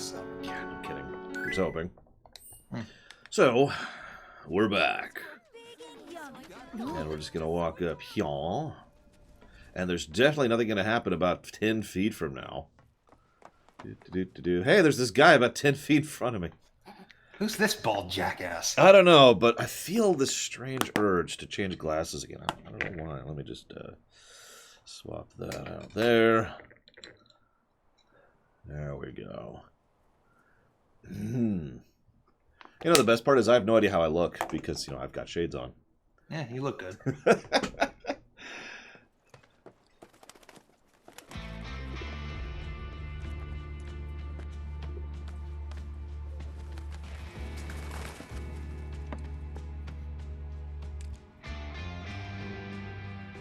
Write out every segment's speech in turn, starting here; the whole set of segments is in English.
so. Yeah, no kidding. Here's hoping. So, we're back. And we're just going to walk up here. And there's definitely nothing going to happen about 10 feet from now. Hey, there's this guy about 10 feet in front of me. Who's this bald jackass? I don't know, but I feel this strange urge to change glasses again. I don't know why. Let me just swap that out there. There we go. You know, the best part is I have no idea how I look because, you know, I've got shades on. Yeah, you look good.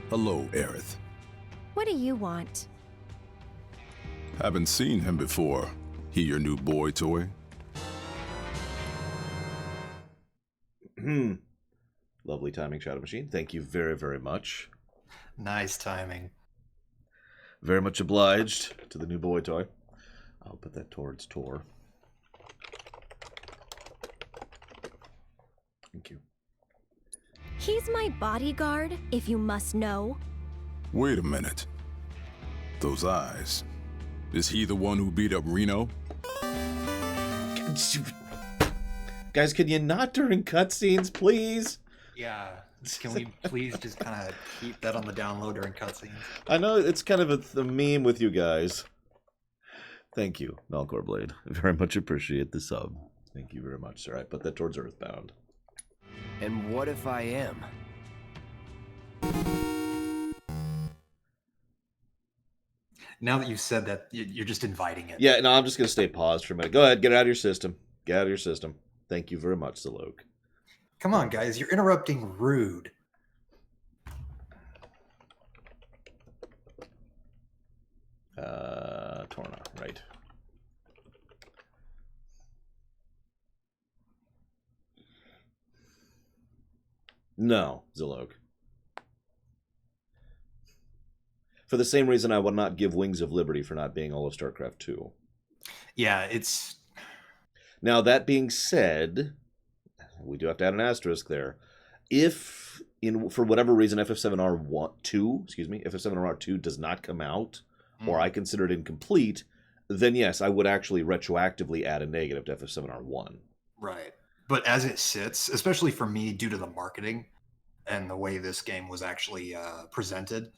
Hello, Aerith. What do you want? Haven't seen him before. He your new boy toy? Lovely timing, Shadow Machine. Thank you very, very much. Nice timing. Very much obliged to the new boy toy. I'll put that towards Tor. Thank you. He's my bodyguard, if you must know. Wait a minute. Those eyes. Is he the one who beat up Reno? Guys, can you not during cutscenes, please? Yeah. Can we please just kind of keep that on the down low during cutscenes? I know it's kind of a meme with you guys. Thank you, Melkor Blade. I very much appreciate the sub. Thank you very much, sir. I put that towards Earthbound. And what if I am? Now that you've said that, you're just inviting it. Yeah, no, I'm just going to stay paused for a minute. Go ahead, get it out of your system. Get out of your system. Thank you very much, Zalok. Come on, guys. You're interrupting rude. Torna, right. No, Zalok. For the same reason I would not give Wings of Liberty for not being all of StarCraft 2. Yeah, it's... Now, that being said, we do have to add an asterisk there. If, for whatever reason, FF7R2 does not come out, or I consider it incomplete, then yes, I would actually retroactively add a negative to FF7R1. Right. But as it sits, especially for me, due to the marketing and the way this game was actually presented,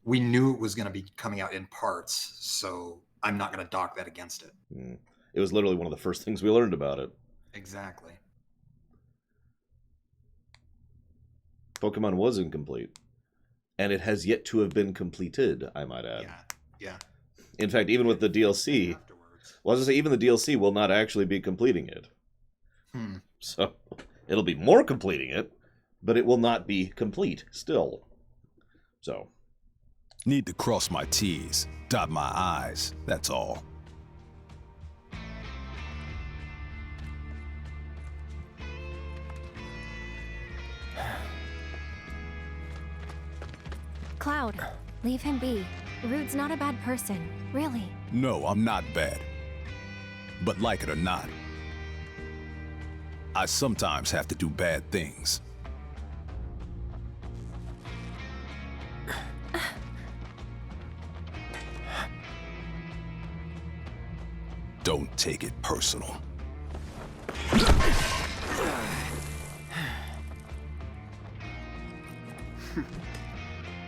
we knew it was going to be coming out in parts, so I'm not going to dock that against it. It was literally one of the first things we learned about it. Exactly. Pokemon was incomplete. And it has yet to have been completed, I might add. Yeah. In fact, even with the DLC, well, I was going to say, even the DLC will not actually be completing it. So, it'll be more completing it, but it will not be complete still. So. Need to cross my T's, dot my I's, that's all. Cloud, leave him be. Rude's not a bad person, really. No, I'm not bad. But like it or not, I sometimes have to do bad things. Don't take it personal.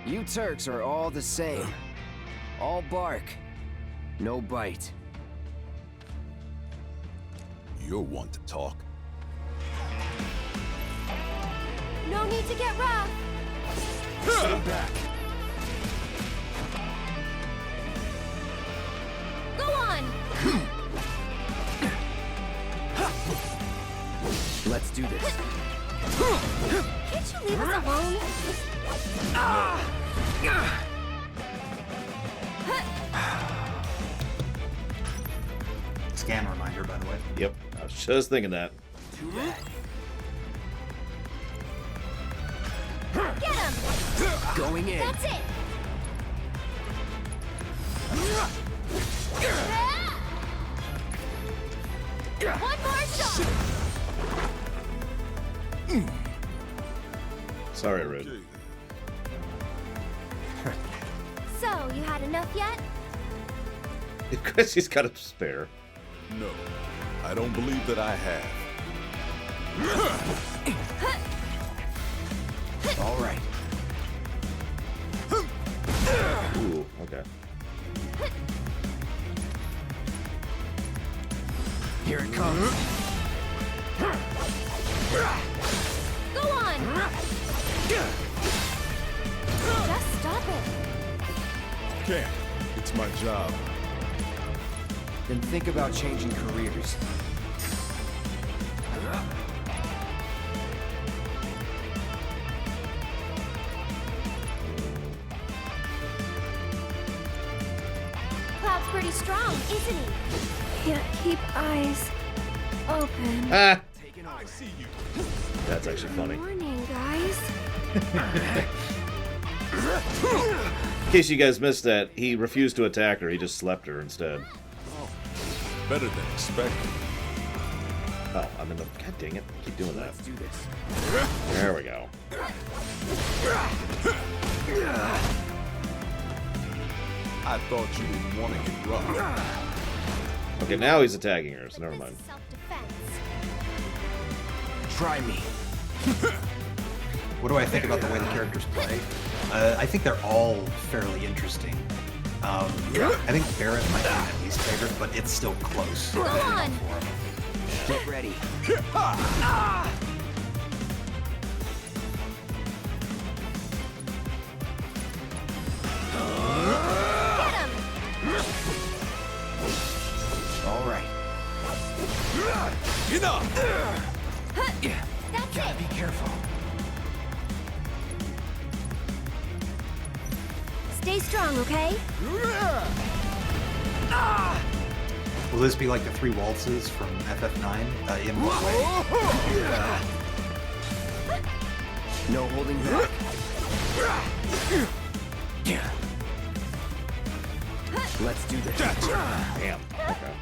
You Turks are all the same. All bark, no bite. You're one to talk. No need to get rough! Stay back. Go on! Let's do this. Can't you leave us alone? Scan reminder, by the way. Yep, I was just thinking that. Too bad. Get him! Going in. That's it! Sorry, Red. Okay, So, you had enough yet? Because he's got a spare. then. No, I don't believe that I have. All right. Ooh, okay. Here it comes. Go on! Just stop it. Can't. It's my job. Then think about changing careers. Cloud's pretty strong, isn't he? Can't keep eyes open. Ah! Taking over. I see you. That's actually funny. Morning, guys. In case you guys missed that, he refused to attack her. He just slept her instead. Better than expected. Oh, I'm in the... God dang it. I keep doing that. Let's do this. There we go. I thought you didn't want to get rough. Okay, now he's attacking her, so never This mind. is self-defense. Try me. What do I think about the way the characters play? I think they're all fairly interesting. I think Barrett might be my least favorite, but it's still close. Go on! Get ready. Get him! All right. Enough! That's Gotta it! be careful. Stay strong, okay? Will this be like the three waltzes from FF9? In what way? No holding back. Let's do this. Damn. Okay.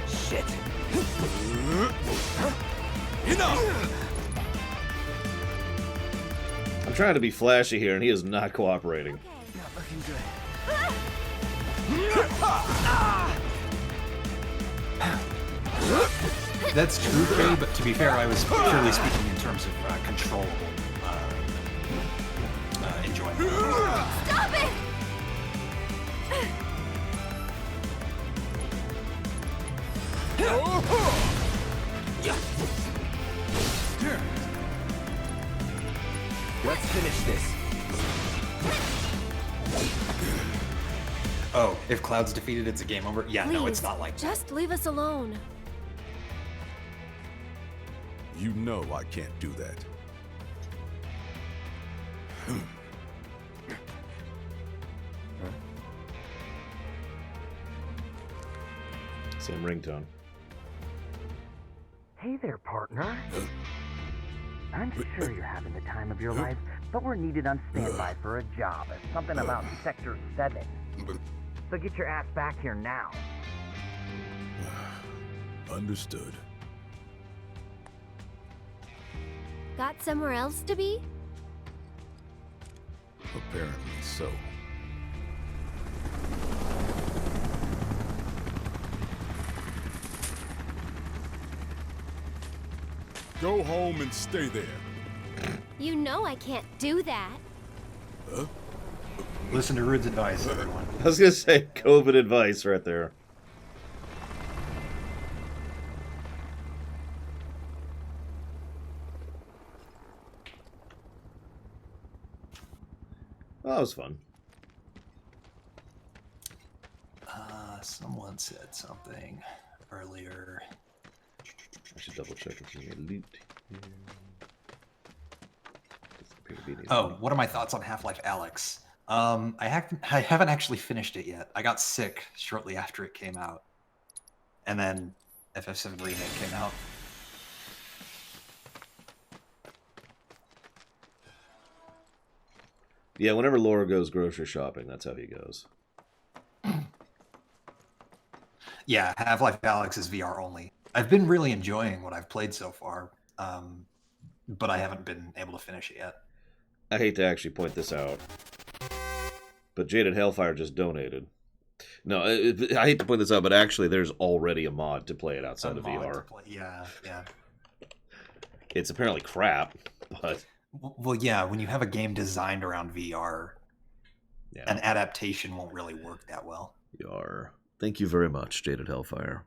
Shit. Enough! I'm trying to be flashy here, and he is not cooperating. Okay. Not looking good. That's true, Kay, but to be fair, I was purely speaking in terms of controllable enjoyment. Stop it! Let's finish this. Oh, if Cloud's defeated, it's a game over? Yeah, no, it's Please, not like that. just leave us alone. You know I can't do that. Same ringtone. Hey there, partner. I'm sure you're having the time of your life, but we're needed on standby for a job. It's something about Sector 7. So get your ass back here now. Understood. Got somewhere else to be? Apparently so. Go home and stay there. You know I can't do that. Listen to Rude's advice, everyone. I was gonna say COVID advice right there. Well, that was fun. Someone said something earlier. I should double check if there's any loot here. Doesn't appear to be any Oh, loot. what are my thoughts on Half-Life Alyx? I haven't actually finished it yet. I got sick shortly after it came out. And then FF7 Remake came out. Yeah, whenever Laura goes grocery shopping, that's how he goes. Yeah, Half-Life Alyx is VR only. I've been really enjoying what I've played so far. but I haven't been able to finish it yet. I hate to actually point this out, but Jaded Hellfire just donated. No, I hate to point this out, but actually there's already a mod to play it outside of VR. Yeah, yeah. It's apparently crap, but... Well, yeah, when you have a game designed around VR, Yeah. an adaptation won't really work that well. VR. Thank you very much, Jaded Hellfire.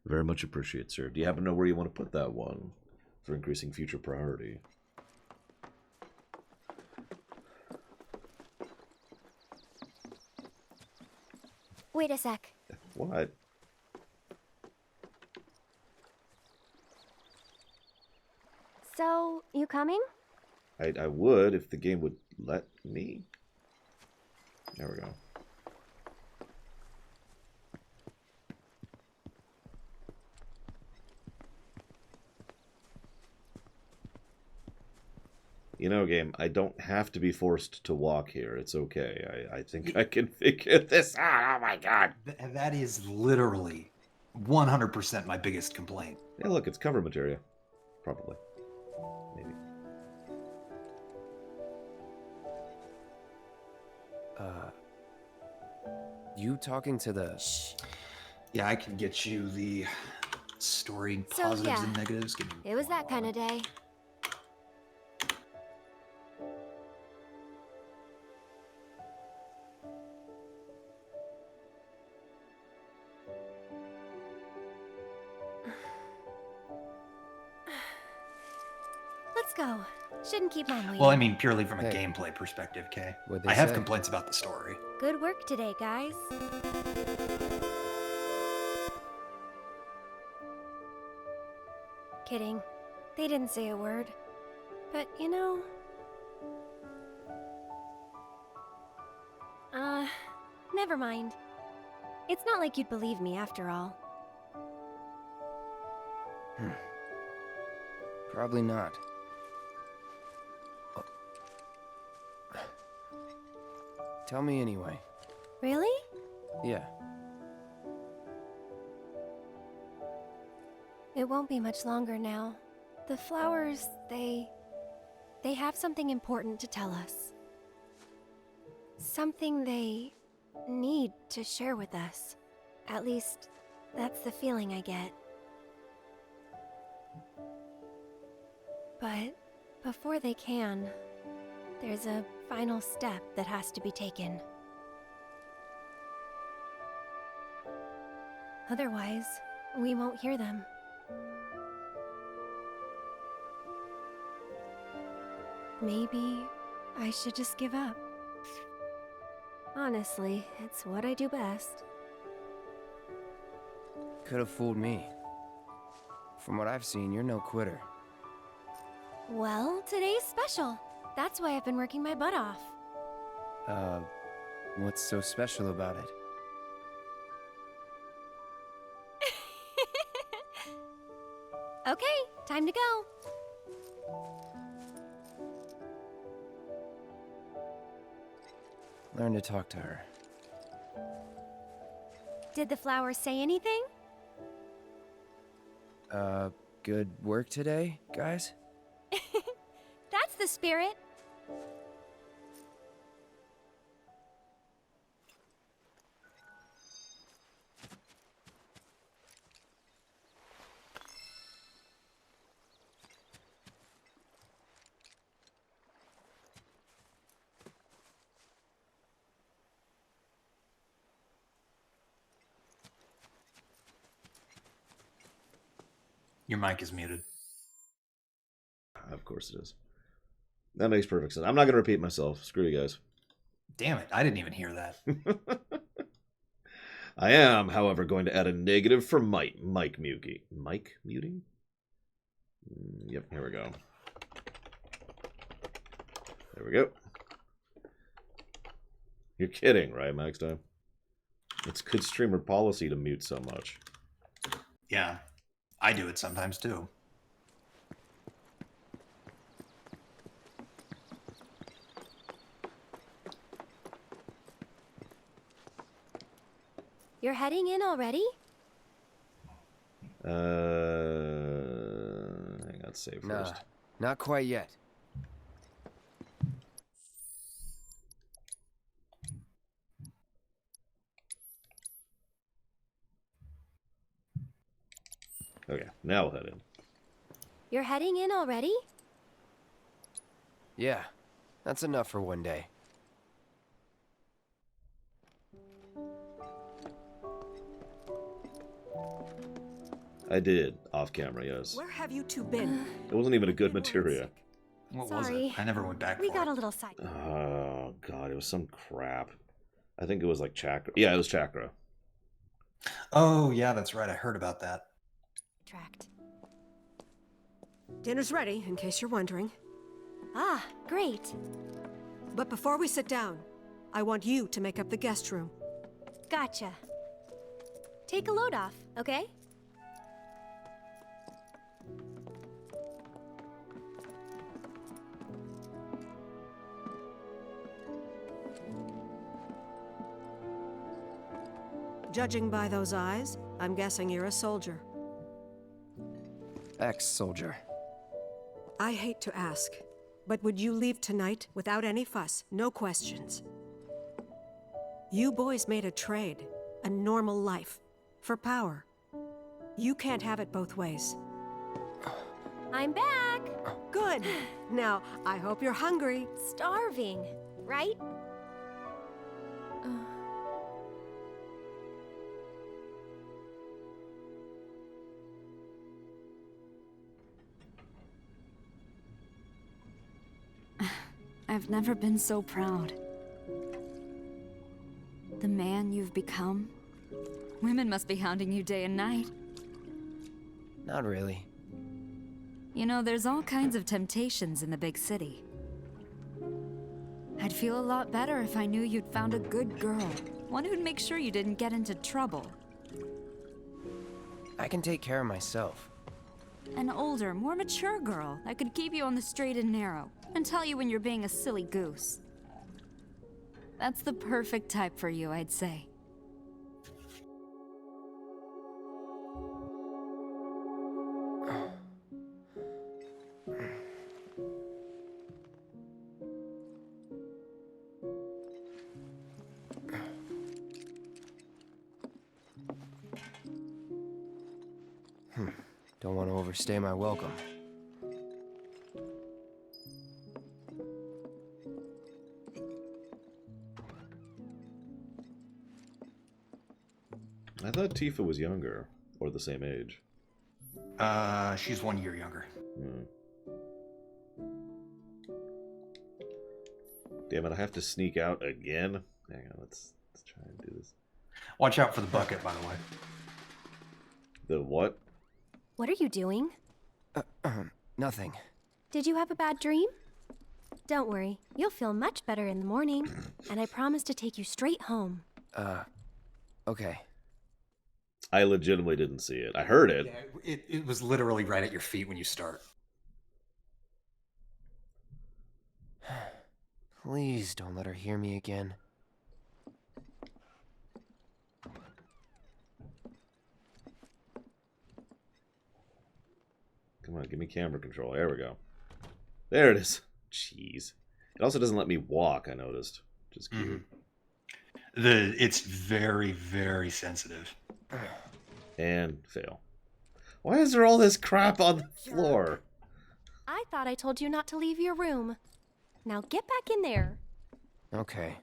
Very much appreciate, sir. Do you happen to know where you want to put that one for increasing future priority? Wait a sec. What? So, you coming? I would if the game would let me. There we go. You know, game, I don't have to be forced to walk here. It's okay. I think I can figure this out. Oh my god. That is literally 100% my biggest complaint. Yeah, look, it's cover material. Probably. Maybe. You talking to the... Yeah, I can get you the story So, positives yeah, and negatives. Give me It was that kind of day. Let's go. Shouldn't keep Mom waiting. Well, I mean, purely from a Hey. gameplay perspective, Kay. What'd they I have say? complaints about the story. Good work today, guys. Kidding. They didn't say a word. But, you know... never mind. It's not like you'd believe me after all. Probably not. Tell me anyway. Really? Yeah. It won't be much longer now. The flowers, they have something important to tell us. Something they need to share with us. At least, that's the feeling I get. But before they can, there's a final step that has to be taken. Otherwise, we won't hear them. Maybe I should just give up. Honestly, it's what I do best. Could have fooled me. From what I've seen, you're no quitter. Well, today's special. That's why I've been working my butt off. What's so special about it? Okay, time to go. Learn to talk to her. Did the flowers say anything? Good work today, guys? That's the spirit. Your mic is muted. Of course it is. That makes perfect sense. I'm not going to repeat myself. Screw you guys. Damn it, I didn't even hear that. I am, however, going to add a negative for Mike muting. Mike muting? Yep, here we go. There we go. You're kidding, right, Max Time? It's good streamer policy to mute so much. Yeah, I do it sometimes too. You're heading in already? Hang on, save Nah, first. Not quite yet. Okay, now we'll head in. You're heading in already? Yeah, that's enough for one day. I did, off camera, yes. Where have you two been? It wasn't even a good materia. What was Sorry. it? I never went back We for got it. a little side. Oh, God, it was some crap. I think it was like chakra. Yeah, it was chakra. Oh, yeah, that's right. I heard about that. Tracked. Dinner's ready, in case you're wondering. Ah, great. But before we sit down, I want you to make up the guest room. Gotcha. Take a load off, okay? Judging by those eyes, I'm guessing you're a soldier. Ex-soldier. I hate to ask, but would you leave tonight without any fuss, no questions? You boys made a trade, a normal life, for power. You can't have it both ways. I'm back. Good. Now, I hope you're hungry. Starving, right? I've never been so proud. The man you've become. Women must be hounding you day and night. Not really. You know, there's all kinds of temptations in the big city. I'd feel a lot better if I knew you'd found a good girl. One who'd make sure you didn't get into trouble. I can take care of myself. An older, more mature girl that could keep you on the straight and narrow and tell you when you're being a silly goose. That's the perfect type for you, I'd say. Don't want to overstay my welcome. I thought Tifa was younger, or the same age. She's 1 year younger. Damn it, I have to sneak out again? Hang on, let's try and do this. Watch out for the bucket, by the way. The what? What are you doing? Nothing. Did you have a bad dream? Don't worry, you'll feel much better in the morning, and I promise to take you straight home. Okay. I legitimately didn't see it. I heard it. Yeah, it was literally right at your feet when you start. Please don't let her hear me again. Come on, give me camera control. There we go. There it is. Jeez. It also doesn't let me walk, I noticed. Which is cute. It's very, very sensitive. And fail. Why is there all this crap on the floor? I thought I told you not to leave your room. Now get back in there. Okay.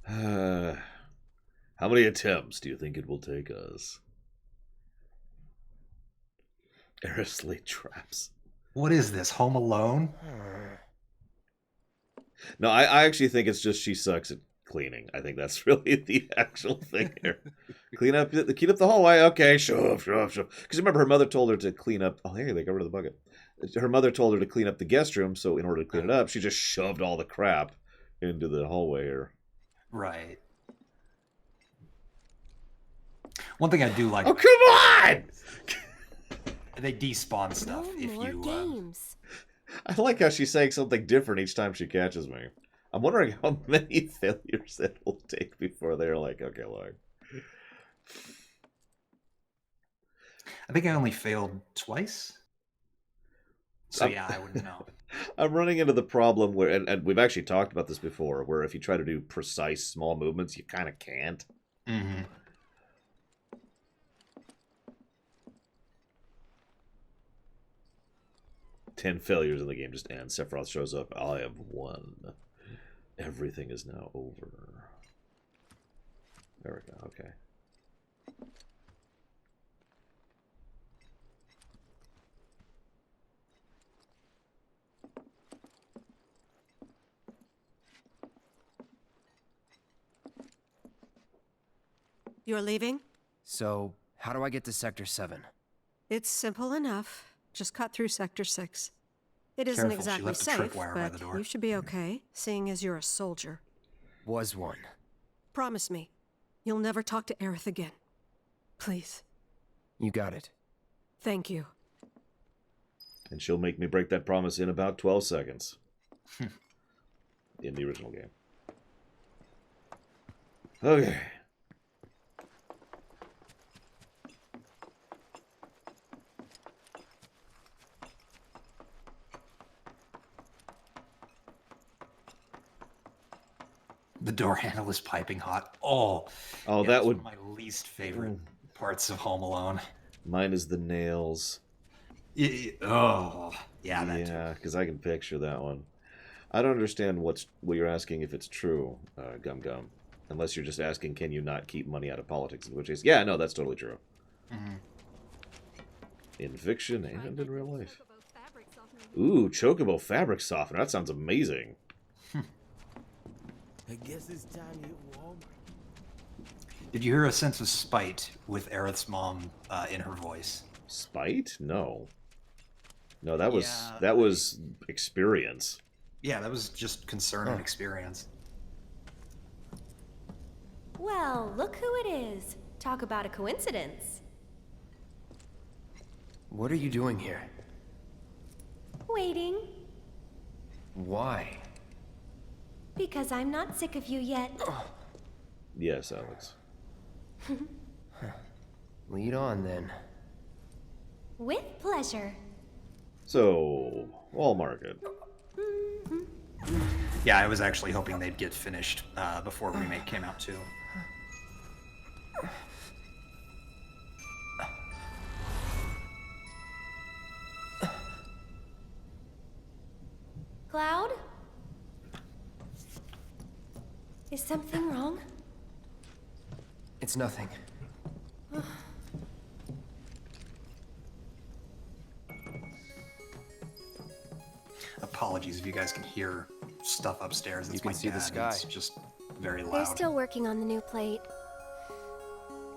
How many attempts do you think it will take us? Erisley traps. What is this, Home Alone? No, I actually think it's just she sucks at cleaning. I think that's really the actual thing here. Clean up the hallway. Okay, shove. Because remember, her mother told her to clean up. Oh, hey, they got rid of the bucket. Her mother told her to clean up the guest room, so in order to clean it up, she just shoved all the crap into the hallway here. Right. One thing I do like. Oh, come on! They despawn stuff No if more you. games. I like how she's saying something different each time she catches me. I'm wondering how many failures it will take before they're like, okay, look. I think I only failed twice. So yeah, I wouldn't know. I'm running into the problem where, and we've actually talked about this before, where if you try to do precise small movements, you kind of can't. Mm-hmm. 10 failures in the game just ends. Sephiroth shows up. I have won. Everything is now over. There we go. Okay. You're leaving? So, how do I get to Sector 7? It's simple enough. Just cut through Sector 6. It isn't Careful, she exactly left a safe, tripwire by the but door. you should be okay, seeing as you're a soldier. Was one. Promise me, you'll never talk to Aerith again. Please. You got it. Thank you. And she'll make me break that promise in about 12 seconds. In the original game. Okay. The door handle is piping hot. Oh, Oh, yeah, that that's would... one of my least favorite parts of Home Alone. Mine is the nails. Oh, yeah, that too. Yeah, because I can picture that one. I don't understand what you're asking if it's true, Gum Gum. Unless you're just asking, can you not keep money out of politics? In which case, yeah, no, that's totally true. Mm-hmm. In fiction and in real life. Ooh, Chocobo fabric softener. That sounds amazing. I guess it's time to hit Walmart. Did you hear a sense of spite with Aerith's mom in her voice? Spite? No. No, that was experience. Yeah, that was just concern and experience. Well, look who it is. Talk about a coincidence. What are you doing here? Waiting. Why? Because I'm not sick of you yet. Yes, Alex. Lead on, then. With pleasure. So, Wall Market. Yeah, I was actually hoping they'd get finished before Remake came out, too. Cloud? Is something wrong? It's nothing. Apologies if you guys can hear stuff upstairs. It's You can my see the dad. sky. It's just very loud. They're still working on the new plate.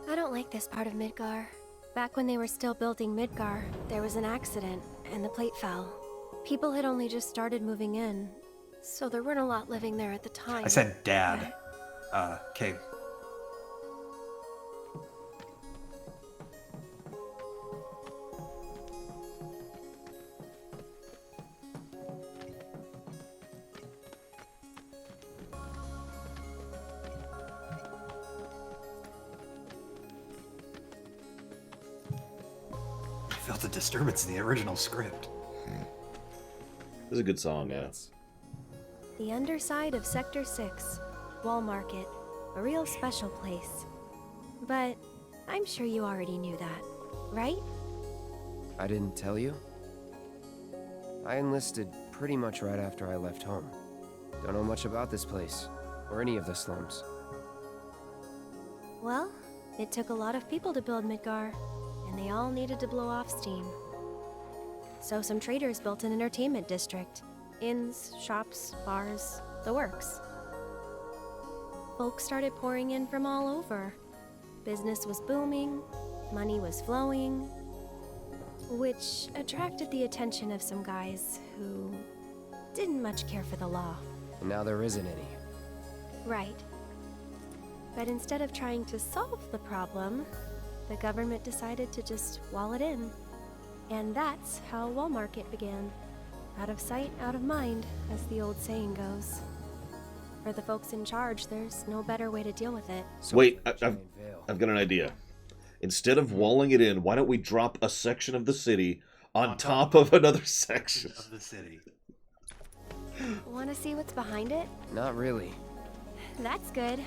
I don't like this part of Midgar. Back when they were still building Midgar, there was an accident, and the plate fell. People had only just started moving in, so there weren't a lot living there at the time. I said dad. Okay. I felt a disturbance in the original script. This is a good song, yeah. The underside of Sector 6, Wall Market, a real special place. But I'm sure you already knew that, right? I didn't tell you? I enlisted pretty much right after I left home. Don't know much about this place, or any of the slums. Well, it took a lot of people to build Midgar, and they all needed to blow off steam. So some traders built an entertainment district. Inns, shops, bars, the works. Folks started pouring in from all over. Business was booming, money was flowing, which attracted the attention of some guys who didn't much care for the law. And now there isn't any. Right. But instead of trying to solve the problem, the government decided to just wall it in. And that's how Wall Market began. Out of sight, out of mind, as the old saying goes. For the folks in charge, there's no better way to deal with it. So Wait, for the I've giant veil. got an idea. Instead of walling it in, why don't we drop a section of the city on top of another section of the city? Want to see what's behind it? Not really. That's good.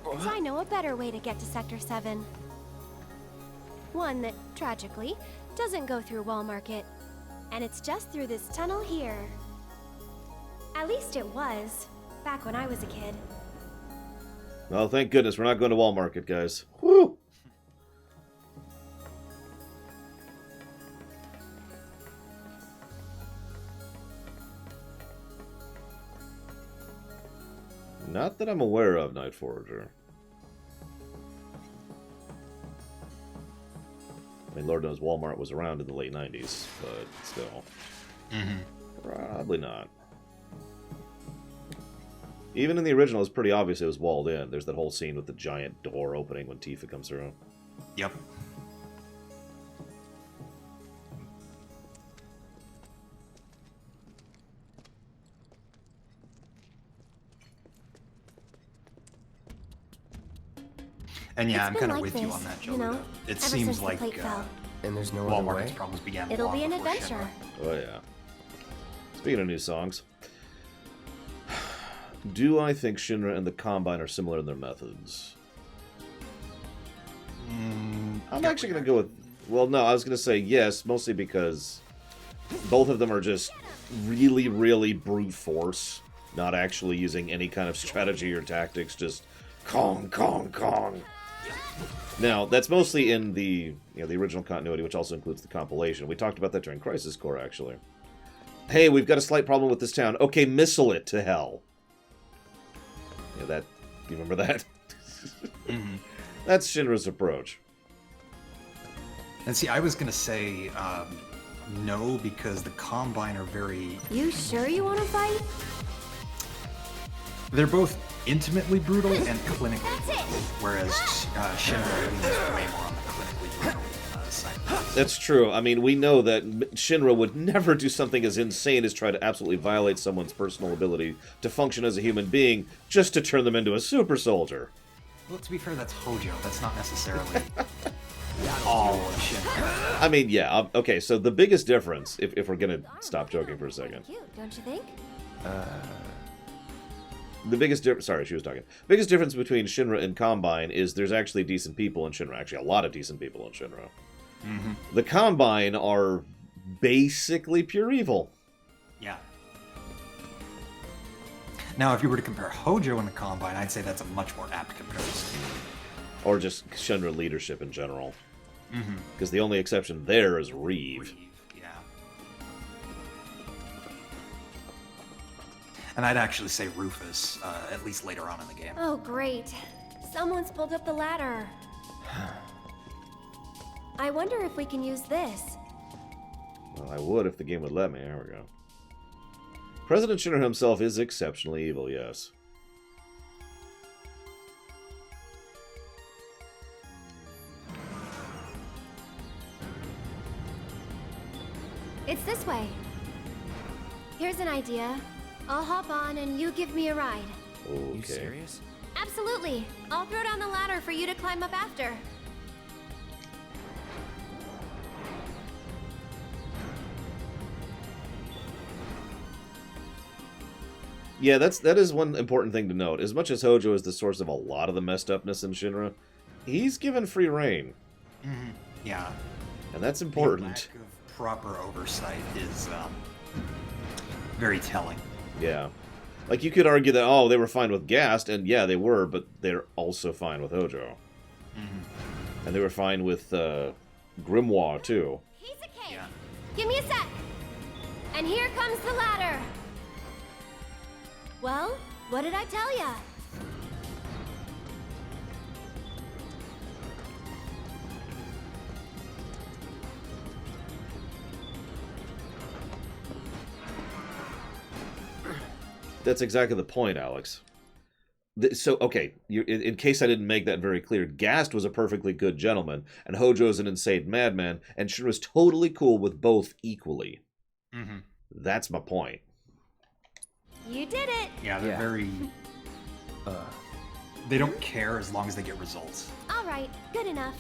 So I know a better way to get to Sector 7. One that, tragically, doesn't go through Wall Market. And it's just through this tunnel here. At least it was, back when I was a kid. Well, thank goodness we're not going to Wall Market, guys. Woo! Not that I'm aware of, Night Forager. I mean, Lord knows Walmart was around in the late 90s, but still. Probably not. Even in the original, it's pretty obvious it was walled in. There's that whole scene with the giant door opening when Tifa comes through. Yep. And yeah, I'm kind of with you on that, Joe. It seems like and there's no Wall other Market's way. problems began. It'll long be an before adventure. Oh, yeah. Speaking of new songs, do I think Shinra and the Combine are similar in their methods? I'm actually going to go with... Well, no, I was going to say yes, mostly because both of them are just really, really brute force, not actually using any kind of strategy or tactics, just Kong, Kong, Kong. Now, that's mostly in the the original continuity, which also includes the compilation. We talked about that during Crisis Core, actually. Hey, we've got a slight problem with this town. Okay, missile it to hell. Yeah, that... Do you remember that? That's Shinra's approach. And see, I was going to say no, because the Combine are very... You sure you want to fight? They're both intimately brutal and clinically brutal, whereas Shinra leans way more on the clinically brutal side. That's true. I mean, we know that Shinra would never do something as insane as try to absolutely violate someone's personal ability to function as a human being just to turn them into a super soldier. Well, to be fair, that's Hojo. That's not necessarily all of Shinra. I mean, yeah. Okay, so the biggest difference, if we're going to stop joking for a second. Cute, don't you think? The biggest difference... Sorry, she was talking. Biggest difference between Shinra and Combine is there's actually decent people in Shinra. Actually, a lot of decent people in Shinra. The Combine are basically pure evil. Yeah. Now, if you were to compare Hojo and the Combine, I'd say that's a much more apt comparison. Or just Shinra leadership in general. Because the only exception there is Reeve. Yeah. And I'd actually say Rufus, at least later on in the game. Oh, great. Someone's pulled up the ladder. I wonder if we can use this. Well, I would if the game would let me. There we go. President Shinra himself is exceptionally evil, yes. It's this way. Here's an idea. I'll hop on and you give me a ride. Okay. You serious? Absolutely. I'll throw down the ladder for you to climb up after. Yeah, that is one important thing to note. As much as Hojo is the source of a lot of the messed upness in Shinra, he's given free reign. Yeah. And that's The important. lack of proper oversight is very telling. Yeah. Like, you could argue that, oh, they were fine with Gast, and yeah, they were, but they're also fine with Hojo. And they were fine with Grimoire, too. Piece of cake. Yeah. Give me a sec. And here comes the ladder. Well, what did I tell ya? That's exactly the point, Alex. So, okay, in case I didn't make that very clear, Gast was a perfectly good gentleman, and Hojo's an insane madman, and Shinra's totally cool with both equally. That's my point. You did it. Yeah, they're very... They don't care as long as they get results. All right, good enough.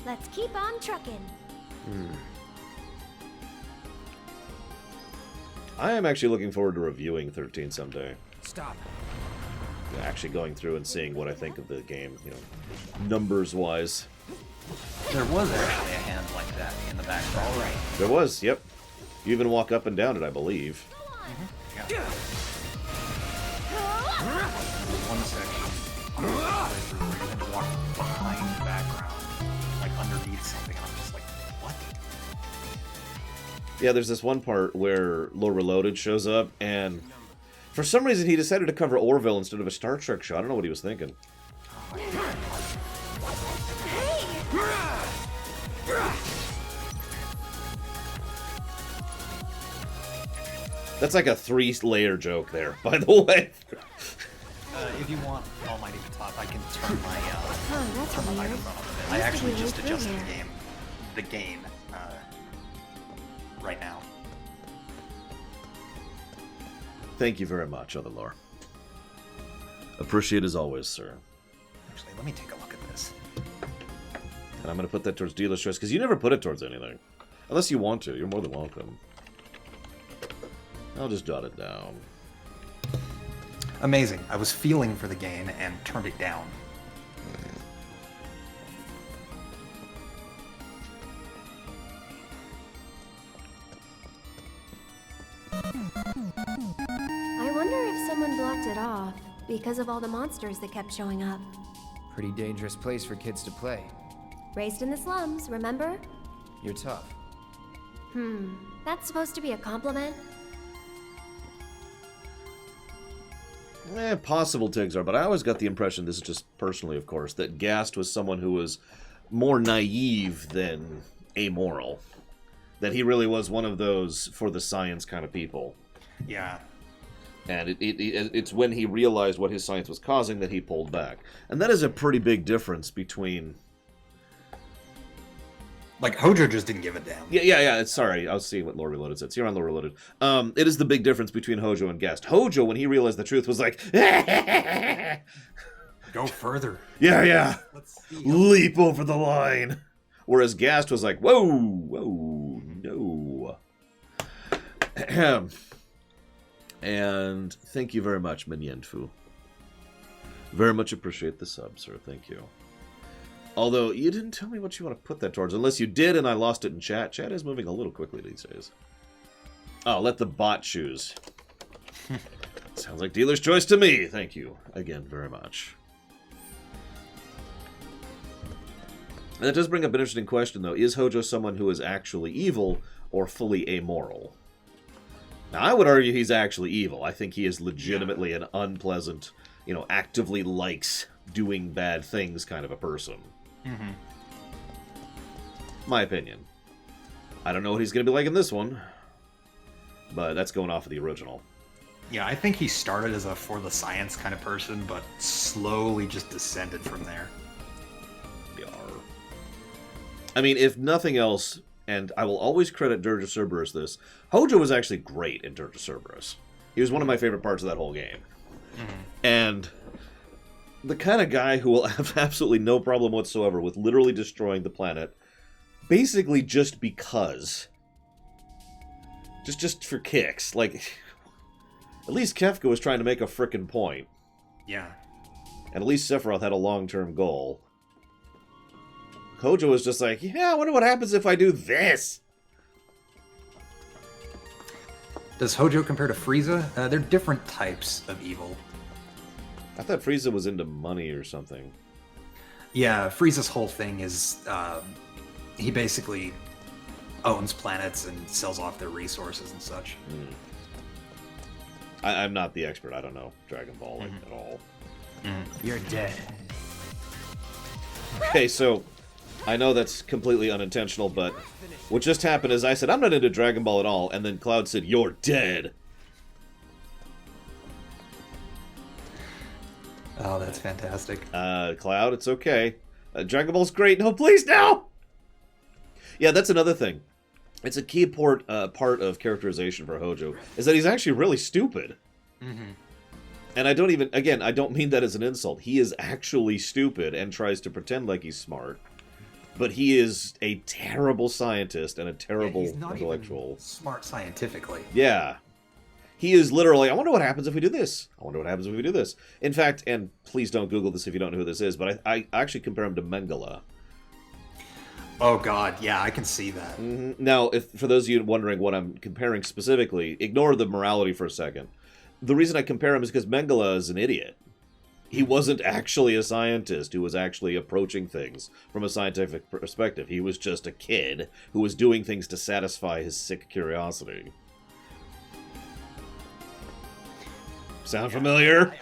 Let's keep on trucking. I am actually looking forward to reviewing 13 someday. Stop. Actually going through and seeing what I think of the game, you know, numbers-wise. There was actually a hand like that in the background. All right. There was, yep. You even walk up and down it, I believe. Yeah. One section on the playthrough where you had to walk behind the background, like underneath something, and I'm just like, what? Yeah, there's this one part where Lore Reloaded shows up, and for some reason he decided to cover Orville instead of a Star Trek show. I don't know what he was thinking. That's like a 3-layer joke there, by the way. If you want Almighty to top, I can turn my That's turn my weird. microphone up a bit. I Used to actually be just way through adjusted here. the gain right now. Thank you very much, Other Lore. Appreciate as always, sir. Actually, let me take a look at this. And I'm going to put that towards dealer's choice, because you never put it towards anything. Unless you want to. You're more than welcome. I'll just jot it down. Amazing. I was feeling for the gain and turned it down. I wonder if someone blocked it off because of all the monsters that kept showing up. Pretty dangerous place for kids to play. Raised in the slums, remember? You're tough. That's supposed to be a compliment? Possible Tigs are, but I always got the impression, this is just personally, of course, that Gast was someone who was more naive than amoral. That he really was one of those for the science kind of people. Yeah. And it's when he realized what his science was causing that he pulled back. And that is a pretty big difference between... Like, Hojo just didn't give a damn. Yeah. Sorry, I was seeing what Lore Reloaded said. So you're on Lore Reloaded. It is the big difference between Hojo and Gast. Hojo, when he realized the truth, was like... Go further. Yeah. Let's see. Leap over the line. Whereas Gast was like, whoa, no. And thank you very much, Minyenfu. Very much appreciate the sub, sir. Thank you. Although, you didn't tell me what you want to put that towards. Unless you did and I lost it in chat. Chat is moving a little quickly these days. Oh, let the bot choose. Sounds like dealer's choice to me. Thank you again very much. And that does bring up an interesting question, though. Is Hojo someone who is actually evil or fully amoral? Now, I would argue he's actually evil. I think he is legitimately an unpleasant, actively likes doing bad things kind of a person. Mm-hmm. My opinion. I don't know what he's going to be like in this one, but that's going off of the original. Yeah, I think he started as a for the science kind of person, but slowly just descended from there. I mean, if nothing else, and I will always credit Dirge of Cerberus this, Hojo was actually great in Dirge of Cerberus. He was one of my favorite parts of that whole game. Mm-hmm. And the kind of guy who will have absolutely no problem whatsoever with literally destroying the planet, basically just because. Just for kicks. Like, at least Kefka was trying to make a frickin' point. Yeah. And at least Sephiroth had a long-term goal. Hojo was just like, yeah, I wonder what happens if I do this. Does Hojo compare to Frieza? They're different types of evil. I thought Frieza was into money or something. Yeah, Frieza's whole thing is he basically owns planets and sells off their resources and such. I'm not the expert. I don't know Dragon Ball at all. You're dead. Okay, so I know that's completely unintentional, but what just happened is I said, I'm not into Dragon Ball at all, and then Cloud said, you're dead. Oh, that's fantastic. Cloud, it's okay. Dragon Ball's great. No, please, no! Yeah, that's another thing. It's a key part of characterization for Hojo, is that he's actually really stupid. And I don't mean that as an insult. He is actually stupid and tries to pretend like he's smart. but he is a terrible scientist and a terrible he's not intellectual. even smart scientifically. Yeah. He is literally, I wonder what happens if we do this. I wonder what happens if we do this. In fact, and please don't Google this if you don't know who this is, but I actually compare him to Mengele. Oh god, yeah, I can see that. Now, if for those of you wondering what I'm comparing specifically, ignore the morality for a second. The reason I compare him is because Mengele is an idiot. He wasn't actually a scientist who was actually approaching things from a scientific perspective. He was just a kid who was doing things to satisfy his sick curiosity. Sound familiar?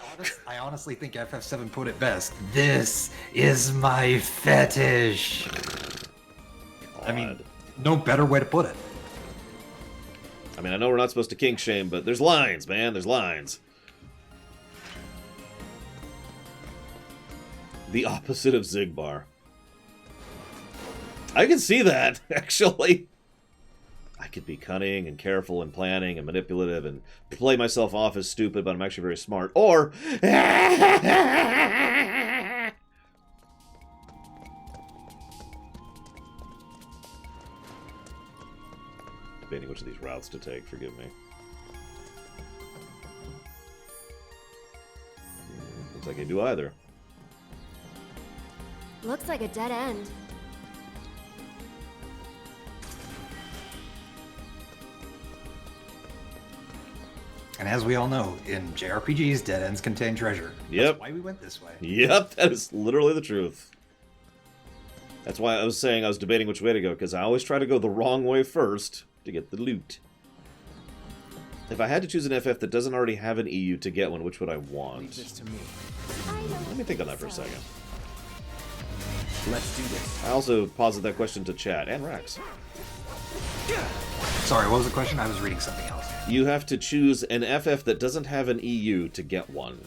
I honestly think FF7 put it best. This is my fetish. I mean, no better way to put it. I mean, I know we're not supposed to kink shame, but there's lines, man. There's lines. The opposite of Zigbar. I can see that, actually. I could be cunning and careful and planning and manipulative and play myself off as stupid, but I'm actually very smart. Or... debating which of these routes to take, forgive me. Looks like I do either. Looks like a dead end. And as we all know, in JRPGs, dead ends contain treasure. Yep. That's why we went this way. Yep, that is literally the truth. That's why I was saying I was debating which way to go, because I always try to go the wrong way first to get the loot. If I had to choose an FF that doesn't already have an EU to get one, which would I want? Leave this to me. Let me think on that for a second. Let's do this. I also posited that question to chat and Rax. Sorry, what was the question? I was reading something else. You have to choose an FF that doesn't have an EU to get one.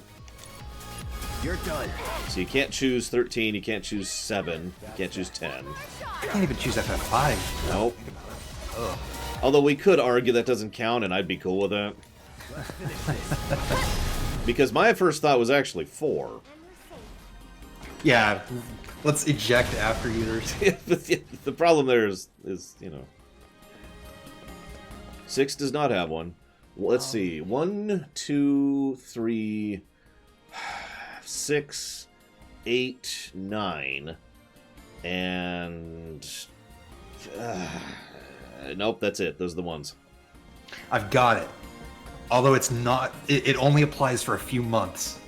You're done. So you can't choose 13, you can't choose 7, you can't choose 10. I can't even choose FF5. Nope. Think about it. Ugh. Although we could argue that doesn't count, and I'd be cool with that. Because my first thought was actually 4. Yeah, let's eject after users. The problem there is, you know... 6 does not have one. Well, let's see. 1, 2, 3, 6, 8, 9, and... nope, that's it. Those are the ones. I've got it. Although it's not, it only applies for a few months.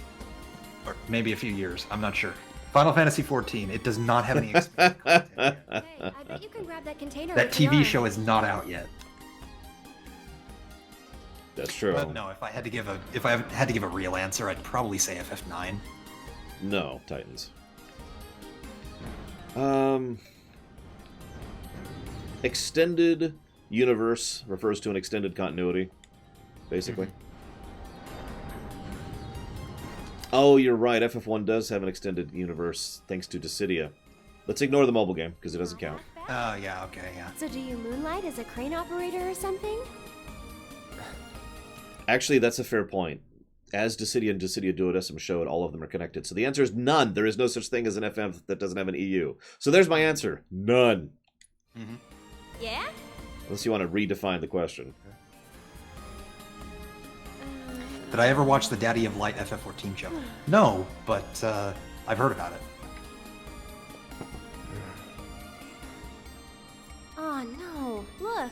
Or maybe a few years, I'm not sure. Final Fantasy XIV, it does not have any expanded content yet. Hey, I bet you can grab that container. That with the TV arm. show is not out yet. That's true. But no, if I had to give a real answer, I'd probably say FF9. No, Titans. Extended universe refers to an extended continuity, basically. Oh, you're right. FF1 does have an extended universe thanks to Dissidia. Let's ignore the mobile game because it doesn't count. Oh, yeah, okay, yeah. So do you moonlight as a crane operator or something? Actually, that's a fair point. As Dissidia and Dissidia Duodecim showed, all of them are connected. So the answer is none. There is no such thing as an FF that doesn't have an EU. So there's my answer. None. Mm-hmm. Yeah? Unless you want to redefine the question. Did I ever watch the Daddy of Light FF14 show? No, but I've heard about it. Oh no, look.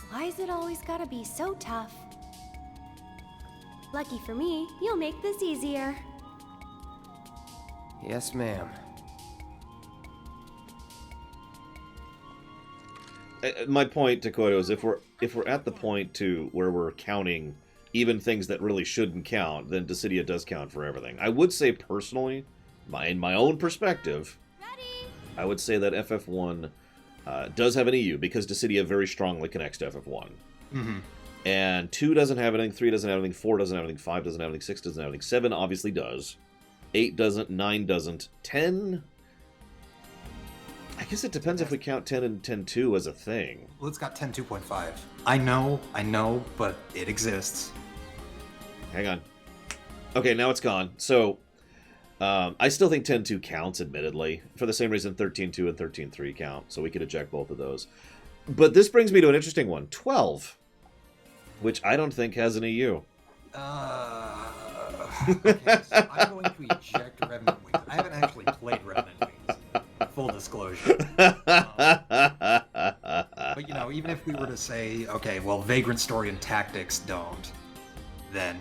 Why is it always gotta be so tough? Lucky for me, you'll make this easier. Yes, ma'am. My point, Dakota, is if we're at the point to where we're counting even things that really shouldn't count, then Dissidia does count for everything. I would say personally, in my own perspective, Ready? I would say that FF1 does have an EU because Dissidia very strongly connects to FF1. Mm-hmm. And 2 doesn't have anything, 3 doesn't have anything, 4 doesn't have anything, 5 doesn't have anything, 6 doesn't have anything, 7 obviously does, 8 doesn't, 9 doesn't, 10... I guess it depends if we count 10 and 10.2 as a thing. Well, it's got 10.2.5. I know, but it exists. Hang on. Okay, now it's gone. So, I still think 10.2 counts, admittedly, for the same reason 13.2 and 13.3 count, so we could eject both of those. But this brings me to an interesting one. 12, which I don't think has an EU. Okay, so I'm going to eject Revenant Wings. I haven't actually played Revenant Wings, full disclosure. But, you know, even if we were to say, okay, well, Vagrant Story and Tactics don't, then...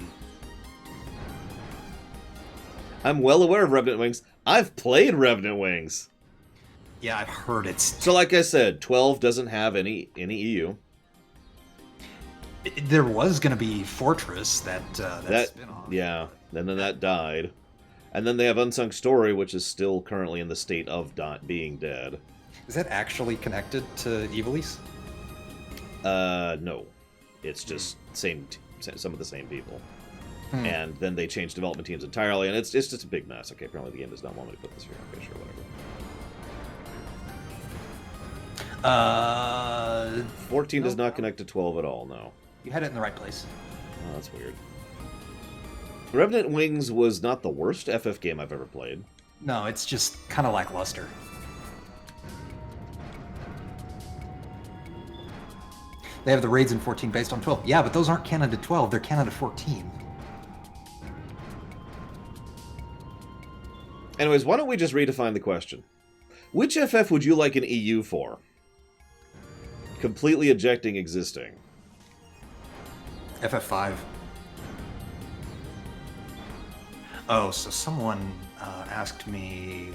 I'm well aware of Revenant Wings. I've played Revenant Wings. Yeah, I've heard it's... So like I said, 12 doesn't have any EU. There was going to be Fortress, that spin-off. Yeah, and then that died. And then they have Unsung Story, which is still currently in the state of being dead. Is that actually connected to Evilise? No. It's just some of the same people. And then they changed development teams entirely, and it's just a big mess. Okay, apparently the game does not want me to put this here. Okay, sure, whatever. 14 does not connect to 12 at all, no. You had it in the right place. Oh, that's weird. Revenant Wings was not the worst FF game I've ever played. No, it's just kind of lackluster. They have the raids in 14 based on 12. Yeah, but those aren't canon to 12, they're canon to 14. Anyways, why don't we just redefine the question? Which FF would you like an EU for? Completely ejecting existing. FF5. Oh, so someone asked me...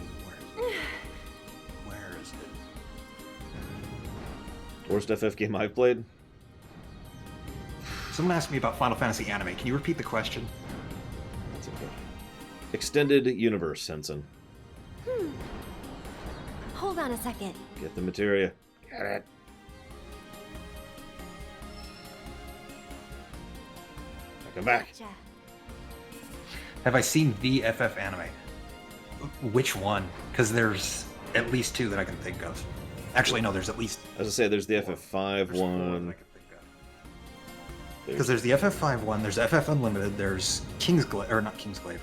Where is it? Worst FF game I've played? Someone asked me about Final Fantasy anime. Can you repeat the question? That's okay. Extended Universe, Henson. Hold on a second. Get the materia. Get it. Come back. Gotcha. Have I seen the FF anime? Which one? Because there's at least two that I can think of. Actually, no, there's at least... As I say, there's the FF5 one. Because there's the FF5 one, there's FF Unlimited, there's Kingsglaive, or not Kingsglaive,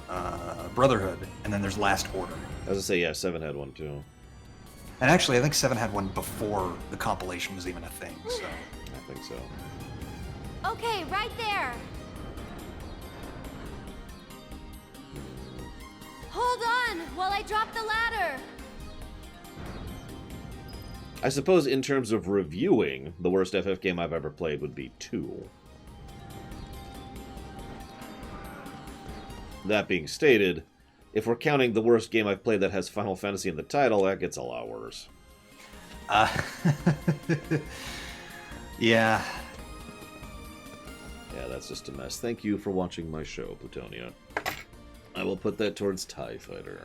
Brotherhood, and then there's Last Order. As I say, yeah, 7 had one too. And actually, I think 7 had one before the compilation was even a thing, so... I think so. Okay, right there. Hold on while I drop the ladder. I suppose in terms of reviewing, the worst FF game I've ever played would be 2. That being stated, if we're counting the worst game I've played that has Final Fantasy in the title, that gets a lot worse. Yeah. Yeah, that's just a mess. Thank you for watching my show, Plutonia. I will put that towards TIE Fighter.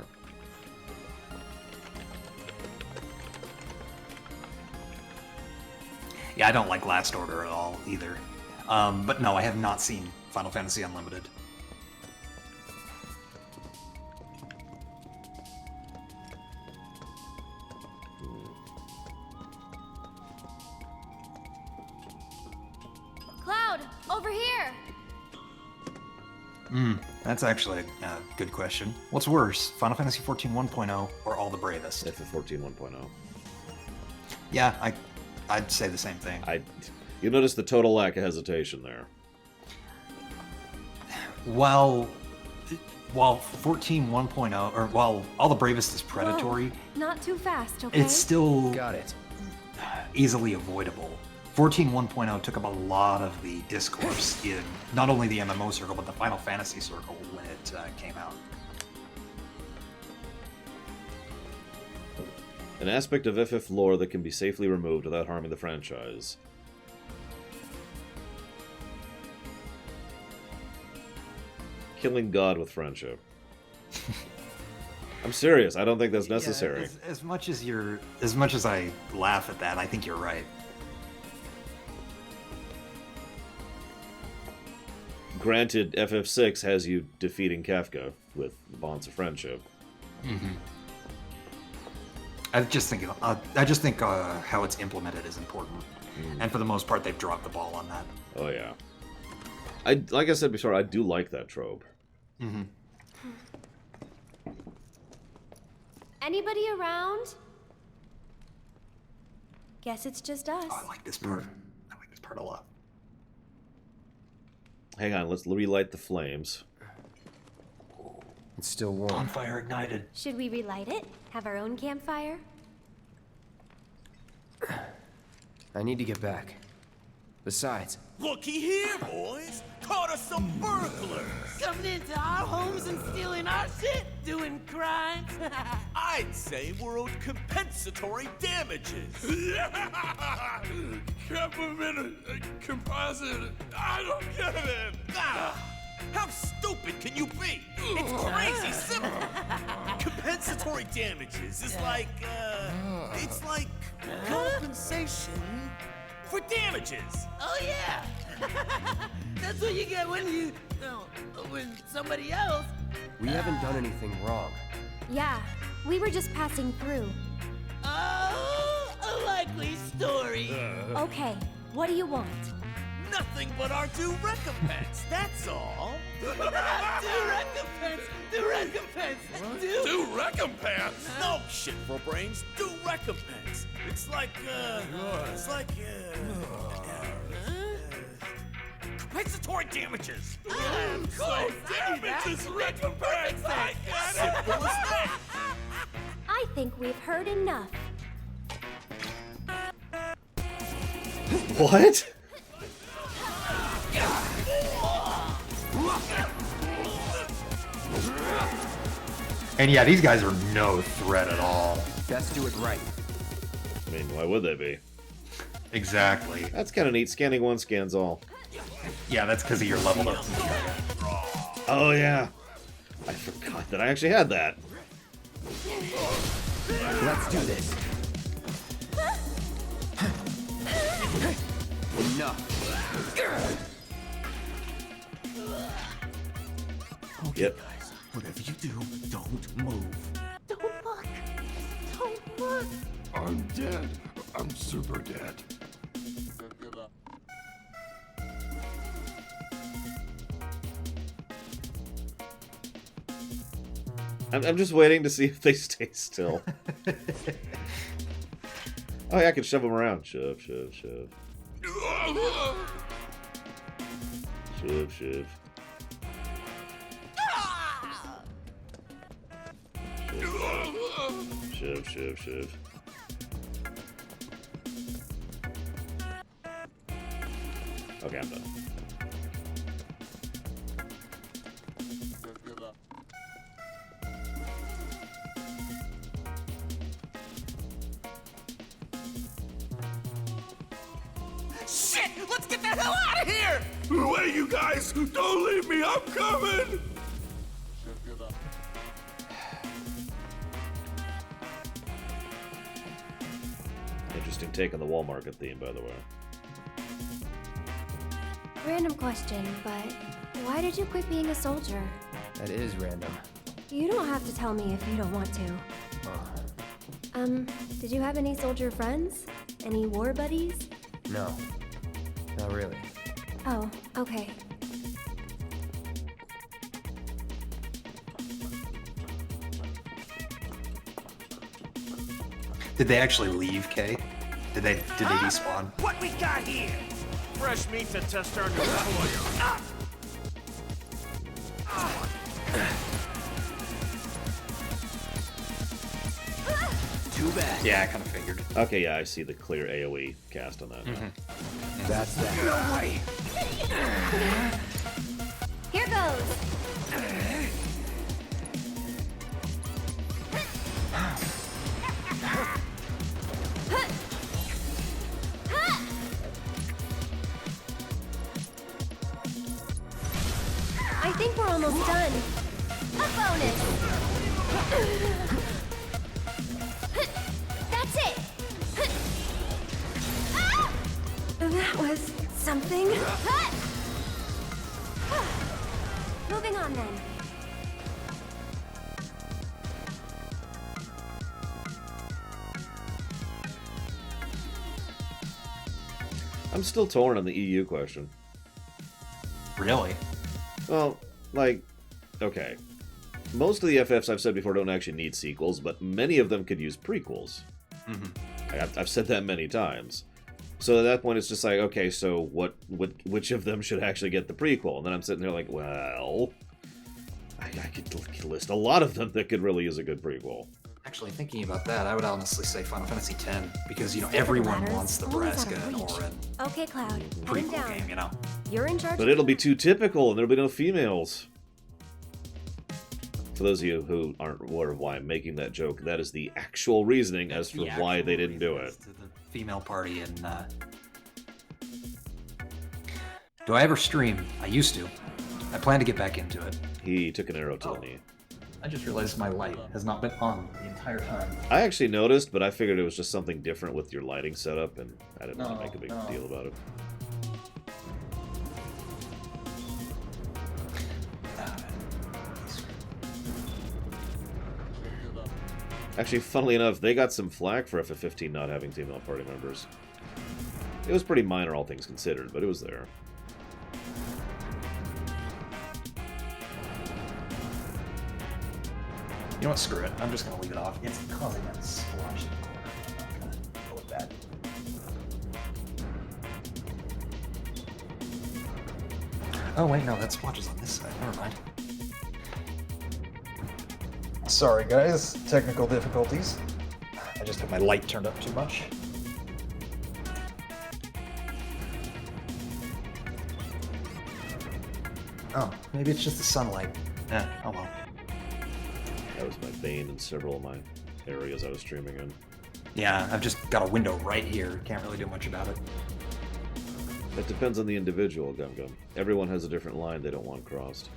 Yeah, I don't like Last Order at all, either. But no, I have not seen Final Fantasy Unlimited. Cloud, over here. That's actually a good question. What's worse, Final Fantasy XIV 1.0 or All the Bravest? FF14 1.0. Yeah, I'd say the same thing. You notice the total lack of hesitation there. While 14 1.0, or while All the Bravest is predatory, Whoa, not too fast, okay? it's still Got it. easily avoidable. 14 1.0 took up a lot of the discourse in not only the MMO circle, but the Final Fantasy circle when it came out. An aspect of FF lore that can be safely removed without harming the franchise. Killing God with friendship. I'm serious. I don't think that's necessary. Yeah, as much as I laugh at that, I think you're right. Granted, FF6 has you defeating Kafka with the bonds of friendship. Mm-hmm. I just think how it's implemented is important, and for the most part, they've dropped the ball on that. Oh yeah. Like I said before, I do like that trope. Mm-hmm. Anybody around? Guess it's just us. Oh, I like this part. I like this part a lot. Hang on, let's relight the flames. It's still warm. Bonfire ignited. Should we relight it? Have our own campfire? I need to get back. Besides, Looky here, boys! Caught us some burglars! Coming into our homes and stealing our shit? Doing crimes? I'd say we're owed compensatory damages. Government composite. I don't get it. How stupid can you be? It's crazy simple. Compensatory damages is like, it's like compensation for damages. Oh yeah. That's what you get when when somebody else. we haven't done anything wrong. Yeah, we were just passing through. Oh, a likely story. Okay, what do you want? Nothing but our due recompense, that's all. Due recompense! Due recompense! Due recompense? No shit for brains, due recompense. It's like, compensatory damages. Of course, damages, recompense. I got it. Simple as that. I think we've heard enough. What? And yeah, these guys are no threat at all. Best do it right. I mean, why would they be? Exactly. That's kind of neat. Scanning one scans all. Yeah, that's because of your leveled up. Oh, yeah. I forgot that I actually had that. Let's do this. Enough. Yep. Whatever you do, don't move. Don't look. Don't look. I'm dead. I'm super dead. I'm just waiting to see if they stay still. Oh, yeah, I can shove them around. Shove, shove, shove. Shove, shove. Shove, shove, shove. Okay, I'm done. Shit! Let's get the hell out of here! Wait, you guys! Don't leave me! I'm coming! Interesting take on the wall market theme, by the way. Random question, but why did you quit being a soldier? That is random. You don't have to tell me if you don't want to. Did you have any soldier friends? Any war buddies? No. Not really. Oh, okay. Did they actually leave, Kay? Did they despawn? What we got here? Fresh meat to test our new employer. Too bad. Yeah, I kind of figured. Okay, yeah, I see the clear AoE cast on that now. That's that. No way. Here goes. I think we're almost done. A bonus. That's it. That was something. Moving on then. I'm still torn on the EU question. Really? Well, like, okay. most of the FFs I've said before don't actually need sequels, but many of them could use prequels. I've said that many times. So at that point, it's just like, okay, so which of them should actually get the prequel? And then I'm sitting there like, well, I could list a lot of them that could really use a good prequel. Actually, thinking about that, I would honestly say Final Fantasy X, because, everyone wants the Braska and Auron Okay, Cloud, heading prequel down. game, You're in charge. But it'll be too typical, and there'll be no females. For those of you who aren't aware of why I'm making that joke, that is the actual reasoning as for why they didn't do it. To the female party, and do I ever stream? I used to. I plan to get back into it. He took an arrow to the knee. I just realized my light has not been on the entire time. I actually noticed, but I figured it was just something different with your lighting setup, and I didn't want to make a big deal about it. Actually, funnily enough, they got some flack for FF15 not having female party members. It was pretty minor, all things considered, but it was there. You know what? Screw it. I'm just gonna leave it off. It's causing that splotch in the corner. I'm not gonna go with that. Oh wait, no, that splotch is on this side. Never mind. Sorry, guys. Technical difficulties. I just had my light turned up too much. Oh, maybe it's just the sunlight. Eh, oh well. That was my bane in several of my areas I was streaming in. Yeah, I've just got a window right here. Can't really do much about it. It depends on the individual, Gum Gum. Everyone has a different line they don't want crossed.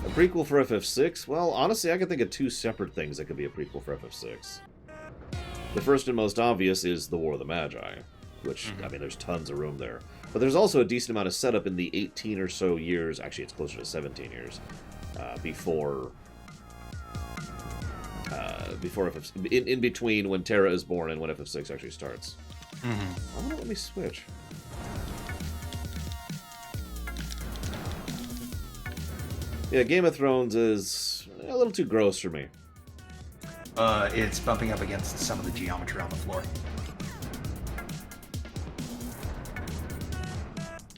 A prequel for FF6? Well, honestly, I can think of two separate things that could be a prequel for FF6. The first and most obvious is The War of the Magi, which, I mean, there's tons of room there. But there's also a decent amount of setup in the 18 or so years, actually it's closer to 17 years, before FF, in between when Terra is born and when FF6 actually starts. I wonder, let me switch. Yeah, Game of Thrones is a little too gross for me. It's bumping up against some of the geometry on the floor.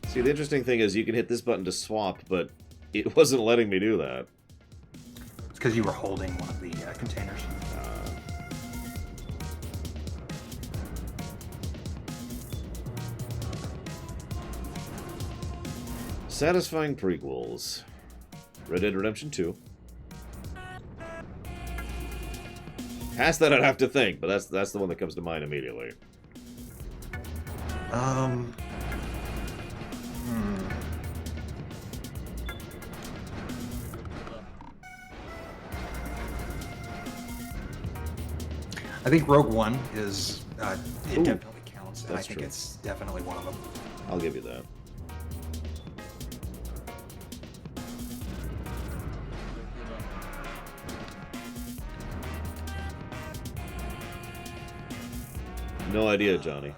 See, the interesting thing is you can hit this button to swap, but it wasn't letting me do that. It's because you were holding one of the containers. Satisfying prequels. Red Dead Redemption 2. Past that I'd have to think, but that's the one that comes to mind immediately. I think Rogue One is, it definitely counts, and I That's think true. it's definitely one of them. I'll give you that. No idea, Johnny.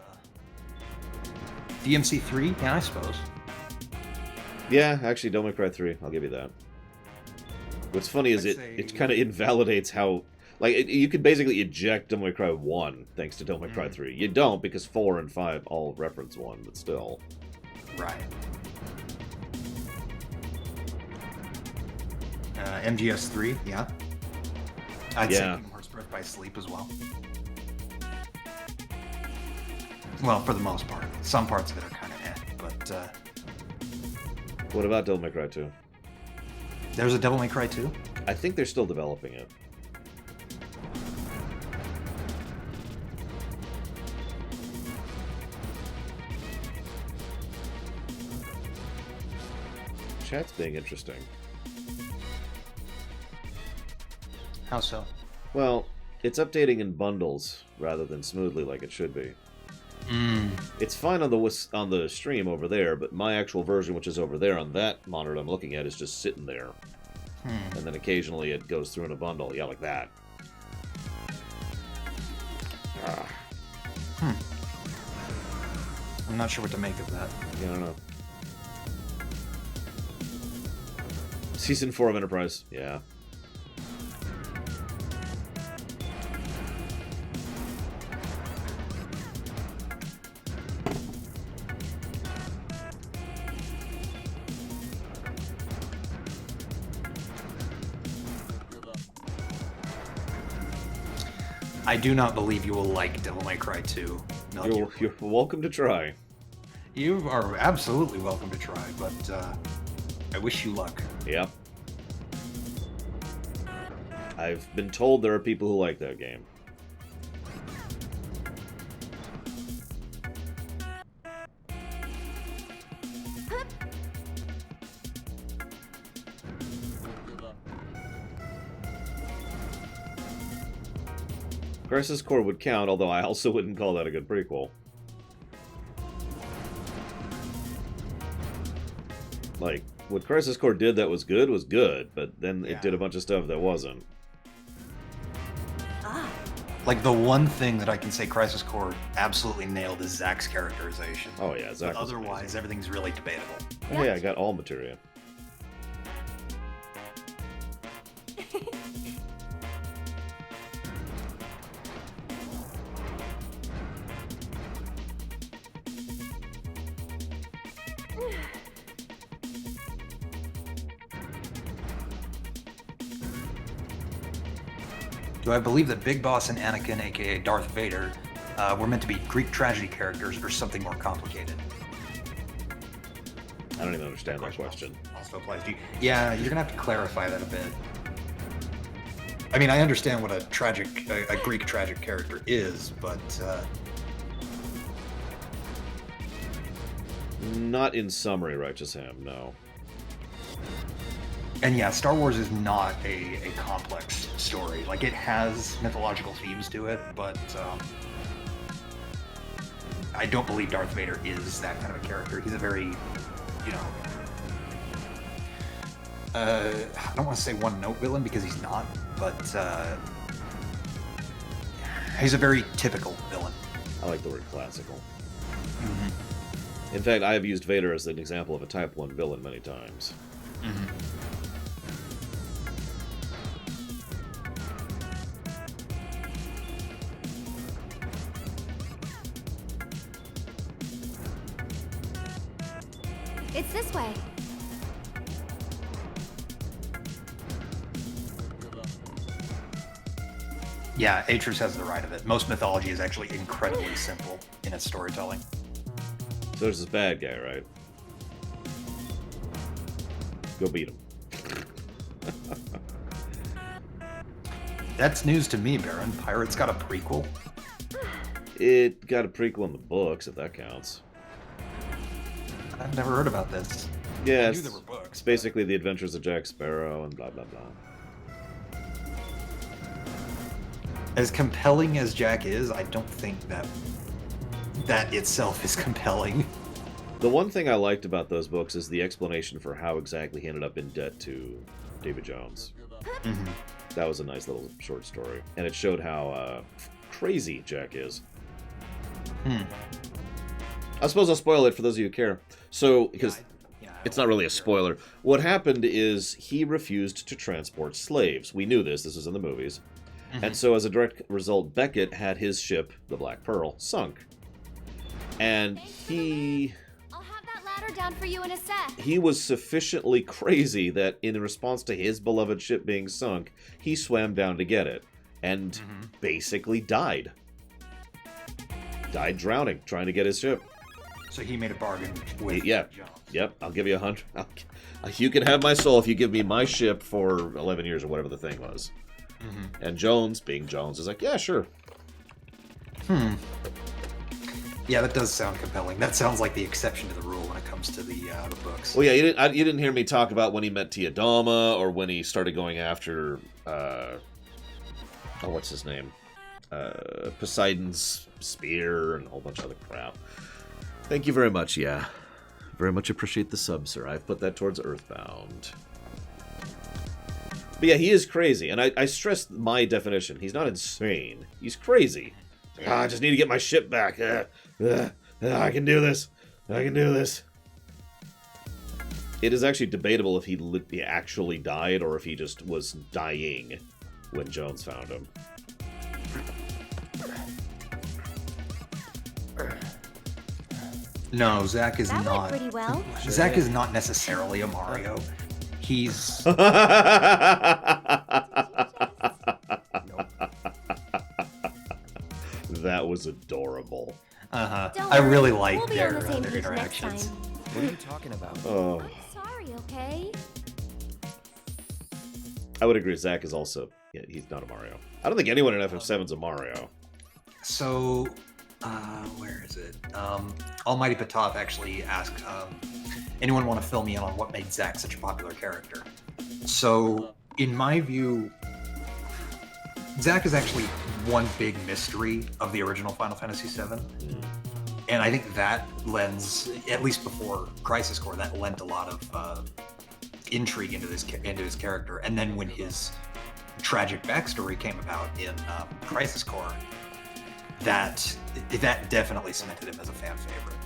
DMC3? Yeah, I suppose. Yeah, actually, Devil May Cry 3. I'll give you that. What's funny is it kind of invalidates how... Like, you could basically eject Devil May Cry 1 thanks to Devil May Cry 3. You don't, because 4 and 5 all reference 1, but still. Right. MGS3, yeah. I'd say Kingdom Hearts Birth by Sleep as well. Well, for the most part. Some parts of it are kind of but... What about Devil May Cry 2? There's a Devil May Cry 2? I think they're still developing it. Chat's being interesting. How so? Well, it's updating in bundles rather than smoothly like it should be. It's fine on the stream over there, but my actual version, which is over there on that monitor I'm looking at, is just sitting there. And then occasionally it goes through in a bundle. Yeah, like that. I'm not sure what to make of that. Yeah, I don't know. Season 4 of Enterprise, yeah. I do not believe you will like Devil May Cry 2. You're welcome to try. You are absolutely welcome to try, but I wish you luck. Yeah. I've been told there are people who like that game. Crisis Core would count, although I also wouldn't call that a good prequel. Like, what Crisis Core did that was good, but then it did a bunch of stuff that wasn't. Like, the one thing that I can say Crisis Core absolutely nailed is Zack's characterization. Oh yeah, Zack. But otherwise, everything's really debatable. Oh, yeah, I got all materia. Do I believe that Big Boss and Anakin, aka Darth Vader, were meant to be Greek tragedy characters or something more complicated? I don't even understand that question. Also applies to you. Yeah, you're gonna have to clarify that a bit. I mean, I understand what a Greek tragic character is, but not in summary, Righteous Ham, no. And yeah, Star Wars is not a complex story. Like, it has mythological themes to it, but I don't believe Darth Vader is that kind of a character. He's a very, you know, I don't want to say one-note villain because he's not, but he's a very typical villain. I like the word classical. In fact, I have used Vader as an example of a Type 1 villain many times. It's this way. Yeah, Atreus has the right of it. Most mythology is actually incredibly simple in its storytelling. So there's this bad guy, right? Go beat him. That's news to me, Baron. Pirates got a prequel? It got a prequel in the books, if that counts. I've never heard about this. Yeah, I knew there were books. It's basically the adventures of Jack Sparrow and blah, blah, blah. As compelling as Jack is, I don't think that itself is compelling. The one thing I liked about those books is the explanation for how exactly he ended up in debt to David Jones. That was a nice little short story. And it showed how crazy Jack is. I suppose I'll spoil it for those of you who care. So, because it's not really a spoiler. What happened is he refused to transport slaves. We knew this. This was in the movies. And so as a direct result, Beckett had his ship, the Black Pearl, sunk. And I'll have that ladder down for you in a sec. he was sufficiently crazy that in response to his beloved ship being sunk, he swam down to get it. And basically died. Died drowning, trying to get his ship. So he made a bargain with Yeah. Jones. Yep, I'll give you 100. You can have my soul if you give me my ship for 11 years or whatever the thing was. And Jones, being Jones, is like, yeah, sure. Yeah, that does sound compelling. That sounds like the exception to the rule when it comes to the books. Well, yeah, you didn't hear me talk about when he met Tiadama or when he started going after, what's his name? Poseidon's spear and a whole bunch of other crap. Thank you very much, yeah. Very much appreciate the sub, sir. I've put that towards Earthbound. But yeah, he is crazy, and I stress my definition. He's not insane. He's crazy. I just need to get my ship back. I can do this. I can do this. It is actually debatable if he actually died or if he just was dying when Jones found him. No, Zack is That went not. pretty well. Zack is not necessarily a Mario. He's. That was adorable. Don't I worry, really like we'll be on the same their page next interactions. time. What are you talking about? Oh, I'm sorry, okay? I would agree. Zack is also. Yeah, he's not a Mario. I don't think anyone in FF7's a Mario. So, where is it? Almighty Patov actually asked, anyone want to fill me in on what made Zack such a popular character? So, in my view, Zack is actually one big mystery of the original Final Fantasy VII. And I think that lends, at least before Crisis Core, that lent a lot of intrigue into his character. And then when his tragic backstory came about in Crisis Core, that definitely cemented him as a fan favorite.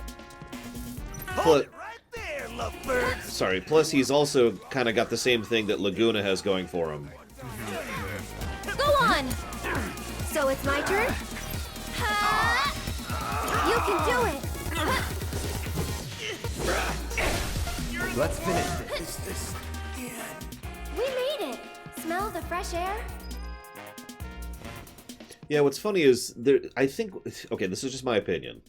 Hold it right there, lovebird. Sorry. Plus, he's also kind of got the same thing that Laguna has going for him. Go on! So it's my turn? You can do it! Let's finish this. We made it! Smell the fresh air? Yeah, what's funny is I think. Okay, this is just my opinion,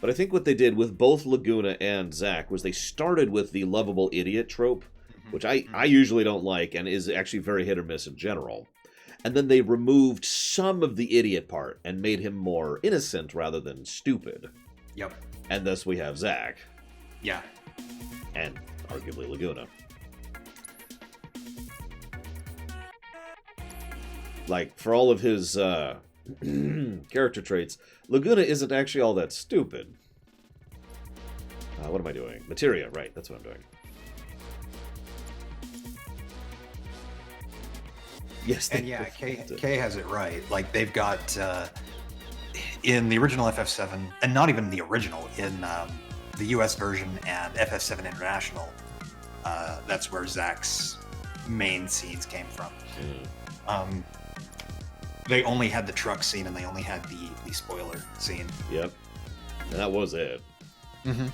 but I think what they did with both Laguna and Zack was they started with the lovable idiot trope, which I usually don't like and is actually very hit or miss in general. And then they removed some of the idiot part and made him more innocent rather than stupid. Yep. And thus we have Zack. Yeah. And arguably Laguna. Like, for all of his character traits, Laguna isn't actually all that stupid. What am I doing? Materia, right, that's what I'm doing. Yes, And yeah, Kay has it right. Like, they've got, in the original FF7, and not even the original, in the US version and FF7 International, that's where Zack's main scenes came from. They only had the truck scene and they only had the spoiler scene. Yep. And that was it. Mm-hmm.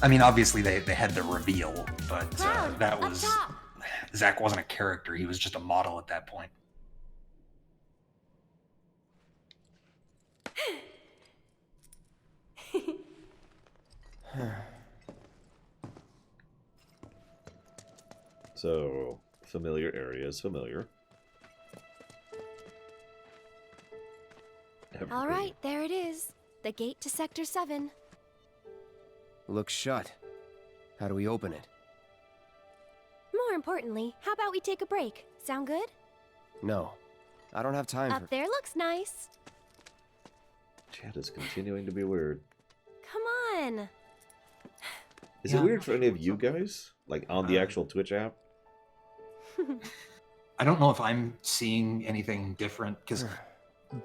I mean, obviously they had the reveal, but Cloud, that up was... top. Zack wasn't a character, he was just a model at that point. So, familiar areas, familiar. All right, there it is. The gate to Sector 7. Looks shut. How do we open it? More importantly, how about we take a break? Sound good? No. I don't have time for... Up there looks nice. Chat is continuing to be weird. Come on. Is it weird for any of you guys? Like, on the actual Twitch app? I don't know if I'm seeing anything different, because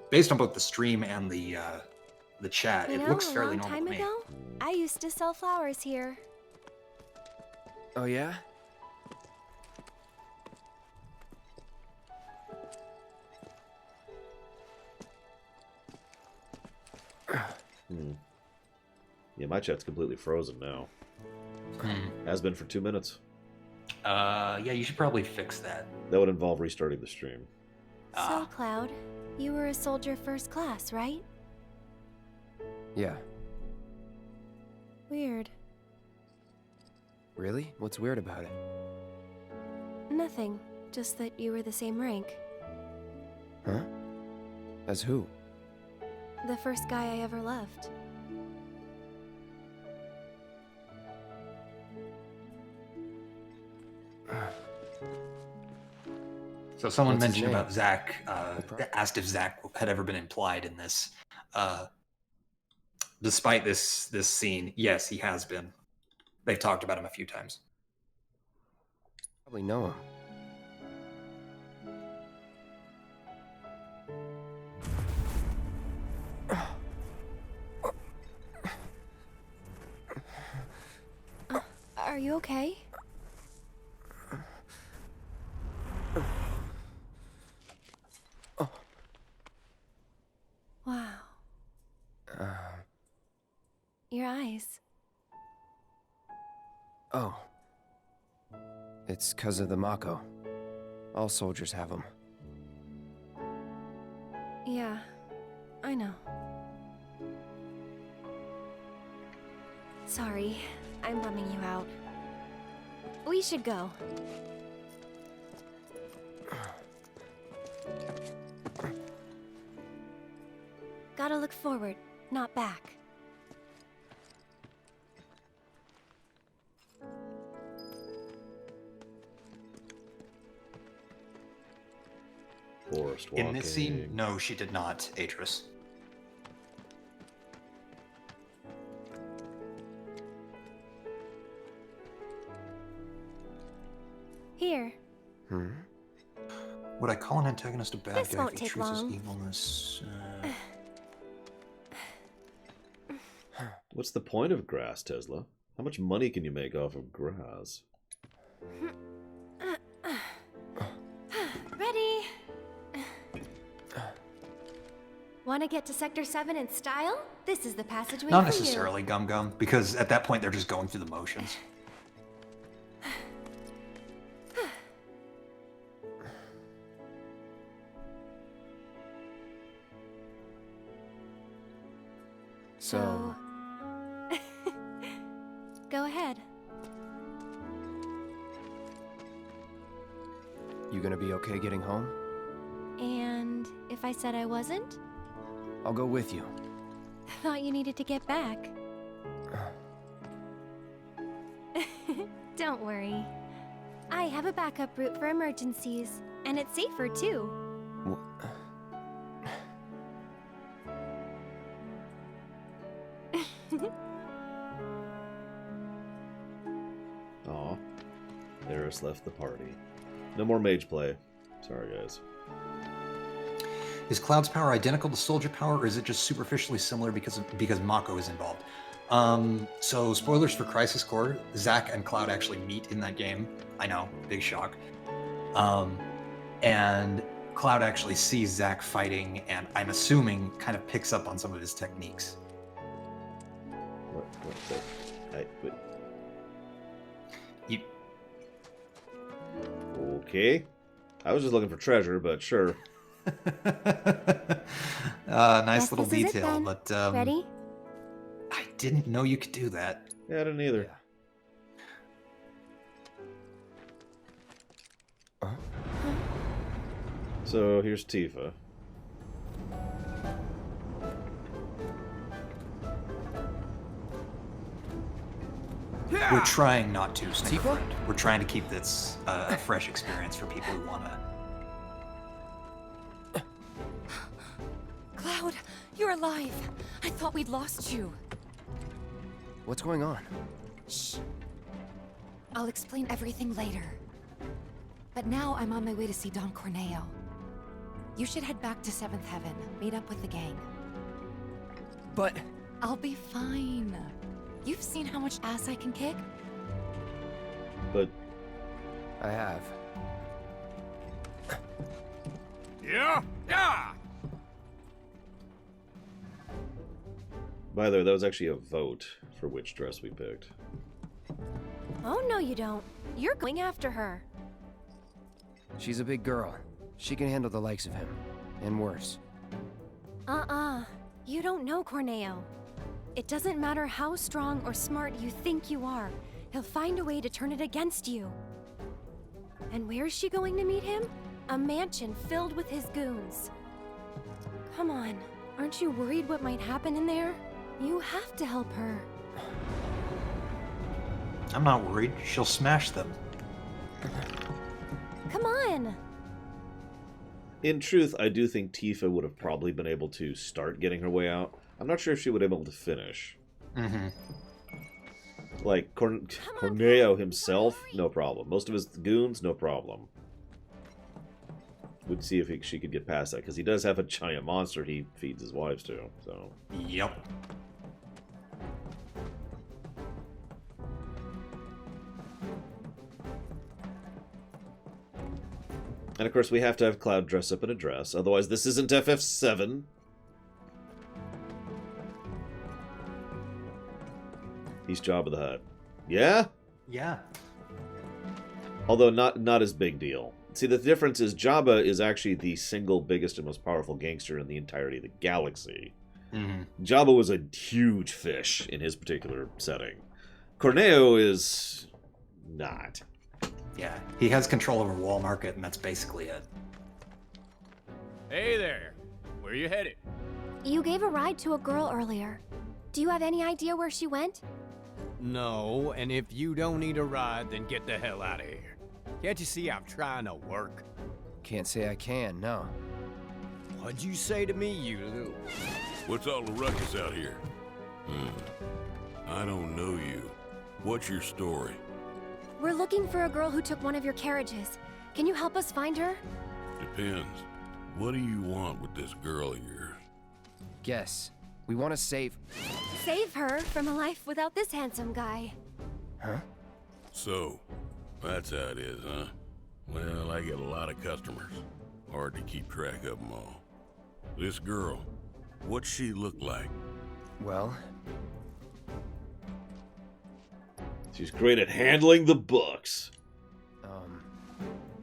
based on both the stream and the chat, You it know, looks a fairly long normal time to me. ago, I used to sell flowers here. Oh, yeah? Yeah, my chat's completely frozen now. Has been for 2 minutes. Yeah, you should probably fix that. That would involve restarting the stream. So, Cloud, you were a soldier first class, right? Yeah. Weird. Really? What's weird about it? Nothing. Just that you were the same rank. Huh? As who? The first guy I ever loved. So someone What's his mentioned name? about Zack, asked if Zack had ever been implied in this. Despite this scene, yes, he has been. They've talked about him a few times. Probably know him. Are you okay? Wow. Your eyes. Oh. It's 'cause of the Mako. All soldiers have them. Yeah, I know. Sorry, I'm bumming you out. We should go. Gotta look forward, not back. Forest walking. In this scene, no, she did not, Atris. Here. Would I call an antagonist a bad This guy won't if he take treats his long. evilness? What's the point of grass, Tesla? How much money can you make off of grass? Ready? Want to get to Sector 7 in style? This is the passageway Not for you. necessarily, Gum Gum, because at that point they're just going through the motions. So... Go ahead. You gonna be okay getting home? And if I said I wasn't? I'll go with you. Thought you needed to get back. Don't worry. I have a backup route for emergencies, and it's safer too. Aw. Eris left the party. No more mage play. Sorry, guys. Is Cloud's power identical to Soldier power, or is it just superficially similar because Mako is involved? So spoilers for Crisis Core, Zack and Cloud actually meet in that game. I know, big shock. And Cloud actually sees Zack fighting, and I'm assuming kind of picks up on some of his techniques. What wait. You, Okay. I was just looking for treasure, but sure. nice Guess little this is it detail, then. but Ready? I didn't know you could do that. Yeah, I didn't either. So here's Tifa. We're trying not to, Snicker Tifa? Friend. We're trying to keep this a fresh experience for people who want to. Cloud, you're alive. I thought we'd lost you. What's going on? Shh. I'll explain everything later. But now I'm on my way to see Don Corneo. You should head back to 7th Heaven, meet up with the gang. But... I'll be fine. You've seen how much ass I can kick? But I have. Yeah? Yeah! by the way, that was actually a vote for which dress we picked. Oh, no you don't. You're going after her. She's a big girl. She can handle the likes of him. And worse. You don't know Corneo. It doesn't matter how strong or smart you think you are. He'll find a way to turn it against you. And where is she going to meet him? A mansion filled with his goons. Come on, aren't you worried what might happen in there? You have to help her. I'm not worried. She'll smash them. Come on! In truth, I do think Tifa would have probably been able to start getting her way out. I'm not sure if she would have been able to finish. Mm-hmm. Like, Corneo himself, no problem. Most of his goons, no problem. We'd see if she could get past that, because he does have a giant monster he feeds his wives to, so... Yep. And of course we have to have Cloud dress up in a dress, otherwise this isn't FF7. He's Jabba the Hutt. Yeah? Yeah. Although not as big deal. See, the difference is Jabba is actually the single biggest and most powerful gangster in the entirety of the galaxy. Mm-hmm. Jabba was a huge fish in his particular setting. Corneo is not. Yeah, he has control over Wall Market, and that's basically it. Hey there. Where you headed? You gave a ride to a girl earlier. Do you have any idea where she went? No, and if you don't need a ride, then get the hell out of here. Can't you see I'm trying to work? Can't say I can, no. What'd you say to me, you little... What's all the ruckus out here? I don't know you. What's your story? We're looking for a girl who took one of your carriages. Can you help us find her? Depends. What do you want with this girl of yours? Guess. We want to save... Save her from a life without this handsome guy. Huh? So, that's how it is, huh? Well, I get a lot of customers. Hard to keep track of them all. This girl, what's she look like? Well... She's great at handling the books.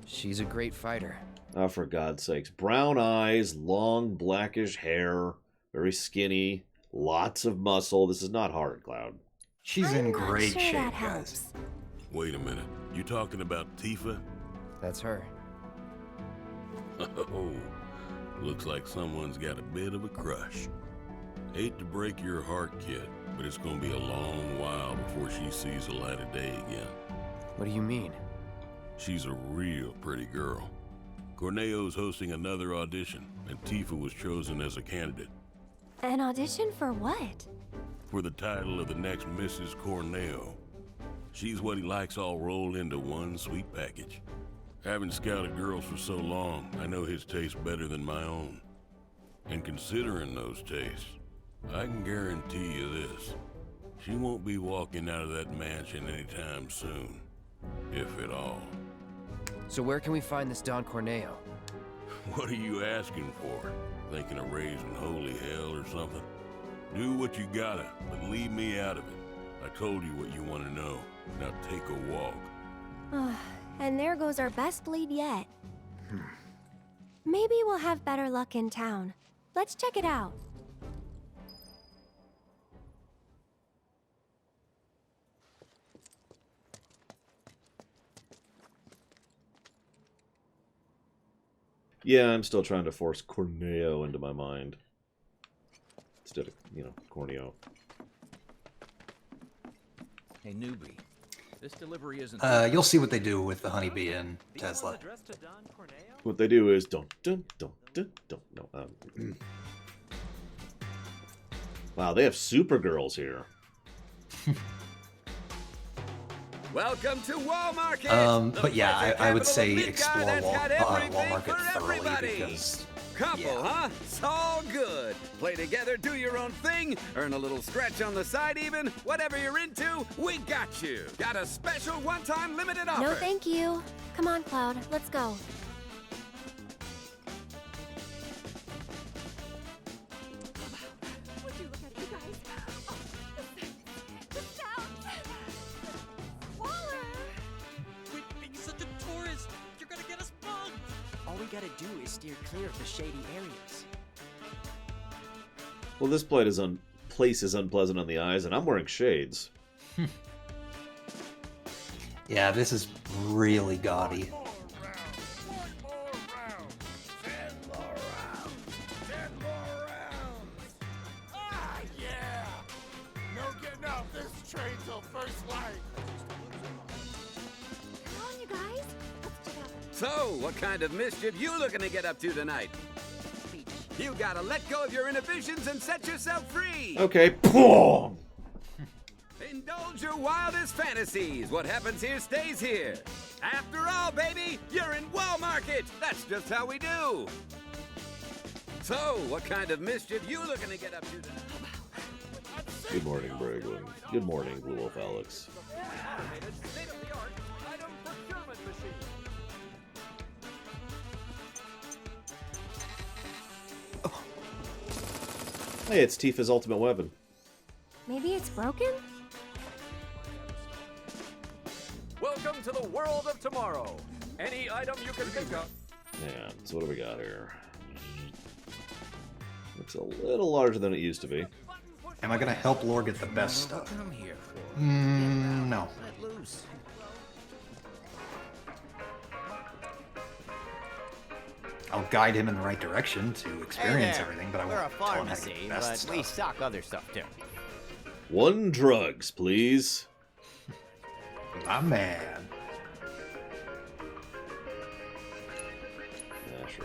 She's a great fighter. Oh, for God's sakes. Brown eyes, long blackish hair, very skinny, lots of muscle. This is not hard, Cloud. She's in great sure shape, that guys. helps. Wait a minute. You talking about Tifa? That's her. Oh, looks like someone's got a bit of a crush. Hate to break your heart, kid, but it's gonna be a long while before she sees the light of day again. What do you mean? She's a real pretty girl. Corneo's hosting another audition, and Tifa was chosen as a candidate. An audition for what? For the title of the next Mrs. Corneo. She's what he likes all rolled into one sweet package. Having scouted girls for so long, I know his taste better than my own. And considering those tastes, I can guarantee you this. She won't be walking out of that mansion anytime soon. If at all. So where can we find this Don Corneo? What are you asking for? Thinking of raising holy hell or something? Do what you gotta, but leave me out of it. I told you what you want to know. Now take a walk. And there goes our best lead yet. Maybe we'll have better luck in town. Let's check it out. Yeah, I'm still trying to force Corneo into my mind. Instead of, Corneo. Hey, newbie. This delivery isn't... You'll see what they do with the honeybee and Tesla. What they do is don't. No. Wow, they have Supergirls here. Welcome to Wall Market. But yeah, I would say explore Wall Market thoroughly because Couple, huh? It's all good. Play together, do your own thing, earn a little scratch on the side even. Whatever you're into, we got you. Got a special one-time limited offer. No, thank you. Come on, Cloud. Let's go. Would you look at you guys? Oh, the sound. Waller! Quit being such a tourist. You're gonna get us bugged. All we gotta do is steer clear of the shady areas. Well, this place is unpleasant on the eyes, and I'm wearing shades. yeah, this is really gaudy. So, what kind of mischief you looking to get up to tonight? You gotta let go of your inhibitions and set yourself free! Okay, boom! Indulge your wildest fantasies. What happens here stays here. After all, baby, you're in Wall Market. That's just how we do. So, what kind of mischief you looking to get up to tonight? Good morning, Braglin. Good morning, Blue Wolf Alex. Hey, it's Tifa's ultimate weapon. Maybe it's broken? Welcome to the world of tomorrow. Any item you can think of. Yeah, so what do we got here? Looks a little larger than it used to be. Am I gonna help Lore get the best stuff? What I'm here for. No. Let loose. I'll guide him in the right direction to experience Hey there. everything, but I We're a won't tell him how to pharmacy, get the best but stuff. we stock other stuff too. 1 drugs, please. My man. Yeah, sure.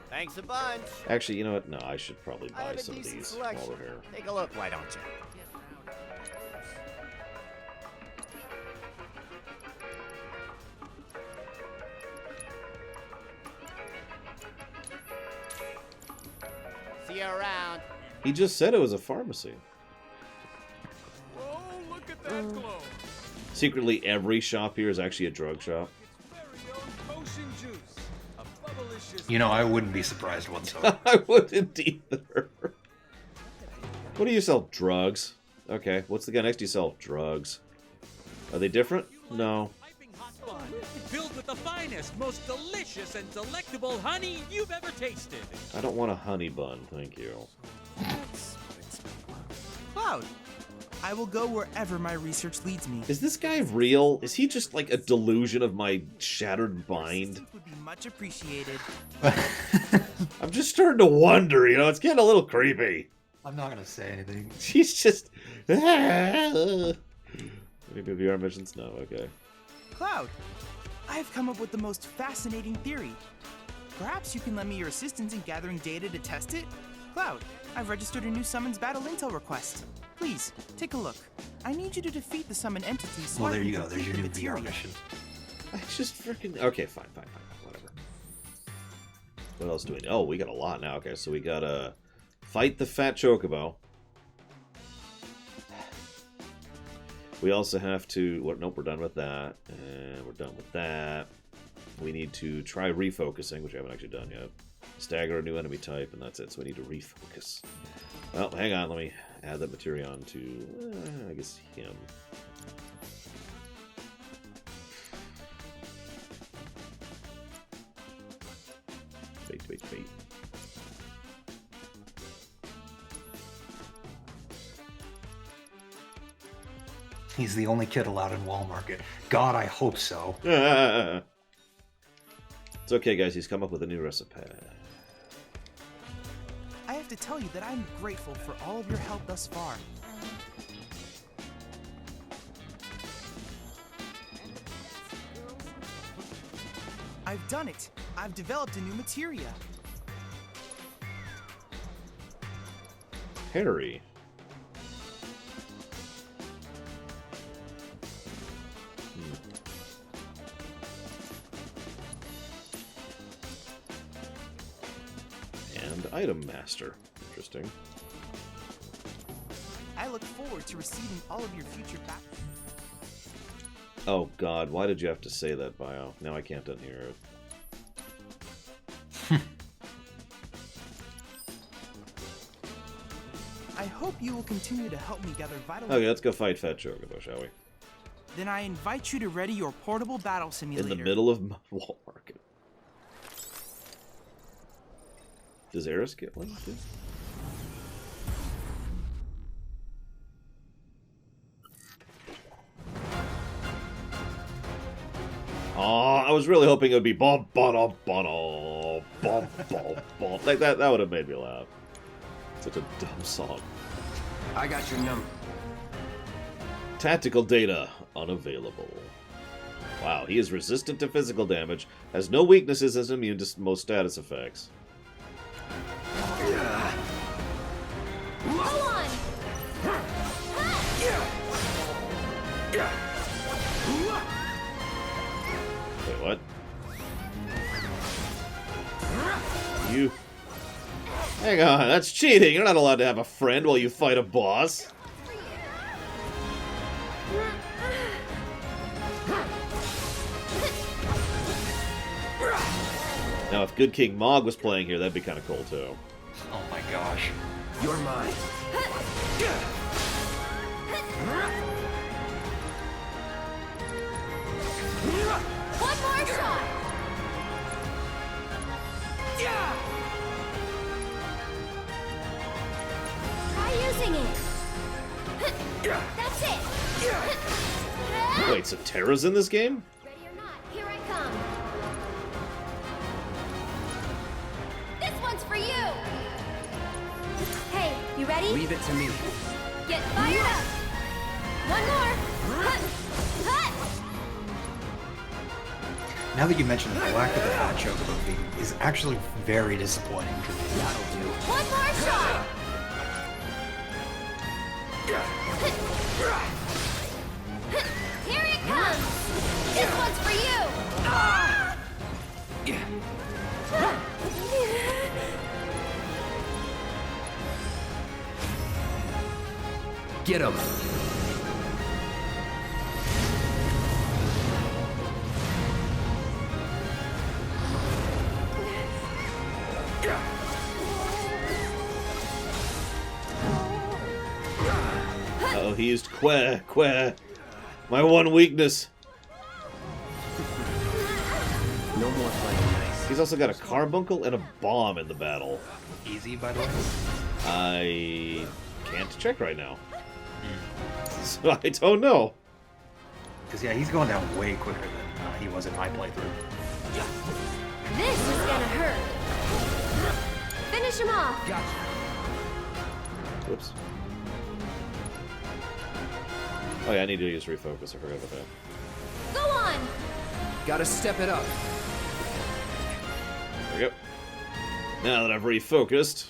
Thanks a bunch. Actually, you know what? No, I should probably I buy have a some of decent these selection. while we're here. Take a look, why don't you? See you around. He just said it was a pharmacy. Oh, look at that glow. Secretly, every shop here is actually a drug shop. Potion juice. A bubblicious. You know, I wouldn't be surprised whatsoever. I wouldn't either. What do you sell? Drugs. Okay, what's the guy next to you sell? Drugs. Are they different? No. Filled with the finest, most delicious and delectable honey you've ever tasted. I don't want a honey bun, thank you. Cloud, I will go wherever my research leads me. Is this guy real? Is he just like a delusion of my shattered mind? Would be much appreciated. I'm just starting to wonder, you know, it's getting a little creepy. I'm not gonna say anything. She's just... Any VR missions? No, okay. Cloud, I have come up with the most fascinating theory. Perhaps you can lend me your assistance in gathering data to test it? Cloud, I've registered a new summons battle intel request. Please, take a look. I need you to defeat the summon entity so Well, I there can you go. There's complete your the new VR materia. mission. I just freaking... Okay, fine, whatever. What else do we... Oh, we got a lot now. Okay, so we gotta fight the fat chocobo. We also have to... Well, nope, we're done with that. And we're done with that. We need to try refocusing, which I haven't actually done yet. Stagger a new enemy type, and that's it. So we need to refocus. Well, hang on. Let me add that materia on to, I guess, him. Wait. He's the only kid allowed in Wall Market. God, I hope so. It's okay, guys. He's come up with a new recipe. I have to tell you that I'm grateful for all of your help thus far. I've done it. I've developed a new materia. Harry. And Item Master. Interesting. I look forward to receiving all of your future back. Oh god, why did you have to say that, Bio? Now I can't unhear it. I hope you will continue to help me gather vital... Okay, let's go fight Fat Chocobo, shall we? Then I invite you to ready your portable battle simulator. In the middle of Wall Market. Does Eris get one too? Oh, I was really hoping it would be bum bum bum bum bum bum. Like that would have made me laugh. Such a dumb song. I got your number. Tactical data unavailable. Wow, he is resistant to physical damage, has no weaknesses, and is immune to most status effects. Hold on! Wait, what? You... Hang on, that's cheating! You're not allowed to have a friend while you fight a boss! Now, if Good King Mog was playing here, that'd be kind of cool, too. Oh my gosh. You're mine. One more shot! Try using it. That's it. Wait, so Terra's in this game? Ready or not, here I come. This one's for you. Hey, you ready? Leave it to me. Get fired up. One more. Now that you mentioned it, the lack of the fat chocobo theme is actually very disappointing to me. That'll do. One more shot. Here it comes. This one's for you. Get him. Uh-oh, he used Queh. My one weakness. No more playing nice. He's also got a carbuncle and a bomb in the battle. Easy, by the way? I can't check right now. So I don't know. Because, yeah, he's going down way quicker than he was in my playthrough. This is gonna hurt. Finish him off. Gotcha. Whoops. Oh yeah, I need to use refocus. I forgot about that. Go on. Gotta step it up. There we go. Now that I've refocused.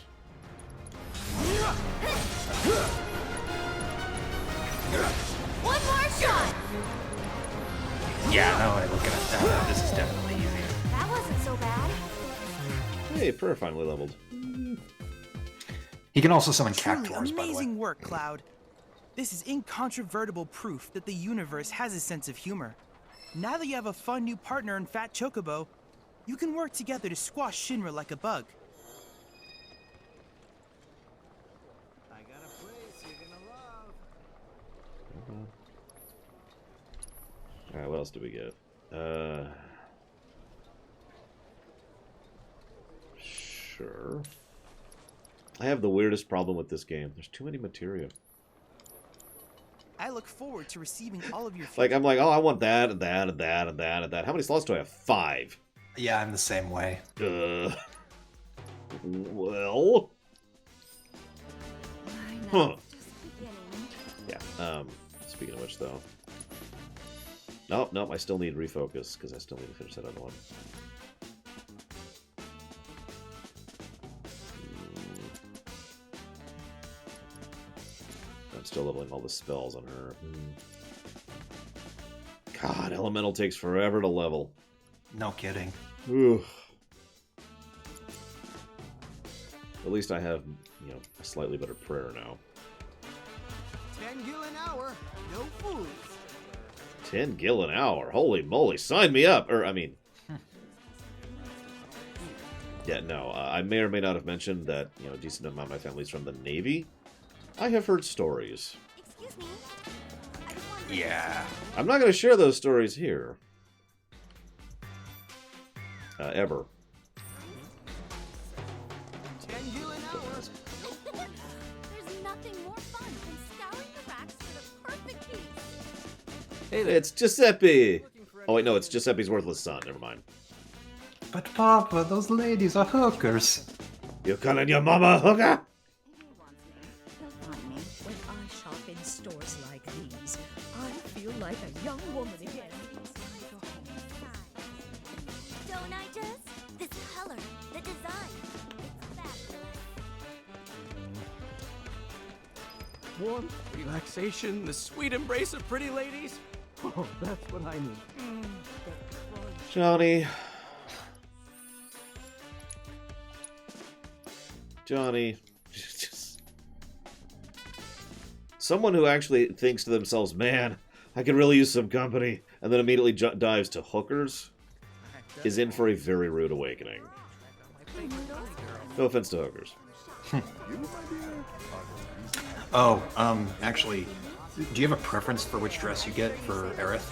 One more shot. Yeah, no, I look at that. This is definitely easier. That wasn't so bad. Hey, Purr finally leveled. He can also summon Truly cactuars, by the way. amazing work, Cloud. This is incontrovertible proof that the universe has a sense of humor. Now that you have a fun new partner in Fat Chocobo, you can work together to squash Shinra like a bug. I got a place you're gonna love. Alright, what else do we get? Sure. I have the weirdest problem with this game. There's too many materia. I look forward to receiving all of your Like, I'm like, oh, I want that, and that, and that, and that, and that. How many slots do I have? 5. Yeah, I'm the same way. Well. Huh. Yeah, speaking of which, though. Nope, I still need refocus, because I still need to finish that other one. I'm still leveling all the spells on her. God, Elemental takes forever to level. No kidding. Ooh. At least I have, a slightly better prayer now. 10 gil an hour, no fools. 10 gil an hour. Holy moly, sign me up! Yeah, no, I may or may not have mentioned that, a decent amount of my family's from the Navy. I have heard stories. Excuse me. Yeah. I'm not going to share those stories here. Ever. 10 gil an hour. There's nothing more fun than scouring the racks for the perfect piece. Hey, it's Giuseppe! Oh, wait, no, it's Giuseppe's worthless son. Never mind. But Papa, those ladies are hookers. You calling your mama a hooker? Find me when I shop in stores like these. I feel like a young woman again. Don't I just? This color, the design, it's fabulous. Warmth, relaxation, the sweet embrace of pretty ladies. Oh, that's what I need. Johnny. Someone who actually thinks to themselves, man, I could really use some company, and then immediately dives to hookers, is in for a very rude awakening. No offense to hookers. Oh, actually, do you have a preference for which dress you get for Aerith?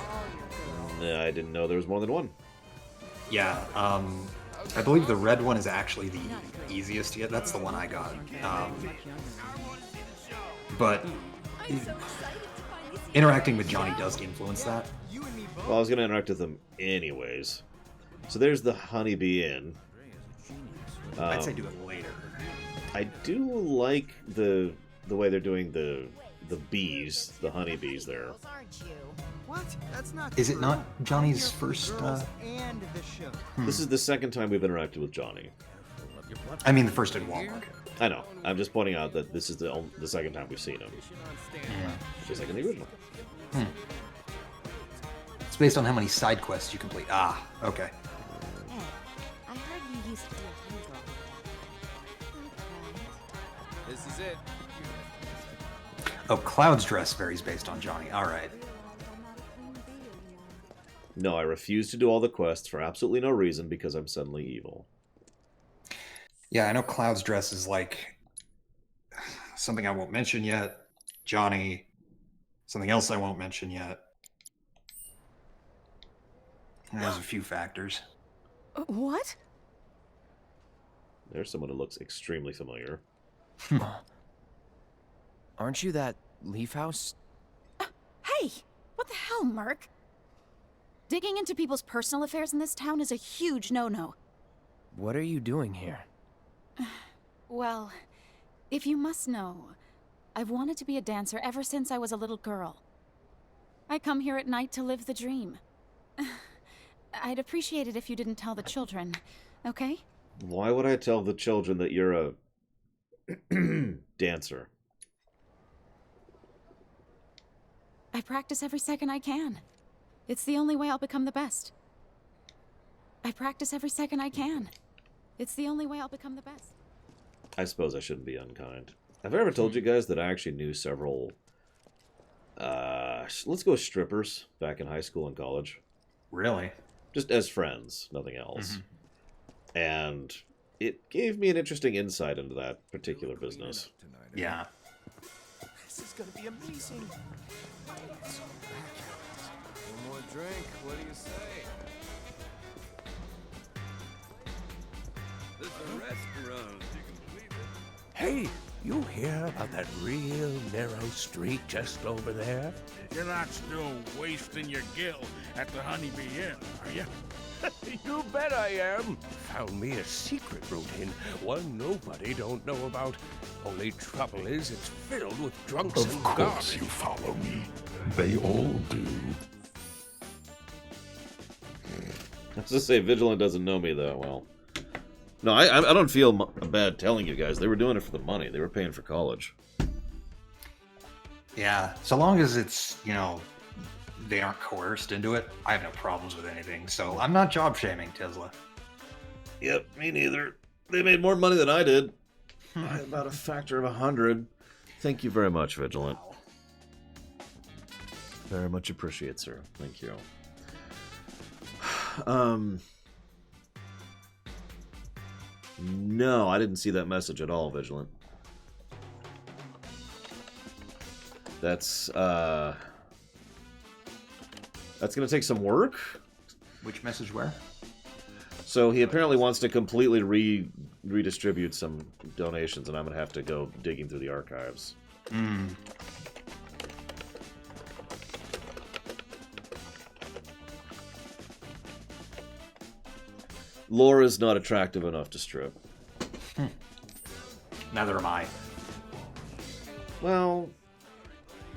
I didn't know there was more than one. Yeah, I believe the red one is actually the easiest to get. That's the one I got. But interacting with Johnny does influence that. Well, I was going to interact with them anyways. So there's the Honeybee Inn. I'd say do it later. I do like the way they're doing the bees, the honeybees there. What? That's not Is it not Johnny's first? And the show. This is the second time we've interacted with Johnny. I mean, the first in Walmart. I know. I'm just pointing out that this is the second time we've seen him. Just like in the original. It's based on how many side quests you complete. Ah, okay. I heard you used to be a hero. This is it. Oh, Cloud's dress varies based on Johnny. All right. No, I refuse to do all the quests for absolutely no reason because I'm suddenly evil. Yeah, I know Cloud's dress is like something I won't mention yet. Johnny, something else I won't mention yet. There's a few factors. What? There's someone who looks extremely familiar. Aren't you that Leaf House? Hey! What the hell, Merc? Digging into people's personal affairs in this town is a huge no-no. What are you doing here? Well, if you must know, I've wanted to be a dancer ever since I was a little girl. I come here at night to live the dream. I'd appreciate it if you didn't tell the children, okay? Why would I tell the children that you're a dancer? I practice every second I can. It's the only way I'll become the best. I practice every second I can. It's the only way I'll become the best. I suppose I shouldn't be unkind. Have I ever told you guys that I actually knew several, let's go strippers back in high school and college? Really? Just as friends, nothing else. And it gave me an interesting insight into that particular business. Yeah. This is gonna be amazing. One more drink. What do you say? This is a restaurant. You can believe it. Hey, you hear about that real narrow street just over there? You're not still wasting your gill at the Honeybee Inn, are you? You bet I am. Found me a secret route in, one nobody don't know about. Only trouble is, it's filled with drunks and Of course garbage. you follow me. They all do. I was to say, Vigilant doesn't know me that well. No, I don't feel bad telling you guys. They were doing it for the money. They were paying for college. Yeah, so long as it's, you know, they aren't coerced into it, I have no problems with anything. So I'm not job shaming, Tesla. Yep, me neither. They made more money than I did. By about a factor of 100. Thank you very much, Vigilant. Very much appreciate, sir. Thank you. No, I didn't see that message at all, Vigilant. That's gonna take some work. Which message where? So he apparently wants to completely redistribute some donations, and I'm gonna have to go digging through the archives. Laura's not attractive enough to strip. Neither am I. Well,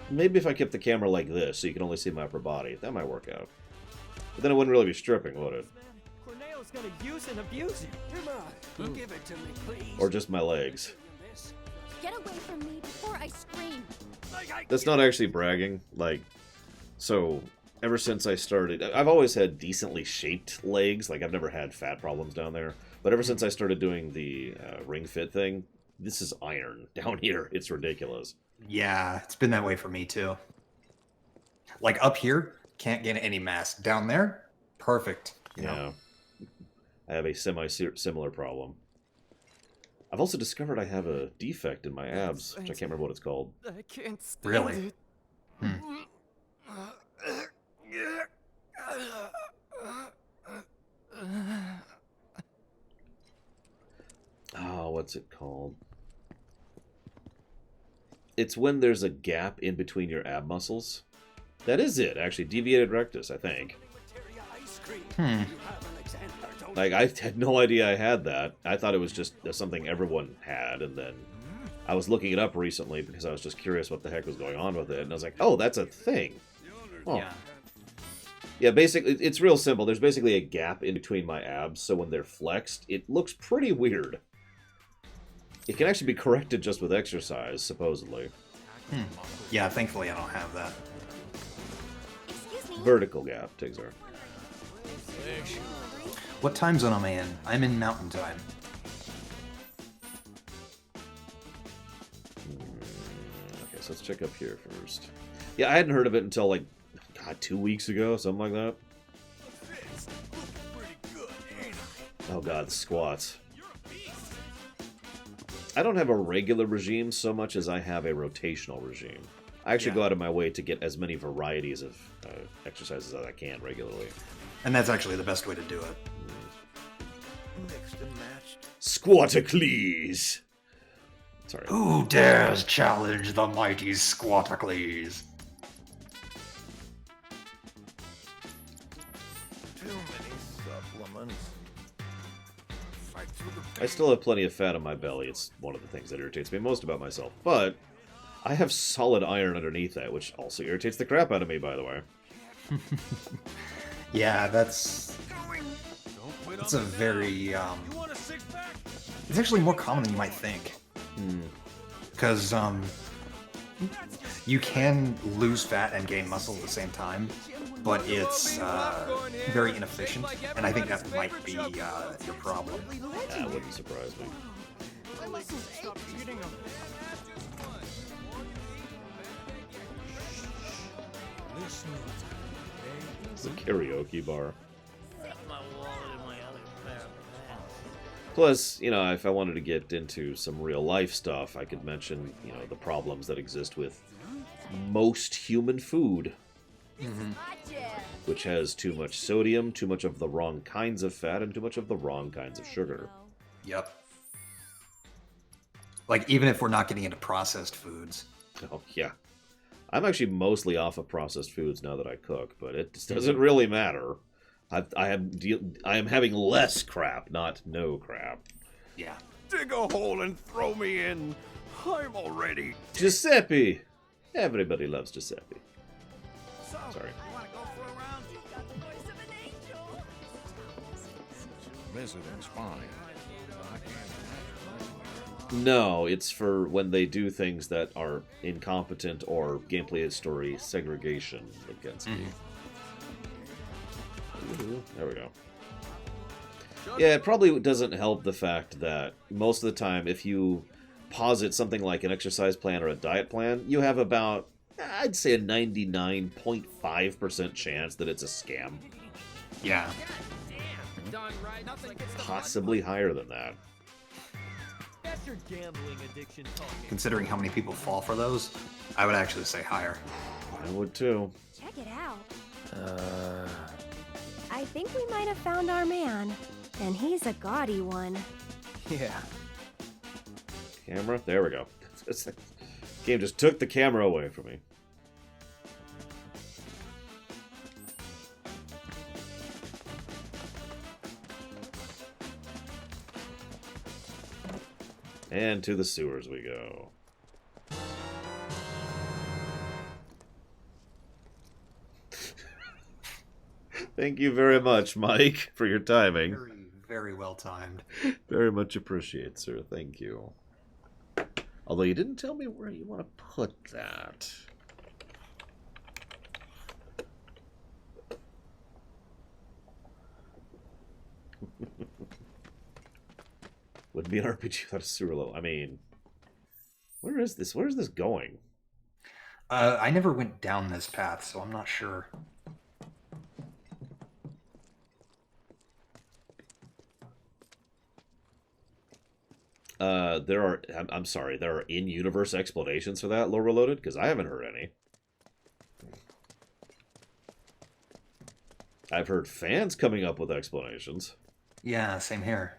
maybe if I kept the camera like this, so you can only see my upper body, that might work out. But then it wouldn't really be stripping, would it? Corneo's gonna use and abuse you. Come on, give it to me, please. Or just my legs. Get away from me before I scream. That's not actually bragging. Like, so ever since I started, I've always had decently shaped legs. Like, I've never had fat problems down there. But ever since I started doing the ring fit thing, this is iron down here. It's ridiculous. Yeah, it's been that way for me too. Like up here, can't get any mass. Down there, perfect. You know? I have a similar problem. I've also discovered I have a defect in my abs, which I can't remember what it's called. I can't stand Really? it. Oh, what's it called? It's when there's a gap in between your ab muscles. That is it, actually. Deviated rectus, I think. Like, I had no idea I had that. I thought it was just something everyone had, and then I was looking it up recently because I was just curious what the heck was going on with it, and I was like, oh, that's a thing. Oh. Yeah, basically, it's real simple. There's basically a gap in between my abs, so when they're flexed, it looks pretty weird. It can actually be corrected just with exercise, supposedly. Yeah, thankfully I don't have that. Vertical gap, Tigzar. What time zone am I in? I'm in Mountain Time. Okay, so let's check up here first. Yeah, I hadn't heard of it until, like, God, 2 weeks ago, something like that. Oh god, squats. I don't have a regular regime so much as I have a rotational regime. I actually go out of my way to get as many varieties of exercises as I can regularly. And that's actually the best way to do it. Squatacles! Sorry. Who dares challenge the mighty Squatacles? Too many supplements. Fight through the I still have plenty of fat on my belly. It's one of the things that irritates me most about myself. But I have solid iron underneath that, which also irritates the crap out of me, by the way. Yeah, that's a very it's actually more common than you might think. Because you can lose fat and gain muscle at the same time, but it's very inefficient, and I think that might be your problem. That wouldn't surprise me. The karaoke bar. Plus, you know, if I wanted to get into some real life stuff, I could mention, you know, the problems that exist with most human food. Which has too much sodium, too much of the wrong kinds of fat, and too much of the wrong kinds of sugar. Yep. Like, even if we're not getting into processed foods. Oh, yeah. I'm actually mostly off of processed foods now that I cook, but it just doesn't really matter. I am having less crap, not no crap. Yeah. Dig a hole and throw me in. I'm already Giuseppe! Everybody loves Giuseppe. Sorry. Residence fine. No, it's for when they do things that are incompetent or gameplay story segregation against me. Ooh, there we go. Yeah, it probably doesn't help the fact that most of the time, if you posit something like an exercise plan or a diet plan, you have about, I'd say, a 99.5% chance that it's a scam. Yeah. Possibly higher than that. That's your gambling addiction talking. Considering how many people fall for those, I would actually say higher. I would too. Check it out. I think we might have found our man. And he's a gaudy one. Yeah. Camera? There we go. Game just took the camera away from me. And to the sewers we go. Thank you very much, Mike, for your timing. Very, very well timed. Very much appreciate, sir. Thank you. Although you didn't tell me where you want to put that. Would be an RPG without a sewer level. I mean, where is this? Where is this going? I never went down this path, so I'm not sure. I'm sorry, there are in-universe explanations for that, Lore Reloaded? Because I haven't heard any. I've heard fans coming up with explanations. Yeah, same here.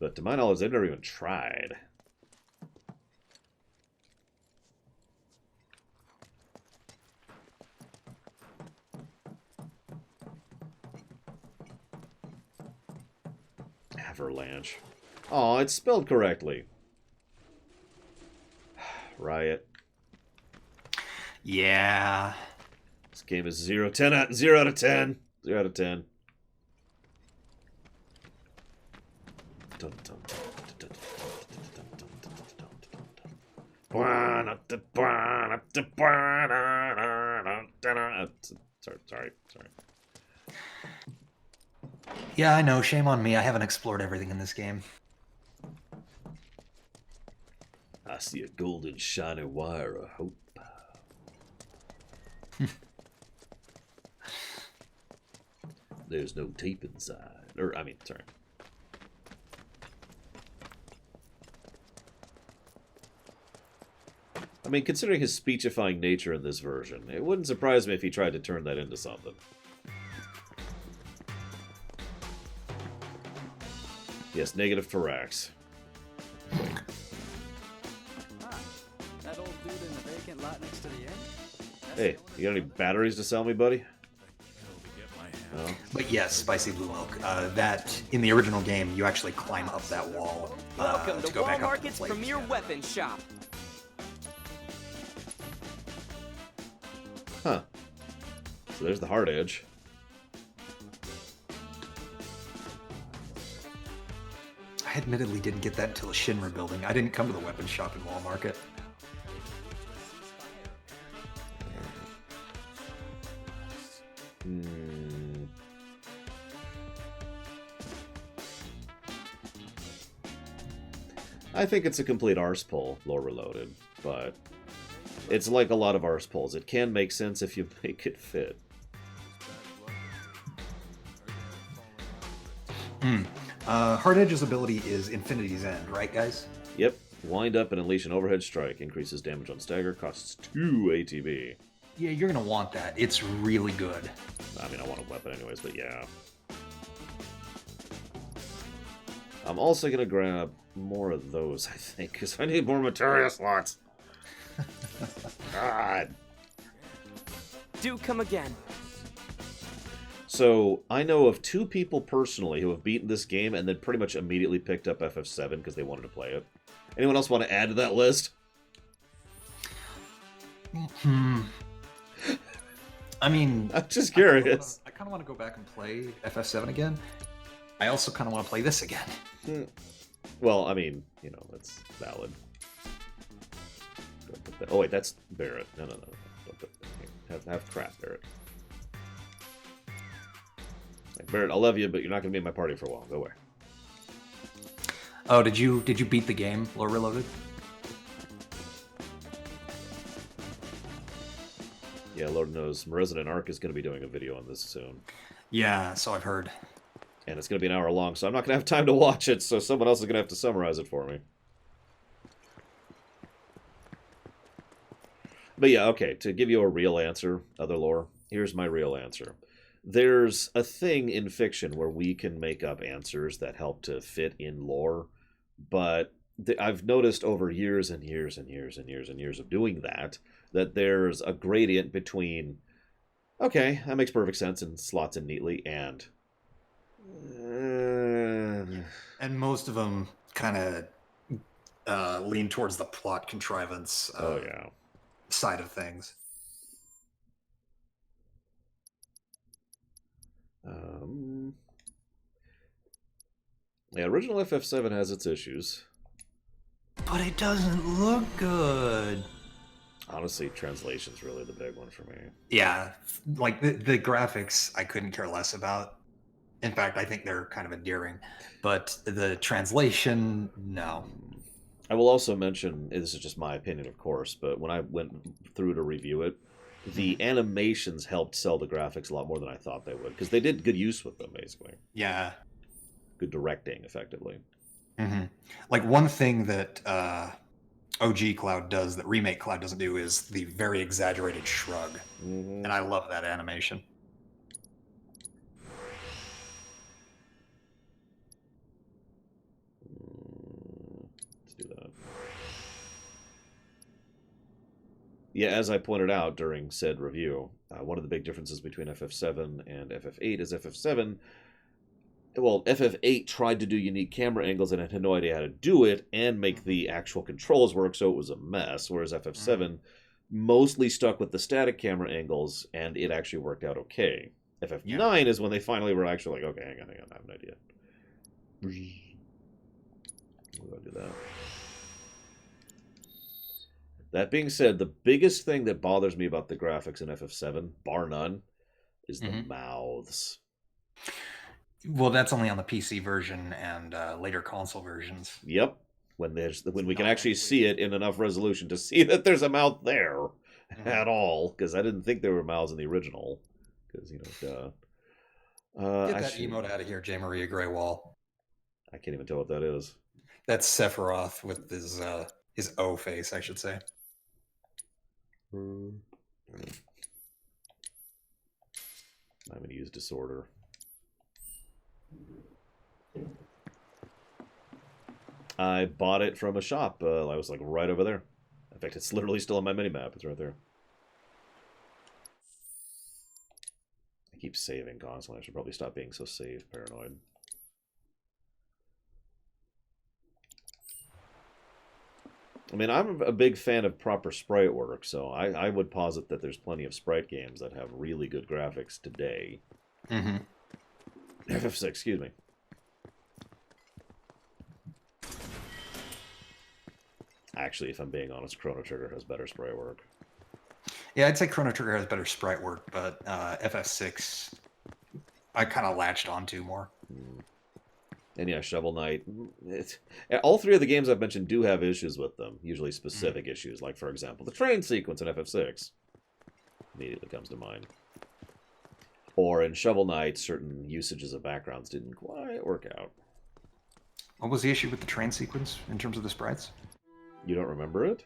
But to my knowledge, they've never even tried. Avalanche. Oh, it's spelled correctly. Riot. Yeah. This game is 0 out of 10. 0 out of 10. Sorry. Yeah, I know. Shame on me. I haven't explored everything in this game. I see a golden shiny wire of hope. There's no tape inside. Sorry. I mean, considering his speechifying nature in this version, it wouldn't surprise me if he tried to turn that into something. Yes, negative for Rax. That old dude in the vacant lot next to the inn? Hey, you got any batteries to sell me, buddy? No? But yes, Spicy Blue Milk. That in the original game, you actually climb up that wall Welcome to to go Wall back up to the Market's plate. premier weapon shop. Huh. So there's the hard edge. I admittedly didn't get that until the Shinra building. I didn't come to the weapon shop in Wall Market. I think it's a complete arse pull, Lore Reloaded, but it's like a lot of arse pulls. It can make sense if you make it fit. Hard Edge's ability is Infinity's End, right, guys? Yep. Wind up and unleash an overhead strike. Increases damage on stagger. Costs 2 ATB. Yeah, you're going to want that. It's really good. I mean, I want a weapon anyways, but yeah. I'm also going to grab more of those, I think, because I need more materia slots. God. Do come again. So, I know of 2 people personally who have beaten this game and then pretty much immediately picked up FF7 because they wanted to play it. Anyone else want to add to that list? I mean... I'm just curious. I kind of want to go back and play FF7 again. I also kind of want to play this again. Well, I mean, you know, that's valid. Oh, wait, that's Barrett. No. Don't put that here. Have crap, Barrett. Like, Barrett, I love you, but you're not going to be in my party for a while. Go away. Oh, did you beat the game, Lore Reloaded? Yeah, Lord knows. Resident Arc is going to be doing a video on this soon. Yeah, so I've heard. And it's going to be an hour long, so I'm not going to have time to watch it, so someone else is going to have to summarize it for me. But yeah, okay, to give you a real answer, other lore, here's my real answer. There's a thing in fiction where we can make up answers that help to fit in lore, but I've noticed over years and years and years and years and years of doing that there's a gradient between, okay, that makes perfect sense and slots in neatly, and... And most of them kind of lean towards the plot contrivance side of things. Yeah, original FF7 has its issues. But it doesn't look good. Honestly, translation's really the big one for me. Yeah, like the graphics I couldn't care less about. In fact, I think they're kind of endearing. But the translation, no. I will also mention, this is just my opinion, of course, but when I went through to review it, the animations helped sell the graphics a lot more than I thought they would, because they did good use with them, basically. Yeah. Good directing, effectively. Mm-hmm. Like one thing that OG Cloud does that Remake Cloud doesn't do is the very exaggerated shrug. Mm-hmm. And I love that animation. Let's do that. Yeah, as I pointed out during said review, one of the big differences between FF7 and FF8 is FF7... Well, FF8 tried to do unique camera angles and it had no idea how to do it and make the actual controls work, so it was a mess. Whereas FF7 mostly stuck with the static camera angles and it actually worked out okay. FF9 is when they finally were actually like, okay, hang on, I have an idea. We'll go do that. That being said, the biggest thing that bothers me about the graphics in FF7, bar none, is the mouths. Well, that's only on the PC version and later console versions. Yep. When we can actually see it in enough resolution to see that there's a mouth there at all, because I didn't think there were mouths in the original. Because Get that emote out of here, J. Maria Greywall. I can't even tell what that is. That's Sephiroth with his O face, I should say. I'm going to use Disorder. I bought it from a shop. I was like right over there. In fact, it's literally still on my minimap. It's right there. I keep saving constantly. I should probably stop being so save paranoid. I mean, I'm a big fan of proper sprite work, so I would posit that there's plenty of sprite games that have really good graphics today. Mm-hmm. FF6, excuse me. Actually, if I'm being honest, Chrono Trigger has better sprite work. Yeah, I'd say Chrono Trigger has better sprite work, but FF6 I kind of latched onto more. And yeah, Shovel Knight. All three of the games I've mentioned do have issues with them, usually specific issues. Like, for example, the train sequence in FF6 immediately comes to mind. Or in Shovel Knight, certain usages of backgrounds didn't quite work out. What was the issue with the train sequence in terms of the sprites? You don't remember it?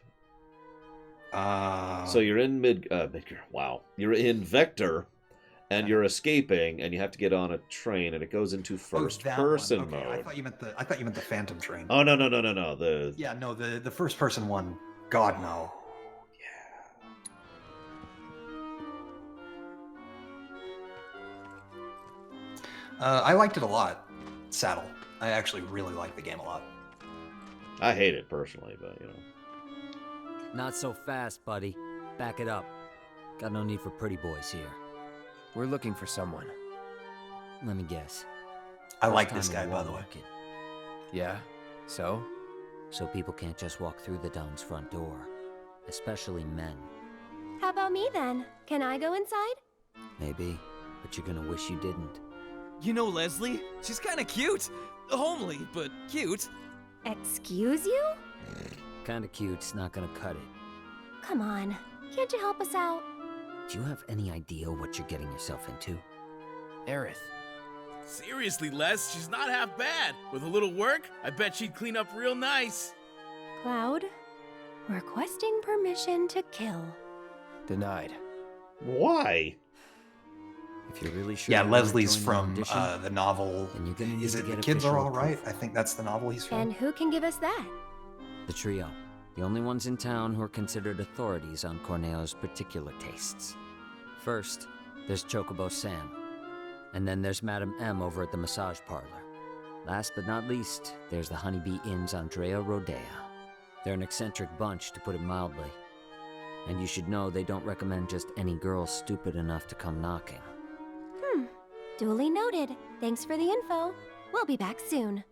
So you're in Wow. You're in Vector, and you're escaping, and you have to get on a train, and it goes into first-person mode. I thought you meant the Phantom Train. Oh, no. The first-person one. God, no. I liked it a lot. Saddle. I actually really like the game a lot. I hate it personally, but Not so fast, buddy. Back it up. Got no need for pretty boys here. We're looking for someone. Let me guess. I like this guy, by the way. Yeah? So? So people can't just walk through the Don's front door. Especially men. How about me then? Can I go inside? Maybe, but you're gonna wish you didn't. You know Leslie? She's kinda cute. Homely, but cute. Excuse you? Kinda cute's not gonna cut it. Come on. Can't you help us out? Do you have any idea what you're getting yourself into? Aerith. Seriously, Les, she's not half bad. With a little work, I bet she'd clean up real nice. Cloud, requesting permission to kill. Denied. Why? If you're really sure. Yeah, Leslie's from the novel. Is it The Kids Are All Right? I think that's the novel he's from. And who can give us that? The trio. The only ones in town who are considered authorities on Corneo's particular tastes. First, there's Chocobo Sam. And then there's Madame M over at the massage parlor. Last but not least, there's the Honeybee Inn's Andrea Rodea. They're an eccentric bunch, to put it mildly. And you should know they don't recommend just any girl stupid enough to come knocking. Duly noted. Thanks for the info. We'll be back soon.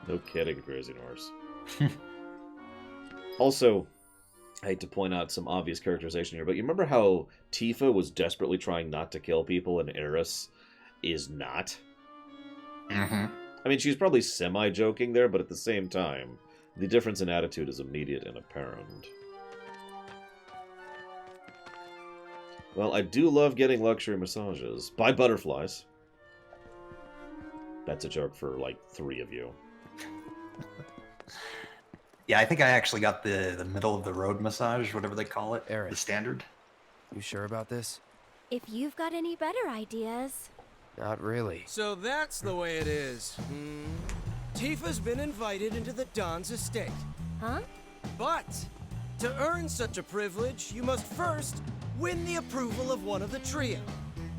No kidding, Crazy Norse. Also, I hate to point out some obvious characterization here, but you remember how Tifa was desperately trying not to kill people and Eris is not? Mm-hmm. I mean, she's probably semi-joking there, but at the same time, the difference in attitude is immediate and apparent. Well, I do love getting luxury massages. By butterflies. That's a joke for, like, 3 of you. Yeah, I think I actually got the middle of the road massage, whatever they call it, Eric, the standard. You sure about this? If you've got any better ideas. Not really. So that's the way it is. Tifa's been invited into the Don's estate. Huh? But to earn such a privilege, you must first win the approval of one of the trio.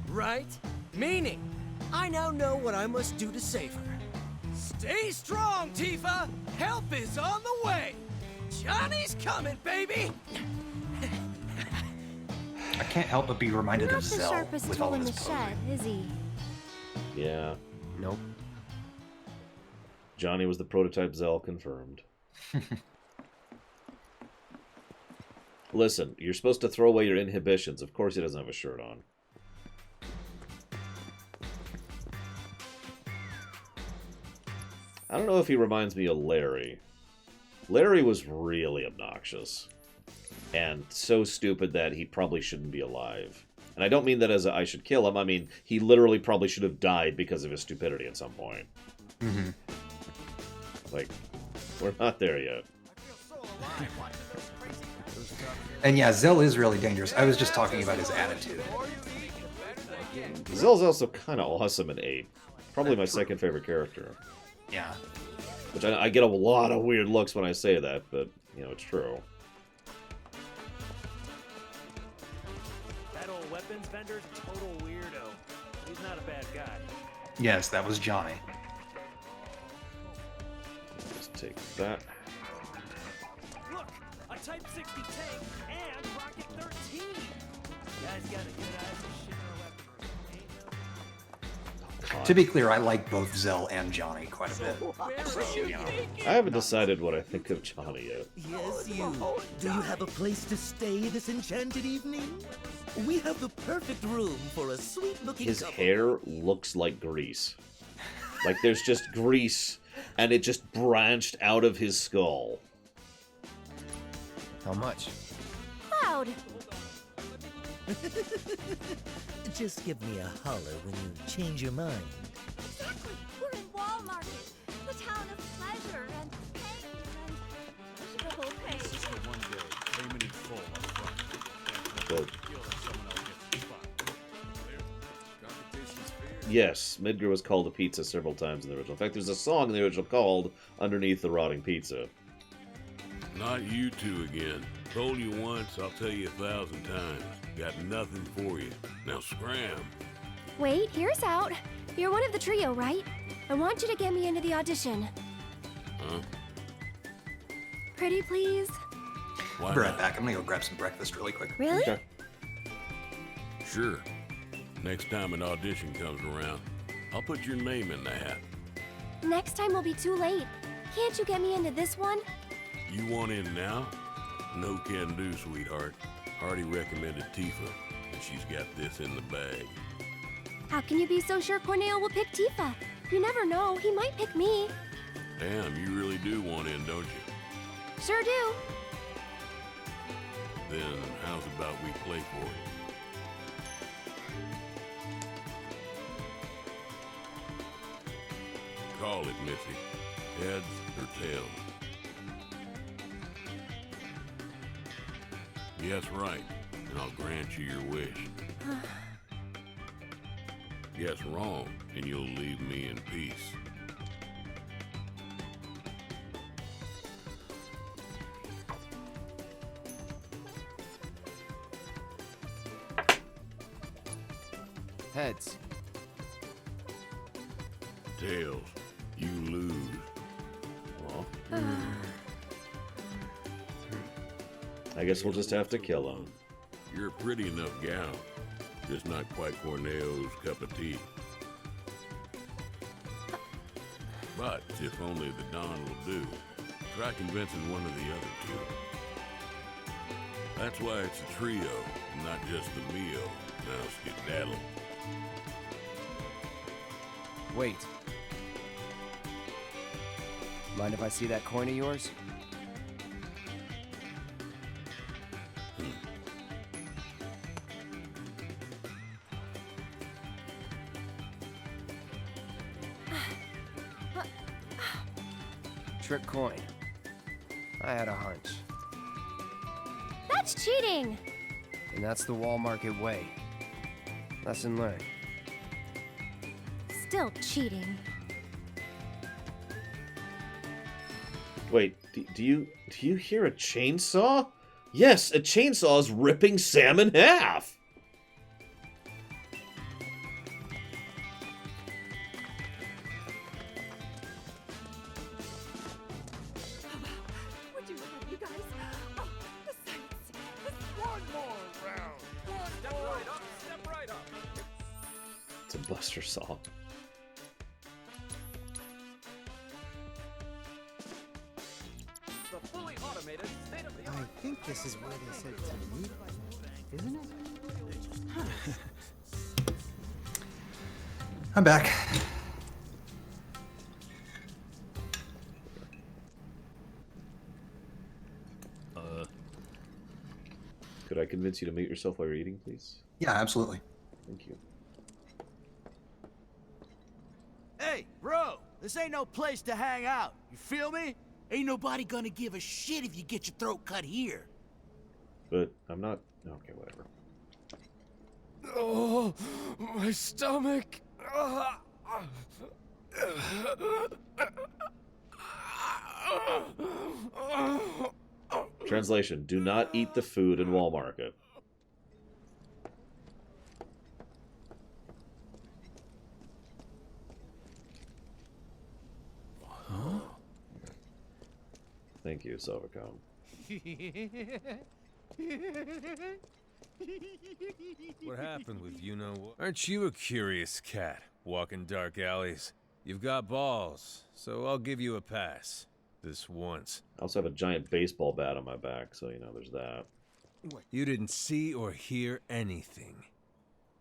Right? Meaning, I now know what I must do to save her. Stay strong, Tifa! Help is on the way! Johnny's coming, baby! I can't help but be reminded Not of the Zell sharpest with tool all of in the his shed, posing. is he? Yeah. Nope. Johnny was the prototype Zell confirmed. Listen, you're supposed to throw away your inhibitions. Of course he doesn't have a shirt on. I don't know if he reminds me of Larry. Larry was really obnoxious. And so stupid that he probably shouldn't be alive. And I don't mean that as a, I should kill him. I mean, he literally probably should have died because of his stupidity at some point. Mm-hmm. Like, we're not there yet. And yeah, Zell is really dangerous. I was just talking about his attitude. Zell's also kind of awesome in 8. Probably my second favorite character. Yeah. Which I get a lot of weird looks when I say that, but, you know, it's true. That old weapons vendor's a total weirdo. He's not a bad guy. Yes, that was Johnny. Just take that. Look, a Type 60 tank and Rocket 13. Guys got a good eye for shit or weaponry. To be clear, I like both Zell and Johnny quite a bit. So, you know. I haven't decided what I think of Johnny yet. Yes, you. Do you have a place to stay this enchanted evening? We have the perfect room for a sweet-looking His couple. hair looks like grease. Like there's just grease, and it just branched out of his skull. How much? Cloud! Just give me a holler when you change your mind. Exactly! We're in Wall Market, the town of pleasure and pain and miserable pain. One day, payment in full up front. Good. Someone else gets the spot. There. Competition's fair. Yes, Midgar was called a pizza several times in the original. In fact, there's a song in the original called Underneath the Rotting Pizza. Not you two again. Told you once, I'll tell you 1,000 times. Got nothing for you. Now scram. Wait, here's out. You're one of the trio, right? I want you to get me into the audition. Huh? Pretty please? Why I'll be right not? back. I'm gonna go grab some breakfast really quick. Really? Okay. Sure. Next time an audition comes around, I'll put your name in the hat. Next time will be too late. Can't you get me into this one? You want in now? No can do, sweetheart. Already recommended Tifa, and she's got this in the bag. How can you be so sure Corneo will pick Tifa? You never know, he might pick me. Damn, you really do want in, don't you? Sure do. Then how's about we play for it? Call it, Missy. Heads or tails? Yes, right, and I'll grant you your wish. Guess wrong, and you'll leave me in peace. Heads. Tails, you lose. Well, I guess we'll just have to kill him. You're a pretty enough gal, just not quite Corneo's cup of tea. But if only the Don will do, try convincing one of the other two. That's why it's a trio, not just the Mio. Now skedaddle. Wait. Mind if I see that coin of yours? trick coin. I had a hunch. That's cheating! And that's the wall market way. Lesson learned. Still cheating. Wait, do you hear a chainsaw? Yes, a chainsaw is ripping Sam in half! We're doing it, you guys. Oh, the sights. One more round. Step right up. Step right up. It's a buster saw. The fully automated state-of-the-art. I think this is where they said to meet, isn't it? I'm back. Could I convince you to mute yourself while you're eating, please? Yeah, absolutely. Thank you. Hey, bro, this ain't no place to hang out. You feel me? Ain't nobody gonna give a shit if you get your throat cut here. But I'm not... Okay, whatever. Oh, my stomach. Translation, do not eat the food in Wall Market. Huh? Thank you, Sovacom. What happened with you-know-what? Aren't you a curious cat, walking dark alleys? You've got balls, so I'll give you a pass. This once. I also have a giant baseball bat on my back, so, you know, there's that. You didn't see or hear anything.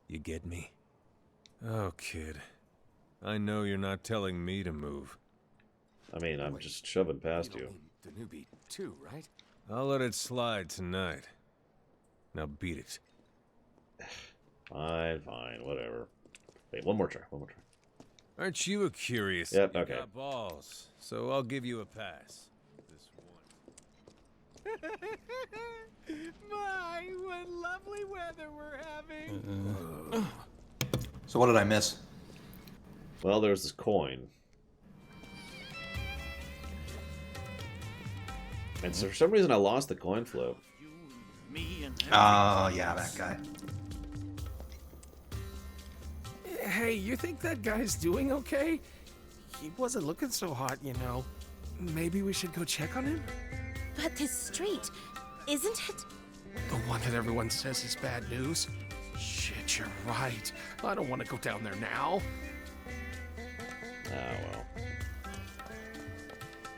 You get me? Oh, kid. I know you're not telling me to move. I mean, I'm just shoving past you. The newbie, too, right? I'll let it slide tonight. Now beat it. Fine, fine, whatever. Wait, one more try, one more try. Aren't you a curious? Yep, You okay. got balls, so I'll give you a pass. This one. My, what lovely weather we're having. So what did I miss? Well, there's this coin. And so for some reason I lost the coin flip. Oh, yeah, that guy. Hey, you think that guy's doing okay? He wasn't looking so hot, you know. Maybe we should go check on him? But this street, isn't it? The one that everyone says is bad news? Shit, you're right. I don't want to go down there now. Ah, well.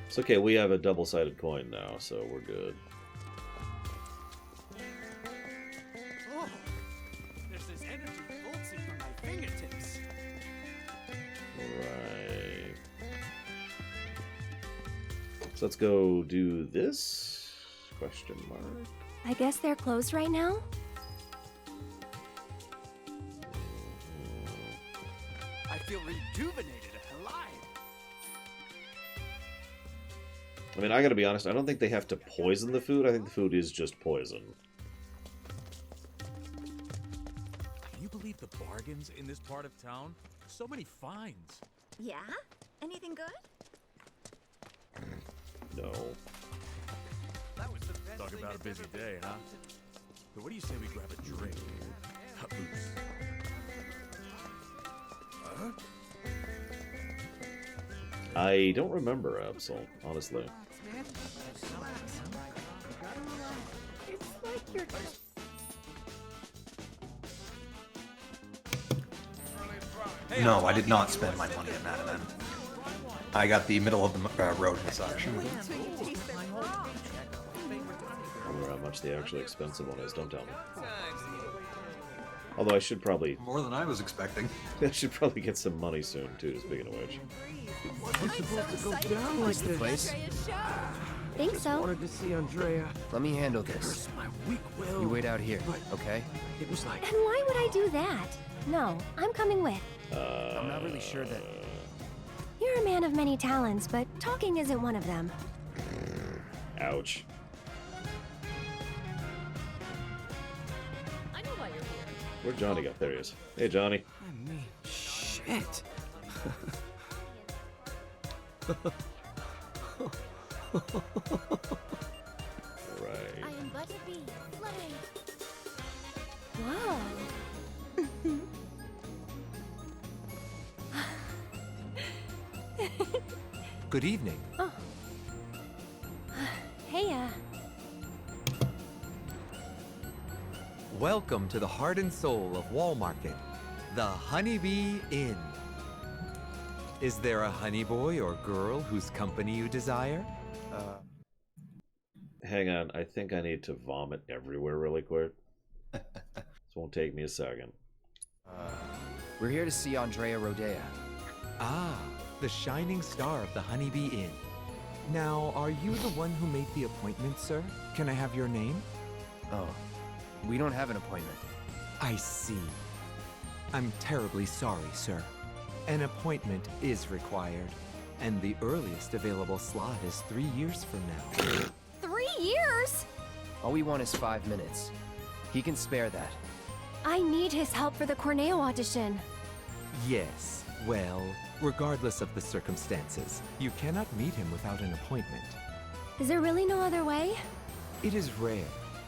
It's okay, we have a double-sided coin now, so we're good. Oh, there's this energy pulsing from my fingertips. Right. So let's go do this? Question mark. I guess they're closed right now? I feel rejuvenated and alive. I mean, I gotta be honest, I don't think they have to poison the food. I think the food is just poison. Can you believe the bargains in this part of town? So many finds. Yeah? Anything good? No. Talk about a busy day, huh? So what do you say we grab a drink? Caboose. Huh? I don't remember Absol, honestly. It's like you're... No, I did not spend my money at Madam M. I got the middle of the road massage. I wonder how much the actually expensive one is, don't tell me. Although I should probably... More than I was expecting. I should probably get some money soon, too, speaking of which. We're supposed to go down like This the this. place? Think so. Wanted to see Andrea. Let me handle this. My weak will. You wait out here, okay? It was like... And why would I do that? No, I'm coming with. I'm not really sure that... You're a man of many talents, but talking isn't one of them. Ouch. I know why you're here. Where'd Johnny go? There he is. Hey, Johnny. I mean, shit. Right. I am but a bee, fluttering. Whoa. Good evening. Oh. Hey, Welcome to the heart and soul of Wall Market, the Honeybee Inn. Is there a honey boy or girl whose company you desire? Hang on, I think I need to vomit everywhere really quick. This won't take me a second. We're here to see Andrea Rodea. Ah, the shining star of the Honeybee Inn. Now, are you the one who made the appointment, sir? Can I have your name? Oh, we don't have an appointment. I see. I'm terribly sorry, sir. An appointment is required, and the earliest available slot is 3 years from now. 3 years? All we want is 5 minutes. He can spare that. I need his help for the Corneo audition. Yes, well, regardless of the circumstances, you cannot meet him without an appointment. Is there really no other way? It is rare,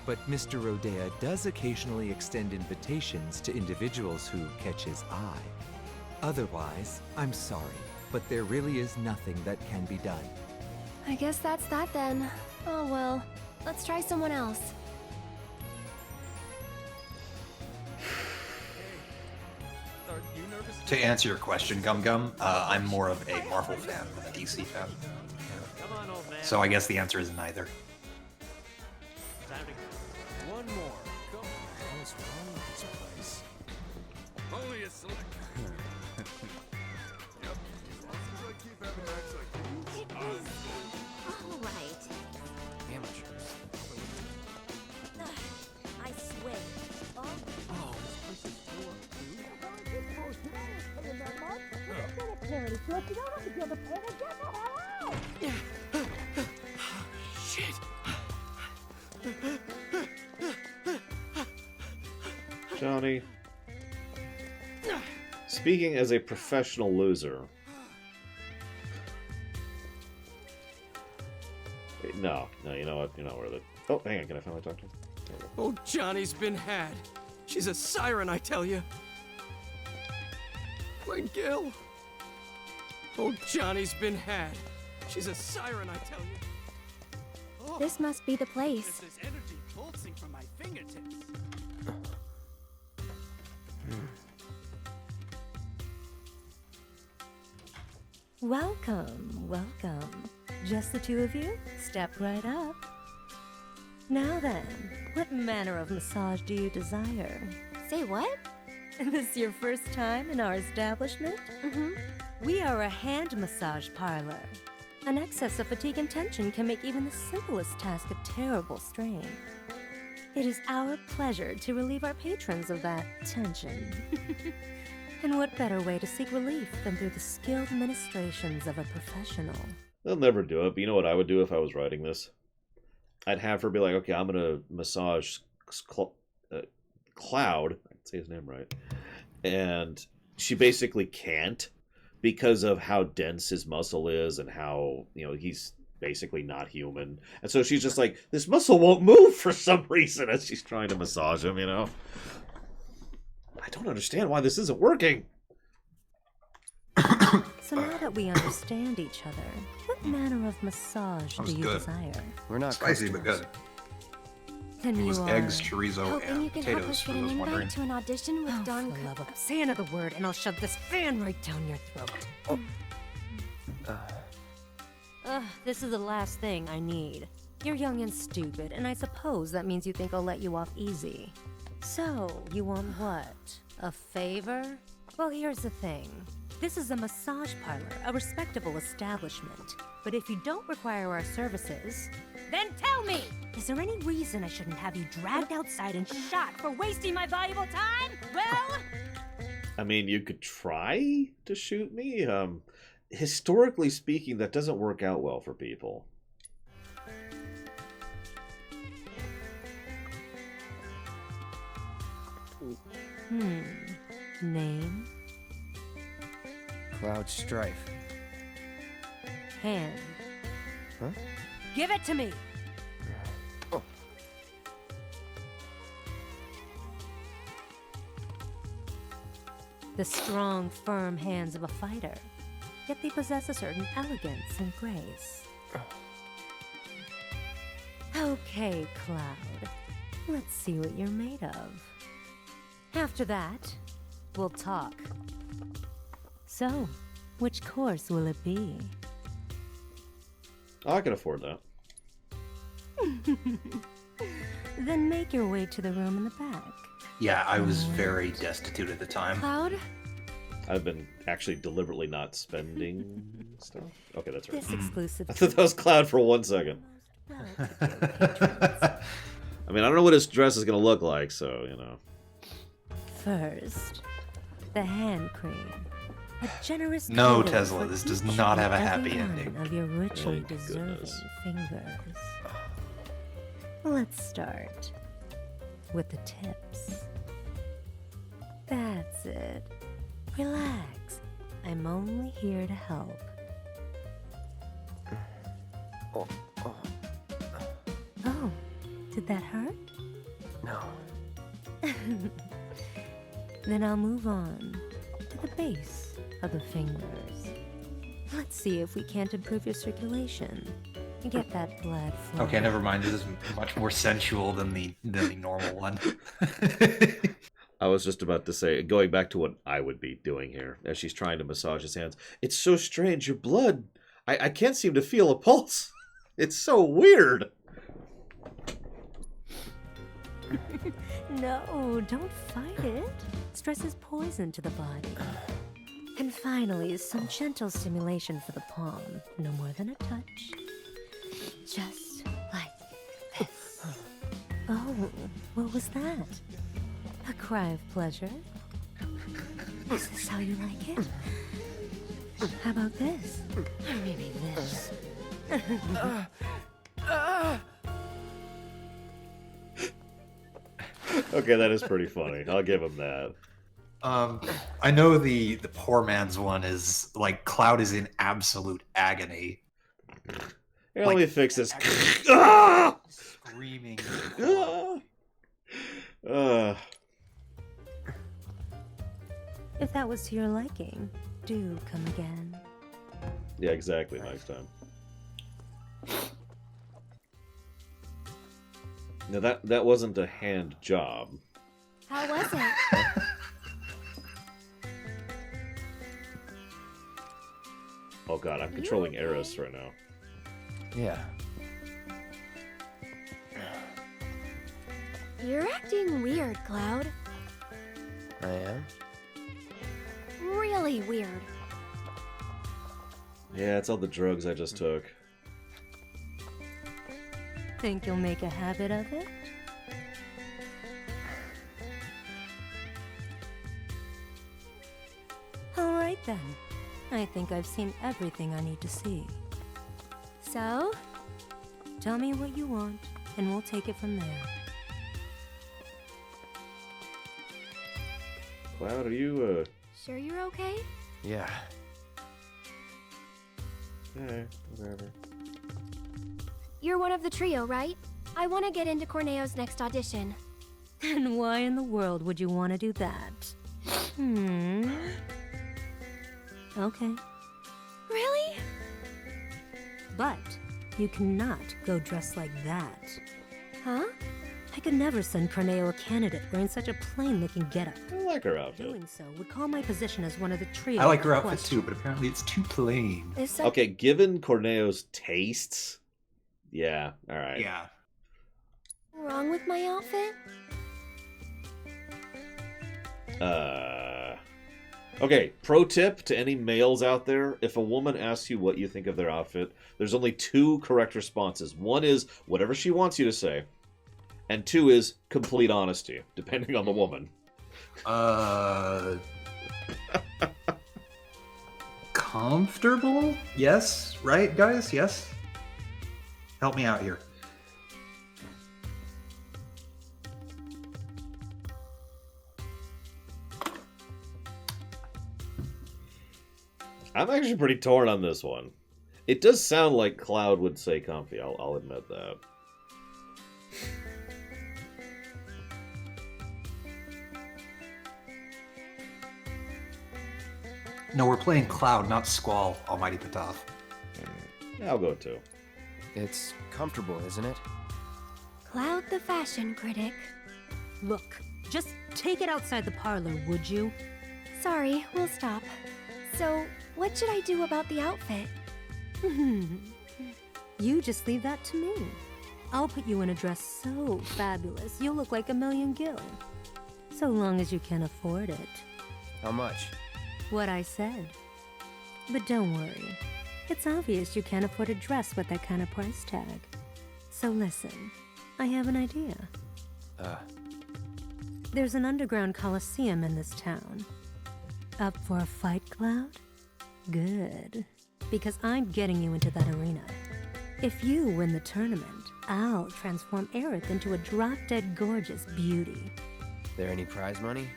but Mr. Rodea does occasionally extend invitations to individuals who catch his eye. Otherwise, I'm sorry, but there really is nothing that can be done. I guess that's that then. Oh well, let's try someone else. To answer your question, Gum Gum, I'm more of a Marvel fan than a DC fan. So I guess the answer is neither. One more. Come on. What's wrong with this place? Only a select. Yep. As long as I keep having acts like All right. amateurs. I swear. Oh, this place is full of food. Shit. Johnny. Speaking as a professional loser. No, you know what? You're not worth it. Oh, hang on. Can I finally talk to him? Oh, Johnny's been had. She's a siren, I tell you. Gil. Oh, Johnny's been had. She's a siren, I tell you. This must be the place. There's energy pulsing from my fingertips. Welcome, welcome. Just the two of you? Step right up. Now then, what manner of massage do you desire? Say what? This your first time in our establishment? Mm-hmm. We are a hand massage parlor. An excess of fatigue and tension can make even the simplest task a terrible strain. It is our pleasure to relieve our patrons of that tension. And what better way to seek relief than through the skilled ministrations of a professional? They'll never do it, but you know what I would do if I was writing this? I'd have her be like, okay, I'm going to massage Cloud. I can say his name right. And she basically can't because of how dense his muscle is and how, he's basically not human. And so she's just like, this muscle won't move for some reason as she's trying to massage him, I don't understand why this isn't working. So now that we understand each other, what manner of massage do you desire? We're not spicy, but good. Then It was you eggs, are... chorizo, Hoping and you can help potatoes us for get an those wondering. invite to an audition with Don. For the love of... Say another word and I'll shove this fan right down your throat. This is the last thing I need. You're young and stupid, and I suppose that means you think I'll let you off easy. So, you want what? A favor? Well, here's the thing. This is a massage parlor, a respectable establishment. But if you don't require our services, then tell me! Is there any reason I shouldn't have you dragged outside and shot for wasting my valuable time? Well... I mean, you could try to shoot me. historically speaking, that doesn't work out well for people. Name? Cloud Strife. Hand. Huh? Give it to me! Oh. The strong, firm hands of a fighter. Yet they possess a certain elegance and grace. Okay, Cloud. Let's see what you're made of. After that, we'll talk. So, which course will it be? Oh, I can afford that. Then make your way to the room in the back. Yeah, I was very destitute at the time. Cloud? I've been actually deliberately not spending stuff. Okay, that's right. This exclusive. I thought that was Cloud for 1 second. I mean, I don't know what his dress is going to look like, so, you know. First, the hand cream. A generous No, coating Tesla, for this does each not and have a every happy one ending. Of your richly Oh, deserving goodness. fingers. Let's start with the tips. That's it. Relax. I'm only here to help. Oh, did that hurt? No. Then I'll move on to the base of the fingers. Let's see if we can't improve your circulation and get that blood flowing. Okay, never mind. This is much more sensual than the normal one. I was just about to say, going back to what I would be doing here, as she's trying to massage his hands. It's so strange. Your blood, I can't seem to feel a pulse. It's so weird. No, don't fight it. Stress is poison to the body. And finally, some gentle stimulation for the palm. No more than a touch. Just like this. Oh, what was that? A cry of pleasure? Is this how you like it? How about this? Or maybe this? Okay, that is pretty funny. I'll give him that. I know the poor man's one is like Cloud is in absolute agony. Here, let me fix this. Screaming. If that was to your liking, do come again. Yeah, exactly. Next time. No, that wasn't a hand job. How was it? Oh god, I'm controlling Eris right now. Yeah. You're acting weird, Cloud. I am? Really weird. Yeah, it's all the drugs I just took. Think you'll make a habit of it? Alright then. I think I've seen everything I need to see. So? Tell me what you want, and we'll take it from there. Cloud, are you, Sure you're okay? Yeah. Yeah, whatever. You're one of the trio, right? I want to get into Corneo's next audition. And why in the world would you want to do that? Okay. Really? But you cannot go dressed like that. Huh? I could never send Corneo a candidate wearing such a plain-looking getup. I like her outfit. Doing so would call my position as one of the trio. I like her into outfit question. too, but apparently it's too plain. Is that... Okay, given Corneo's tastes, yeah, alright. Yeah. wrong with my outfit? Okay, pro tip to any males out there, if a woman asks you what you think of their outfit, there's only two correct responses. One is whatever she wants you to say, and two is complete honesty, depending on the woman. comfortable? Yes, right, guys? Yes? Help me out here. I'm actually pretty torn on this one. It does sound like Cloud would say comfy, I'll admit that. No, we're playing Cloud, not Squall, Almighty Pataf. I'll go 2. It's comfortable, isn't it? Cloud the fashion critic. Look, just take it outside the parlor, would you? Sorry, we'll stop. So, what should I do about the outfit? You just leave that to me. I'll put you in a dress so fabulous, you'll look like a million gil. So long as you can afford it. How much? What I said. But don't worry. It's obvious you can't afford a dress with that kind of price tag. So listen, I have an idea. There's an underground coliseum in this town. Up for a fight, Cloud? Good. Because I'm getting you into that arena. If you win the tournament, I'll transform Aerith into a drop-dead gorgeous beauty. There any prize money?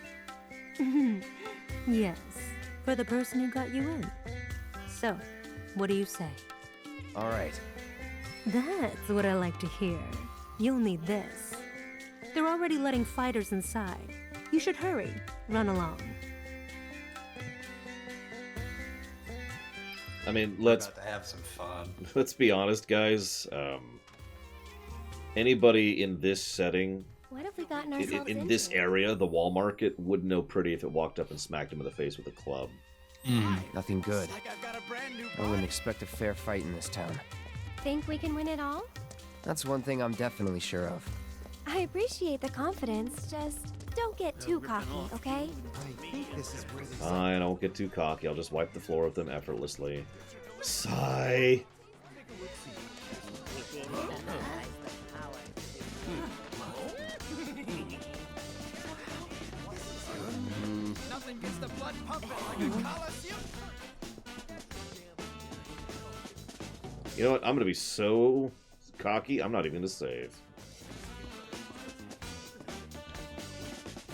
Yes, for the person who got you in. So, what do you say? All right. That's what I like to hear. You'll need this. They're already letting fighters inside. You should hurry. Run along. I mean, We're about to have some fun. Let's be honest, guys. Anybody in this setting, What have we gotten ourselves in into? this area, the wall market, wouldn't know pretty if it walked up and smacked him in the face with a club. Nothing good. I wouldn't expect a fair fight in this town. Think we can win it all? That's one thing I'm definitely sure of. I appreciate the confidence, just don't get too cocky, okay? Fine, I won't get too cocky. I'll just wipe the floor with them effortlessly. Sigh. Nothing gets the blood pumping like a coliseum. You know what? I'm gonna be so cocky, I'm not even gonna save.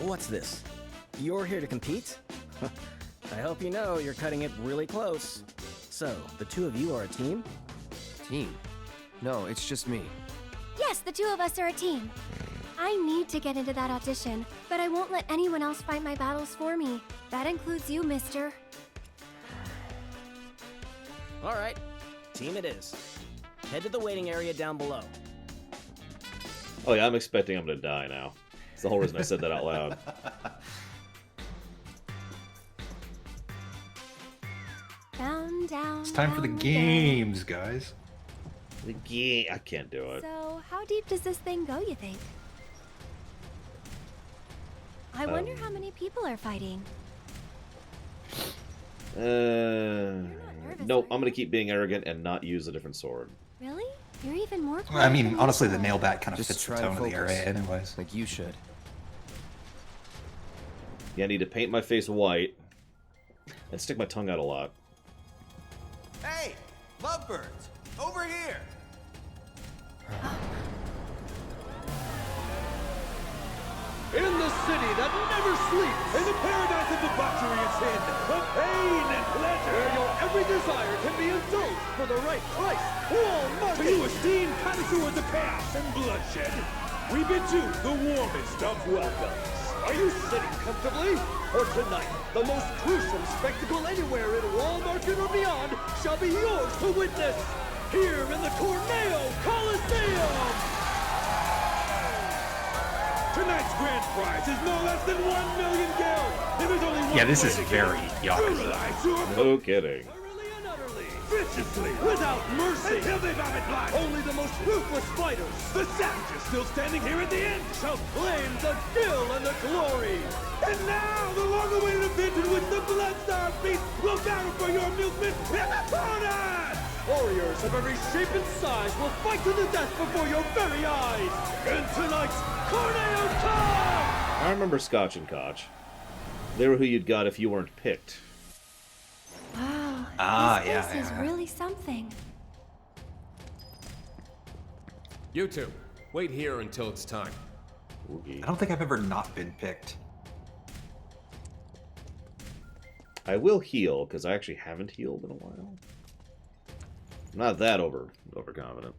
What's this? You're here to compete? I hope you know you're cutting it really close. So, the two of you are a team? Team? No, it's just me. Yes, the two of us are a team. I need to get into that audition, but I won't let anyone else fight my battles for me. That includes you, mister. Alright, team it is. Head to the waiting area down below. Oh yeah, I'm expecting I'm gonna die now. That's the whole reason I said that out loud. Down, down. It's time for the down, games, guys. The game. I can't do it. So, how deep does this thing go, you think? I wonder how many people are fighting. Nope, I'm gonna keep being arrogant and not use a different sword. Really? You're even more. I mean, quiet than honestly, you the thought. nail bat kind of Just fits the try to tone of the focus. area, anyways. Like you should. Yeah, I need to paint my face white and stick my tongue out a lot. Hey, lovebirds, over here. In the city that never sleeps, in the paradise of debauchery and sin, of pain and pleasure, where your every desire can be indulged for the right price. Walmart! To you esteemed connoisseurs of chaos and bloodshed, we bid you the warmest of welcomes. Are you sitting comfortably? For tonight, the most gruesome spectacle anywhere in Wall Market or beyond shall be yours to witness, here in the Corneo Coliseum! Tonight's grand prize is no less than 1 million gil. If there's only one Yeah, this way is to get very it, Yakuza. brutalize your No kidding. viciously, without mercy, until they vomit blood. Only the most ruthless fighters, the savages still standing here at the end, shall claim the gil and the glory. And now, the long-awaited event in which the Bloodstar Beast will battle for your amusement in the corner! Warriors of every shape and size will fight to the death before your very eyes in tonight's Corneo Cup! I remember Scotch and Koch. They were who you'd got if you weren't picked. Wow, Ah, This place is really something. You two, wait here until it's time. I don't think I've ever not been picked. I will heal, because I actually haven't healed in a while. I'm not that overconfident.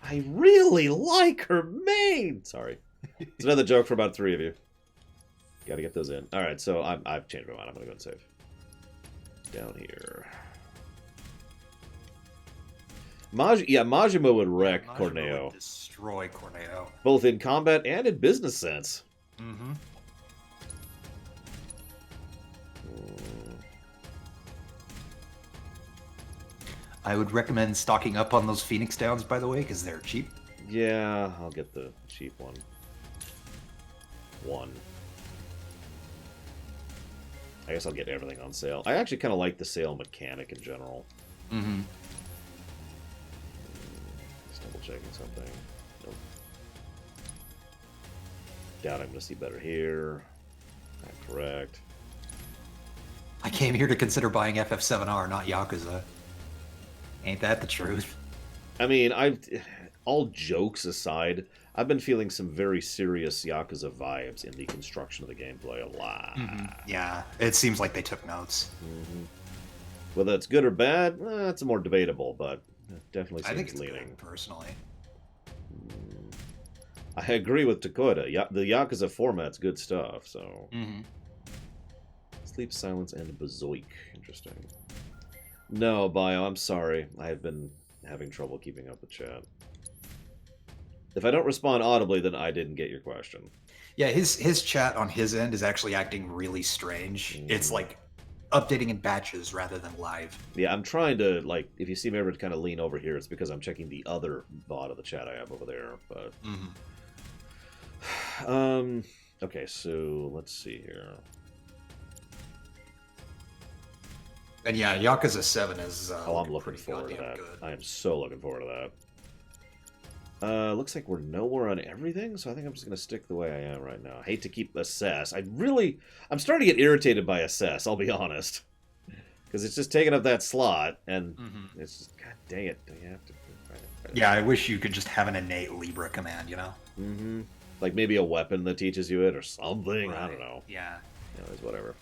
I really like her mane! Sorry. It's another joke for about 3 of you. Gotta get those in. Alright, so I've changed my mind. I'm gonna go and save. Down here. Majima would wreck Corneo. Would destroy Corneo. Both in combat and in business sense. Mm-hmm. I would recommend stocking up on those Phoenix Downs, by the way, because they're cheap. Yeah, I'll get the cheap one. I guess I'll get everything on sale. I actually kind of like the sale mechanic in general. Mm-hmm. Just double checking something. Nope. Doubt I'm going to see better here. Not correct. I came here to consider buying FF7R, not Yakuza. Ain't that the truth? I mean, all jokes aside, I've been feeling some very serious Yakuza vibes in the construction of the gameplay a lot. Mm-hmm. Yeah, it seems like they took notes. Mm-hmm. Whether it's good or bad, that's more debatable, but it definitely seems I think it's leaning. good, personally. I agree with Dakota. The Yakuza format's good stuff, so... Mm-hmm. Sleep, Silence, and Bazoik. Interesting. No, Bio, I'm sorry. I have been having trouble keeping up with chat. If I don't respond audibly, then I didn't get your question. Yeah, his chat on his end is actually acting really strange. It's like updating in batches rather than live. Yeah, I'm trying to, like, if you see me ever kind of lean over here, it's because I'm checking the other bot of the chat I have over there, but... Okay, so let's see here. And yeah, Yakuza 7 is I'm looking forward to that. Good. I am so looking forward to that. Looks like we're nowhere on everything, so I think I'm just going to stick the way I am right now. I hate to keep Assess. I'm starting to get irritated by Assess, I'll be honest. Because it's just taking up that slot, and it's just, god dang it. Do you have to... Yeah, I wish you could just have an innate Libra command, you know? Mm-hmm. Like maybe a weapon that teaches you it, or something. Right. I don't know. Yeah. Anyways, whatever.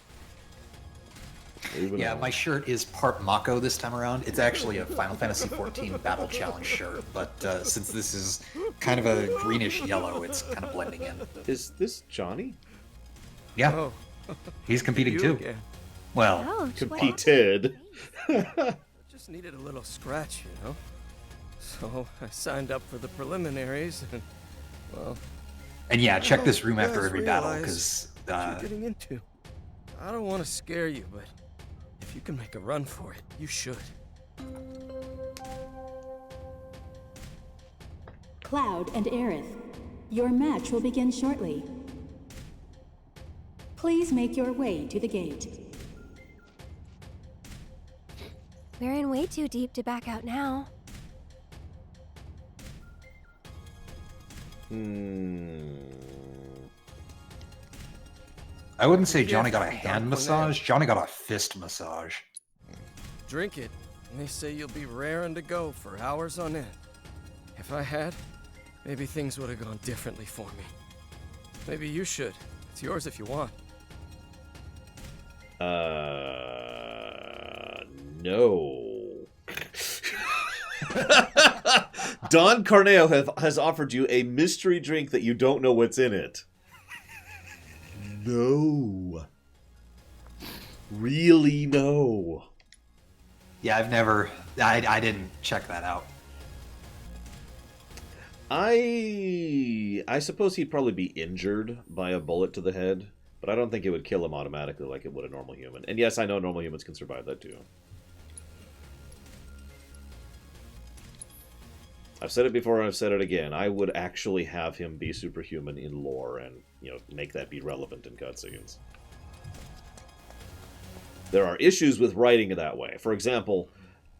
Yeah, my shirt is part Mako this time around. It's actually a Final Fantasy XIV Battle Challenge shirt, but since this is kind of a greenish yellow, it's kind of blending in. Is this Johnny? Yeah. Oh. He's competing You too. again. Well, Ouch, competed. Just needed a little scratch, you know? So I signed up for the preliminaries, and, well... And yeah, check this room you after guys every battle, realize because... what you're getting into. I don't want to scare you, but if you can make a run for it, you should. Cloud and Aerith, your match will begin shortly. Please make your way to the gate. We're in way too deep to back out now. I wouldn't say Johnny got a hand massage. Johnny got a fist massage. Drink it, and they say you'll be raring to go for hours on end. If I had, maybe things would have gone differently for me. Maybe you should. It's yours if you want. No. Don Carneo has offered you a mystery drink that you don't know what's in it. No. Really, no. Yeah, I didn't check that out. I suppose he'd probably be injured by a bullet to the head, but I don't think it would kill him automatically like it would a normal human. And yes, I know normal humans can survive that too. I've said it before and I've said it again. I would actually have him be superhuman in lore and, you know, make that be relevant in cutscenes. There are issues with writing it that way. For example,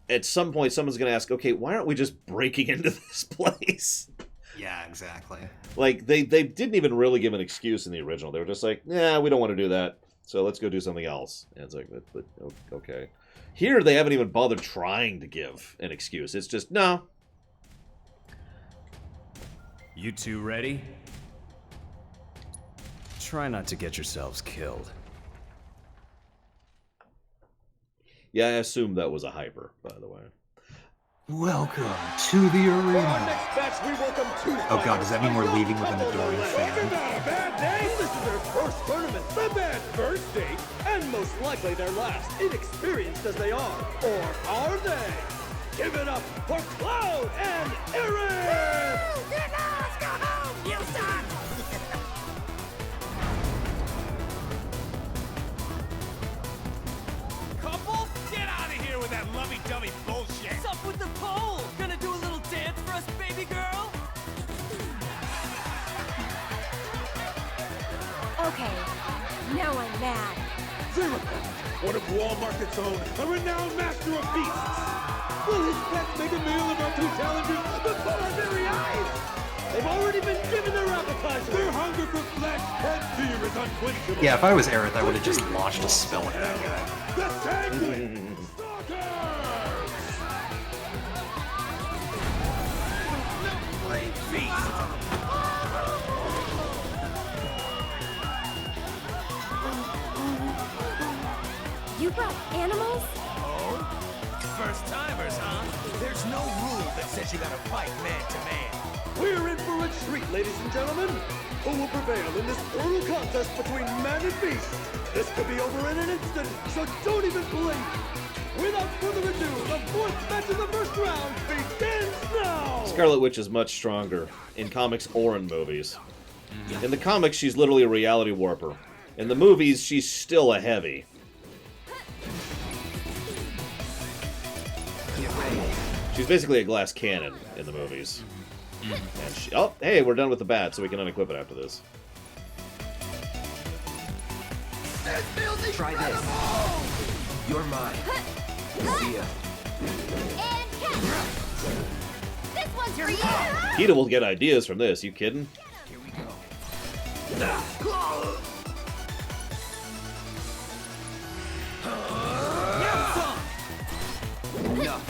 at some point someone's going to ask, okay, why aren't we just breaking into this place? Yeah, exactly. Like, they didn't even really give an excuse in the original. They were just like, nah, we don't want to do that. So let's go do something else. And it's like, but okay. Here, they haven't even bothered trying to give an excuse. It's just, no. You two ready? Try not to get yourselves killed. Yeah, I assume that was a hyper, by the way. Welcome to the arena. Match, we welcome two Oh god, does that mean we're leaving with an adoring fan? Talking about a bad day? This is their first tournament, the bad first date, and most likely their last, inexperienced as they are. Or are they? Give it up for Cloud and Aaron! Get lost! Go home! You suck! Couple? Get out of here with that lovey-dovey bullshit! What's up with the pole? Gonna do a little dance for us, baby girl? Okay, now I'm mad. Zero, one of Wall Market's own, a renowned master of beasts. Will his pets make a meal of our two challengers before our very eyes? They've already been given their appetizer. Their hunger for flesh and fear is unquenchable. Yeah, if I was Aerith, I would have just launched a spell at that guy. The Sanguine Stalkers! You brought animals? Oh? First timers, huh? There's no rule that says you gotta fight man to man. We're in for a treat, ladies and gentlemen. Who will prevail in this brutal contest between man and beast? This could be over in an instant, so don't even blink. Without further ado, the fourth match of the first round begins now! Scarlet Witch is much stronger in comics or in movies. In the comics, she's literally a reality warper. In the movies, she's still a heavy. She's basically a glass cannon in the movies. And she, oh, hey, we're done with the bat, so we can unequip it after this. Try this. You're mine. See ya. And catch! This one's for you! Kita will get ideas from this, you kidding? Here we go.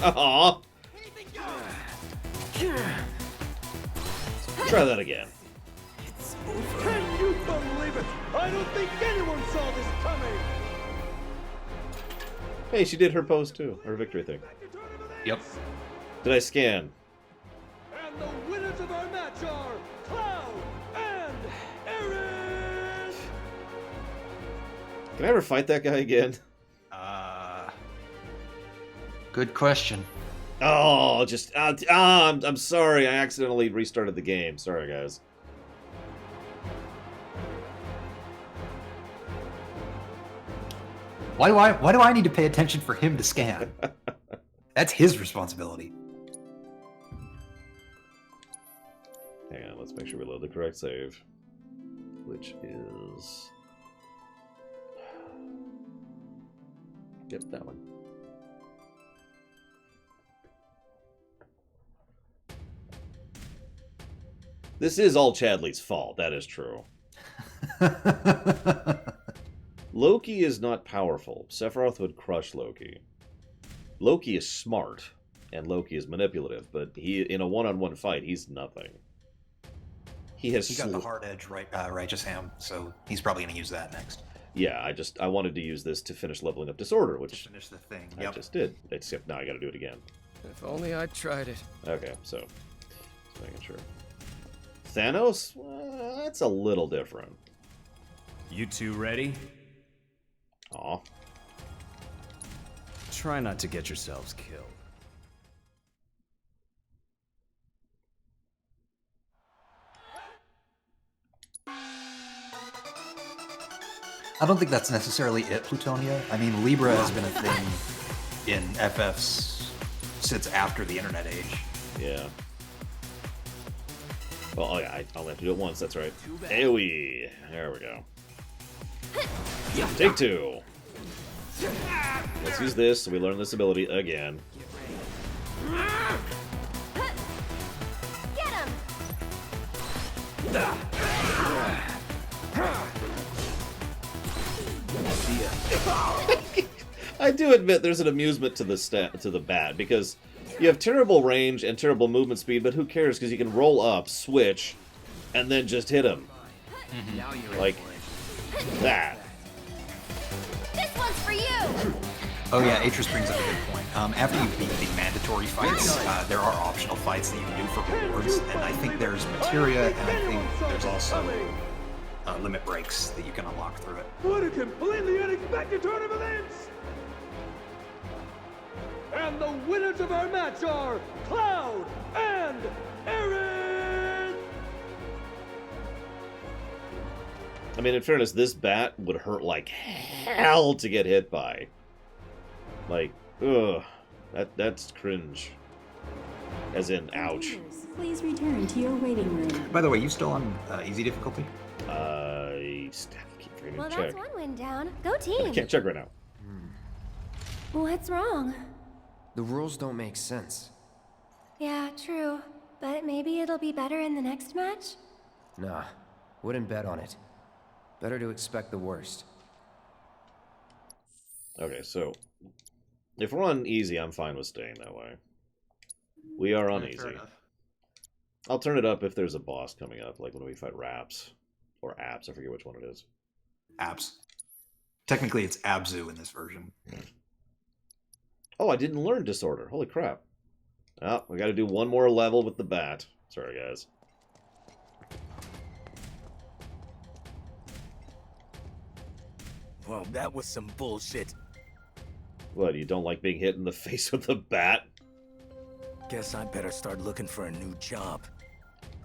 Aww. Try that again. Can you believe it? I don't think anyone saw this coming! Hey, she did her pose too, her victory thing. Yep. Did I scan? And the winners of our match are Cloud and Aaron! Can I ever fight that guy again? Good question. Oh, just I'm sorry. I accidentally restarted the game. Sorry, guys. Why do I need to pay attention for him to scan? That's his responsibility. Hang on, let's make sure we load the correct save. Which is... Yep, that one. This is all Chadley's fault, that is true. Loki is not powerful. Sephiroth would crush Loki. Loki is smart, and Loki is manipulative, but he, in a one-on-one fight, he's nothing. He got the hard edge righteous ham, so he's probably going to use that next. Yeah, I wanted to use this to finish leveling up Disorder, which to finish the thing. I just did. Except now I got to do it again. If only I tried it. Okay, so just making sure. Thanos? That's a little different. You two ready? Aw. Try not to get yourselves killed. I don't think that's necessarily it, Plutonia. I mean, Libra has been a thing in FFs since after the internet age. Yeah. Well, oh yeah, I only have to do it once, that's right. AoE! There we go. Take two! Let's use this so we learn this ability again. Get him! idea. I do admit there's an amusement to the bat, because you have terrible range and terrible movement speed, but who cares, because you can roll up, switch, and then just hit him. Like that. This one's for you! Oh yeah, Atris brings up a good point. After you beat the mandatory fights, there are optional fights that you can do for rewards, and I think there's materia, and I think there's also limit breaks that you can unlock through it. What a completely unexpected turn of events! And the winners of our match are Cloud and Aaron! I mean, in fairness, this bat would hurt like hell to get hit by. Like, ugh, that's cringe. As in, ouch. Please return to your waiting room. By the way, you still on easy difficulty? I keep forgetting Well, to that's check. one win down. Go I team! can't check right now. What's wrong? The rules don't make sense. Yeah, true. But maybe it'll be better in the next match? Nah, wouldn't bet on it. Better to expect the worst. Okay, so if we're on easy, I'm fine with staying that way. We are on easy. I'll turn it up if there's a boss coming up, like when we fight Raps. Or Apps, I forget which one it is. Apps. Technically, it's Abzu in this version. Oh, I didn't learn Disorder. Holy crap. Oh, we gotta do one more level with the bat. Sorry, guys. Well, that was some bullshit. What, you don't like being hit in the face with a bat? Guess I better start looking for a new job.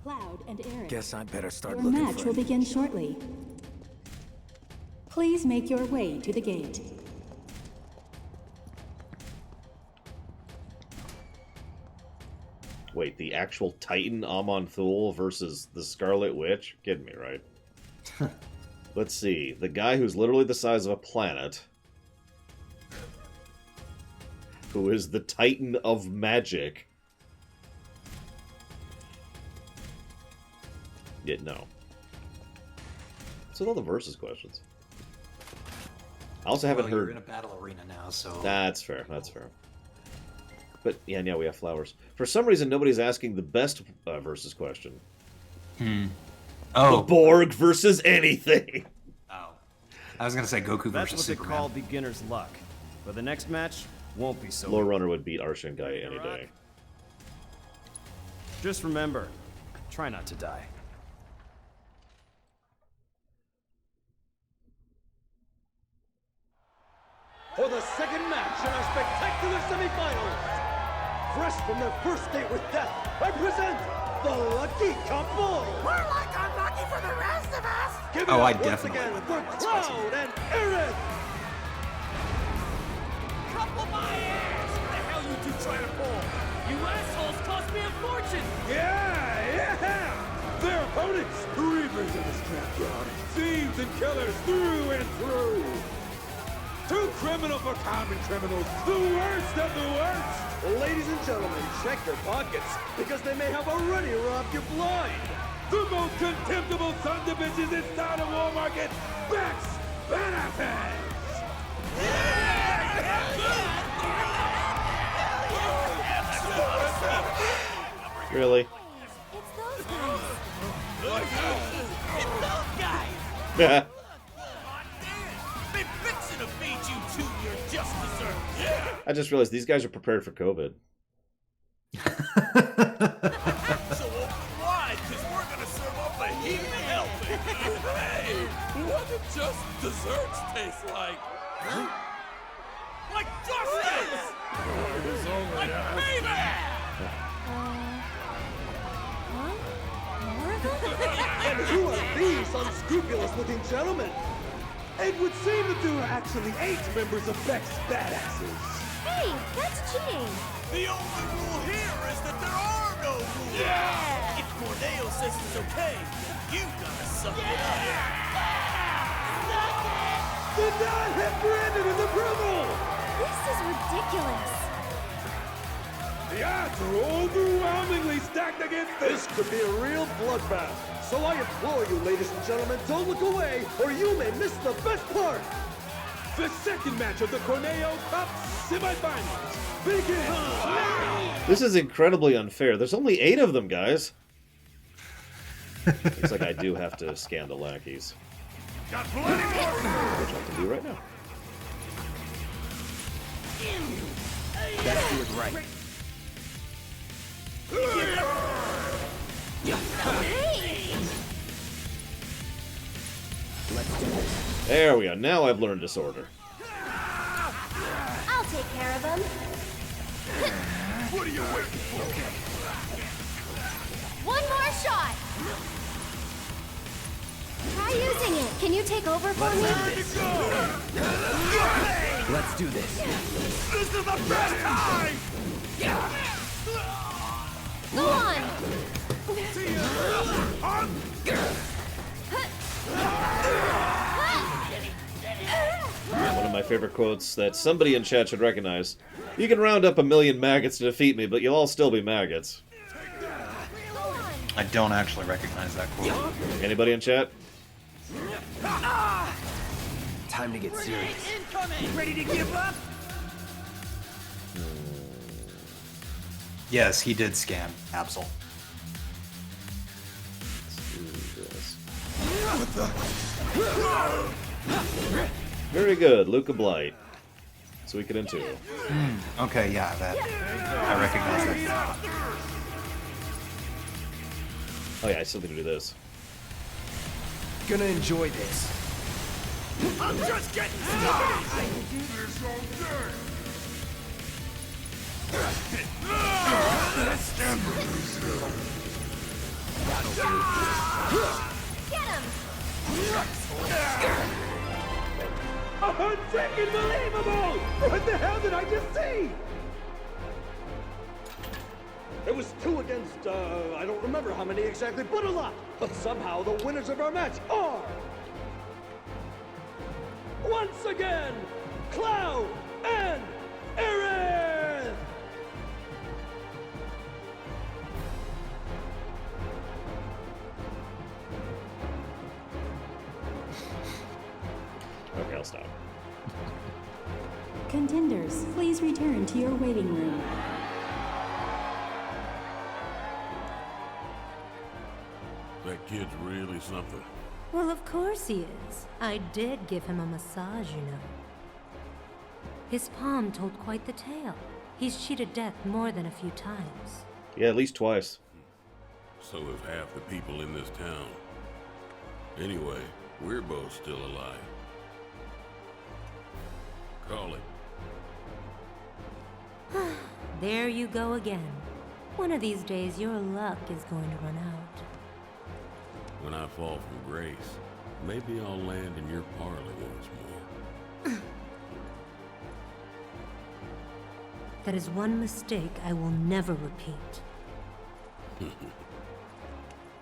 Cloud and Aaron. Guess I better start Your looking match for will begin shortly. Please make your way to the gate. Wait, the actual Titan Amonthul versus the Scarlet Witch? You're kidding me, right? Let's see. The guy who's literally the size of a planet, who is the Titan of Magic. Yeah, no. So all the versus questions. I also haven't You're heard. in a battle arena now, so That's fair. That's fair. But yeah, we have flowers. For some reason, nobody's asking the best versus question. Oh, the Borg versus anything. Oh, I was gonna say Goku That's versus what they Superman. call beginner's luck. But the next match won't be so. Lore Runner would beat Arshinkai any day. Just remember, try not to die. For the second match in our spectacular semifinals, fresh from their first date with death, I present the Lucky Couple. We're like unlucky for the rest of us. Give it Oh, up I once definitely again would for not. That's Cloud and Aaron. Couple my ass! What the hell you two trying to pull? You assholes cost me a fortune! Yeah! Their opponents, reavers in the scrapyard, thieves and killers through and through. Too criminal for common criminals, the worst of the worst. Ladies and gentlemen, check your pockets, because they may have already robbed you blind. The most contemptible sons of bitches this town of Wall Market, Bex Benefits! Really? It's those guys! Yeah. Been fixing to feed you two your just desserts! Yeah! I just realized these guys are prepared for COVID. So why? Because we're gonna serve up a heaping helping! Hey! What did just desserts taste like? Huh? Like justice! Like payback! And who are these unscrupulous-looking gentlemen? It would seem that there are actually 8 members of Beck's Badasses. Hey, that's cheating! The only rule here is that there are no rules! Yeah! If Corneo says it's okay, you gotta suck it up! The Don have granted his approval! This is ridiculous! The odds are overwhelmingly stacked against this. This could be a real bloodbath. So I implore you, ladies and gentlemen, don't look away, or you may miss the best part. The second match of the Corneo Cup semifinals begins now! This is incredibly unfair. There's only 8 of them, guys. Looks like I do have to scan the lackeys. Got plenty more! Which I can do right now. Let's do it right. Let's do this. There we go. Now I've learned disorder. I'll take care of them. What are you waiting for? One more shot. Try using it. Can you take over for me? Let's do this. This is the best time! Go on. One of my favorite quotes that somebody in chat should recognize. You can round up 1,000,000 maggots to defeat me, but you'll all still be maggots. I don't actually recognize that quote. Anybody in chat? Time to get serious. Ready to give up? Yes, he did scan Absol. Very good, Luca Blight. So we get into. Okay, yeah, that I recognize that. Oh yeah, I still need to do this. Gonna enjoy this. I'm just getting started! I will do this all day! Get him. Unbelievable! What the hell did I just see? It was 2 against, I don't remember how many exactly, but a lot. But somehow the winners of our match are... once again, Cloud and Aerith! Okay, I'll stop. Contenders, please return to your waiting room. That kid's really something. Well, of course he is. I did give him a massage, you know. His palm told quite the tale. He's cheated death more than a few times. Yeah, at least twice. So have half the people in this town. Anyway, we're both still alive. Call it. There you go again. One of these days, your luck is going to run out. When I fall from grace, maybe I'll land in your parlor once more. That is one mistake I will never repeat.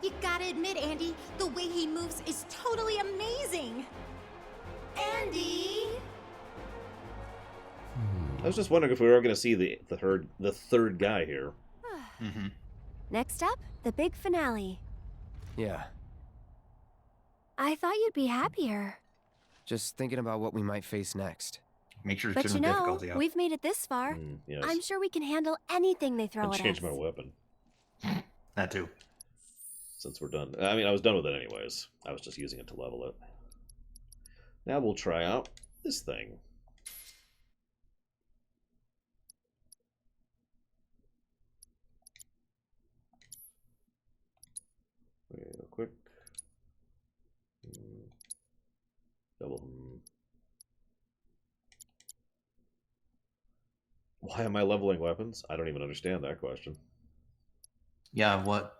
You gotta admit, Andy, the way he moves is totally amazing. Andy! I was just wondering if we were going to see the third guy here. Next up, the big finale. Yeah, I thought you'd be happier. just thinking about what we might face next. Make sure to But turn you the know, difficulty up. we've made it this far. Yes. I'm sure we can handle anything they throw And at change us. my weapon. That too. Since we're done. I mean, I was done with it anyways. I was just using it to level it. Now we'll try out this thing. Real quick. Double. Why am I leveling weapons? I don't even understand that question. Yeah, what?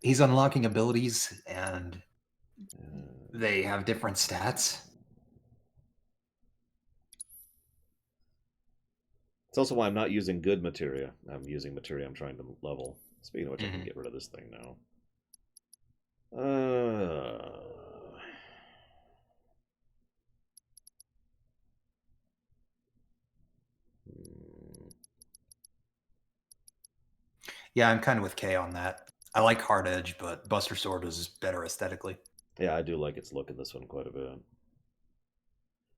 He's unlocking abilities, and they have different stats. It's also why I'm not using good materia. I'm using materia I'm trying to level. Speaking of which, I can get rid of this thing now. Yeah, I'm kind of with Kay on that. I like Hard Edge, but Buster Sword is better aesthetically. Yeah, I do like its look in this one quite a bit.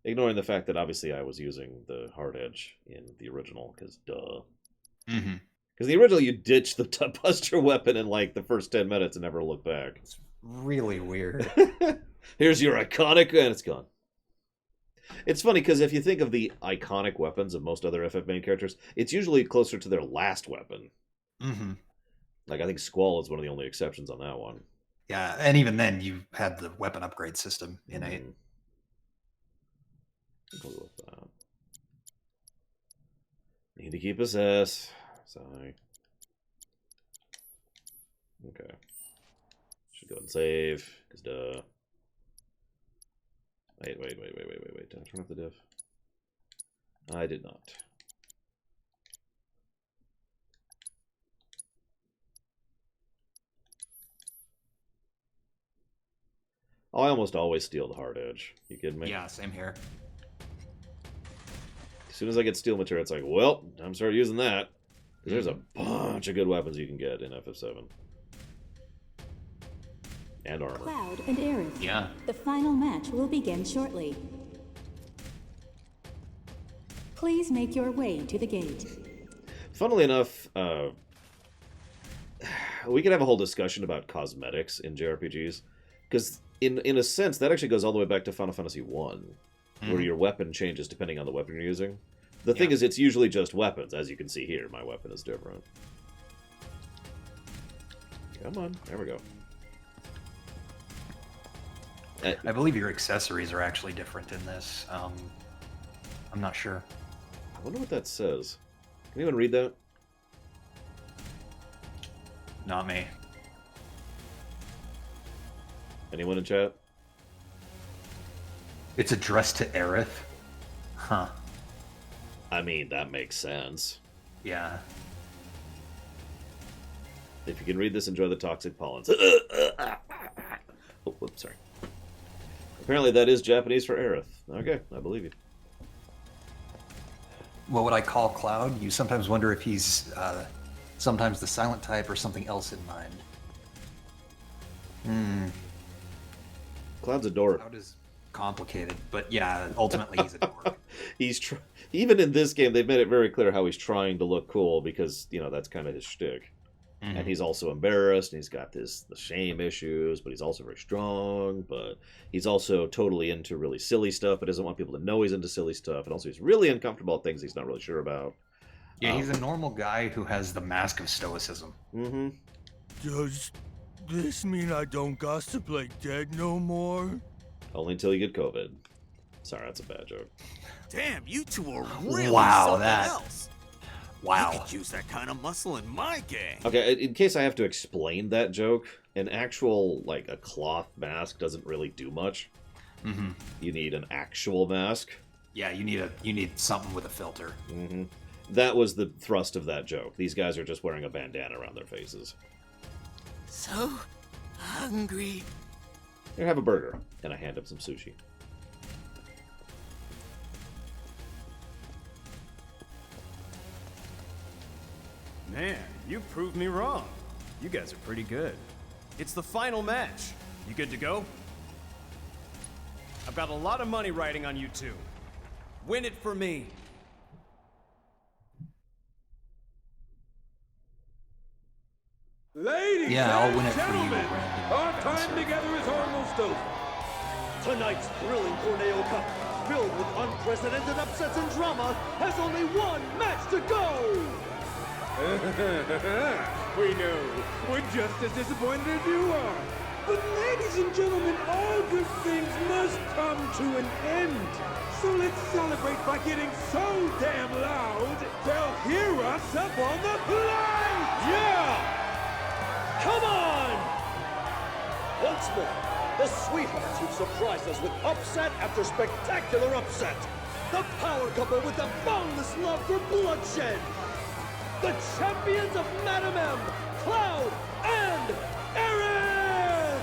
Ignoring the fact that obviously I was using the hard edge in the original, because duh. Mm-hmm. Because the original, you ditch the buster weapon in like the first 10 minutes and never look back. It's really weird. Here's your iconic, and it's gone. It's funny because if you think of the iconic weapons of most other FF main characters, it's usually closer to their last weapon. Mm-hmm. Like I think Squall is one of the only exceptions on that one. Yeah, and even then, you had the weapon upgrade system in 8. Go with that. Need to keep his S. Sorry. Okay. Should go ahead and save, because duh. Wait. Did I turn off the diff? I did not. Oh, I almost always steal the hard edge. You kidding me? Yeah, same here. As soon as I get steel material, it's like, well, time to start using that. Because there's a bunch of good weapons you can get in FF7. And armor. Cloud and Aerith. Yeah. The final match will begin shortly. Please make your way to the gate. Funnily enough, we could have a whole discussion about cosmetics in JRPGs. Because in a sense, that actually goes all the way back to Final Fantasy 1, where your weapon changes depending on the weapon you're using. The thing is, it's usually just weapons. As you can see here, my weapon is different. Come on, there we go. I believe your accessories are actually different in this. I'm not sure. I wonder what that says. Can anyone read that? Not me. Anyone in chat? It's addressed to Aerith. Huh. I mean, that makes sense. Yeah. If you can read this, enjoy the toxic pollens. Oh, whoops, sorry. Apparently that is Japanese for Aerith. Okay, I believe you. What would I call Cloud? You sometimes wonder if he's sometimes the silent type or something else in mind. Cloud's a dork. Cloud is complicated, but yeah, ultimately he's a dork. Even in this game, they've made it very clear how he's trying to look cool because, you know, that's kind of his shtick. Mm-hmm. And he's also embarrassed, and he's got the shame issues, but he's also very strong, but he's also totally into really silly stuff, but doesn't want people to know he's into silly stuff, and also he's really uncomfortable at things he's not really sure about. Yeah, he's a normal guy who has the mask of stoicism. Mm-hmm. Does this mean I don't gossip like dead no more? Only until you get COVID. Sorry, that's a bad joke. Damn, you two are really something else. Wow. You could use that kind of muscle in my gang. Okay, in case I have to explain that joke, an actual, like, a cloth mask doesn't really do much. Mm-hmm. You need an actual mask. Yeah, you need something with a filter. Mm-hmm. That was the thrust of that joke. These guys are just wearing a bandana around their faces. So hungry. Here, have a burger. And I hand him some sushi. Man, you proved me wrong. You guys are pretty good. It's the final match. You good to go? I've got a lot of money riding on you two. Win it for me. Ladies I'll and win it for you, gentlemen, Brandon. our time together is almost over. Tonight's thrilling Corneo Cup, filled with unprecedented upsets and drama, has only one match to go! We know. We're just as disappointed as you are. But ladies and gentlemen, all good things must come to an end. So let's celebrate by getting so damn loud, they'll hear us up on the line! Yeah! Come on! Once more, the sweethearts who've surprised us with upset after spectacular upset. The power couple with the boundless love for bloodshed. The champions of Madam M, Cloud and Aerith!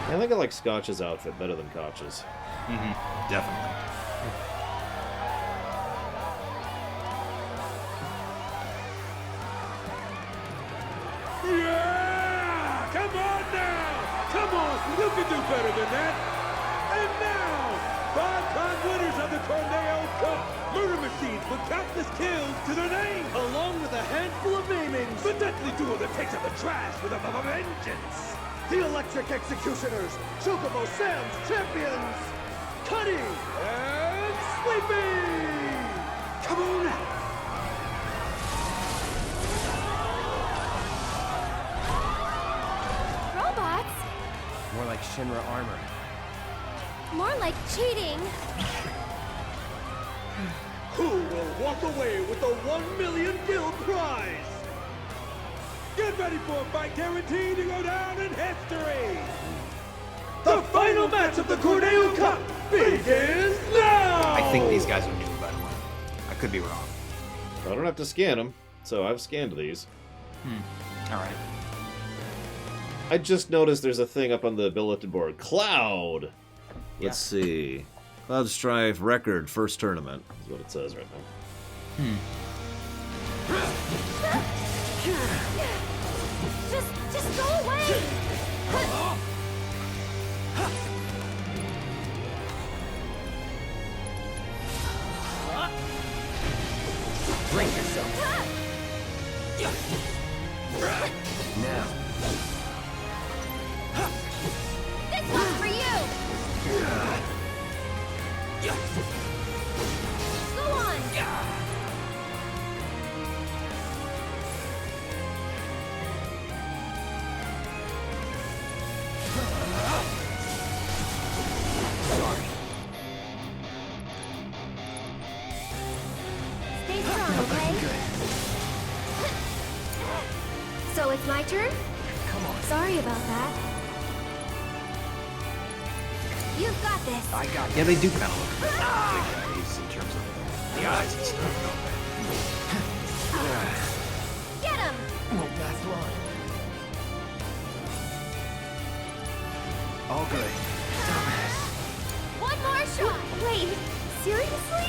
I think I like Scotch's outfit better than Koch's. Mm-hmm. Definitely. Yeah! Come on now! Come on! You can do better than that! And now, 5-time winners of the Corneo Cup. Murder machines with countless kills to their name. Along with a handful of maimings. The deadly duo that takes out the trash with a vengeance. The Electric Executioners. Chocobo Sam's champions. Cuddy and Sleepy. Come on now. Robots? More like Shinra armor. More like cheating. Who will walk away with the 1 million guild prize? Get ready for a fight guaranteed to go down in history! The final match of the Corneo Cup begins now! I think these guys are new, by the way. I could be wrong. I don't have to scan them, so I've scanned these. Alright. I just noticed there's a thing up on the bulletin board. Cloud! Let's see. Cloud Strife record first tournament is what it says right now. Just go away! Brace yourself. Now. This one's for you! Go on! Stay strong, okay? So it's my turn? Come on. Sorry about that. You've got this. I got Yeah, they do kind of look like big guys in terms of the eyes and stuff, don't they? Get him! Won't last long. All good. One more shot! Wait, seriously?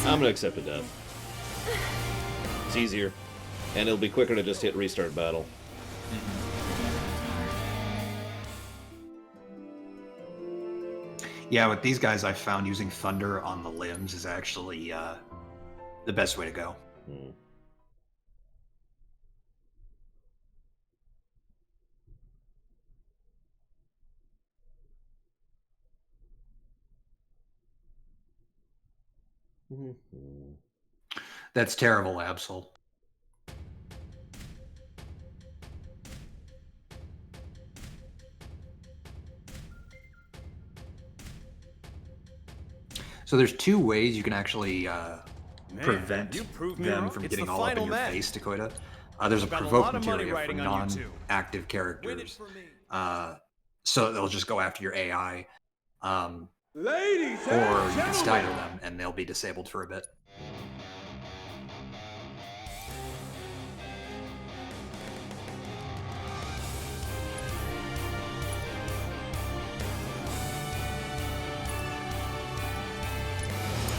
I'm gonna accept a death. It's easier, and it'll be quicker to just hit restart battle. Yeah, with these guys, I found using thunder on the limbs is actually the best way to go. That's terrible, Absol. So there's two ways you can actually prevent you proved me them wrong. from It's getting the all up in final your match. face, Dakota. There's a I've got a provoke lot of money materia for riding on you two. non-active characters. So they'll just go after your AI. Ladies Or and you can stagger gentlemen, them and they'll be disabled for a bit.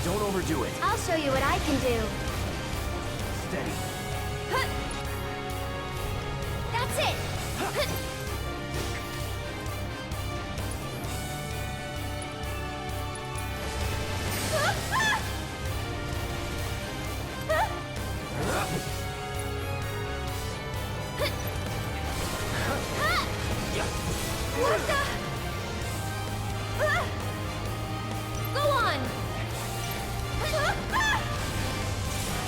Don't overdo it. I'll show you what I can do. Steady. That's it! What the? Go on!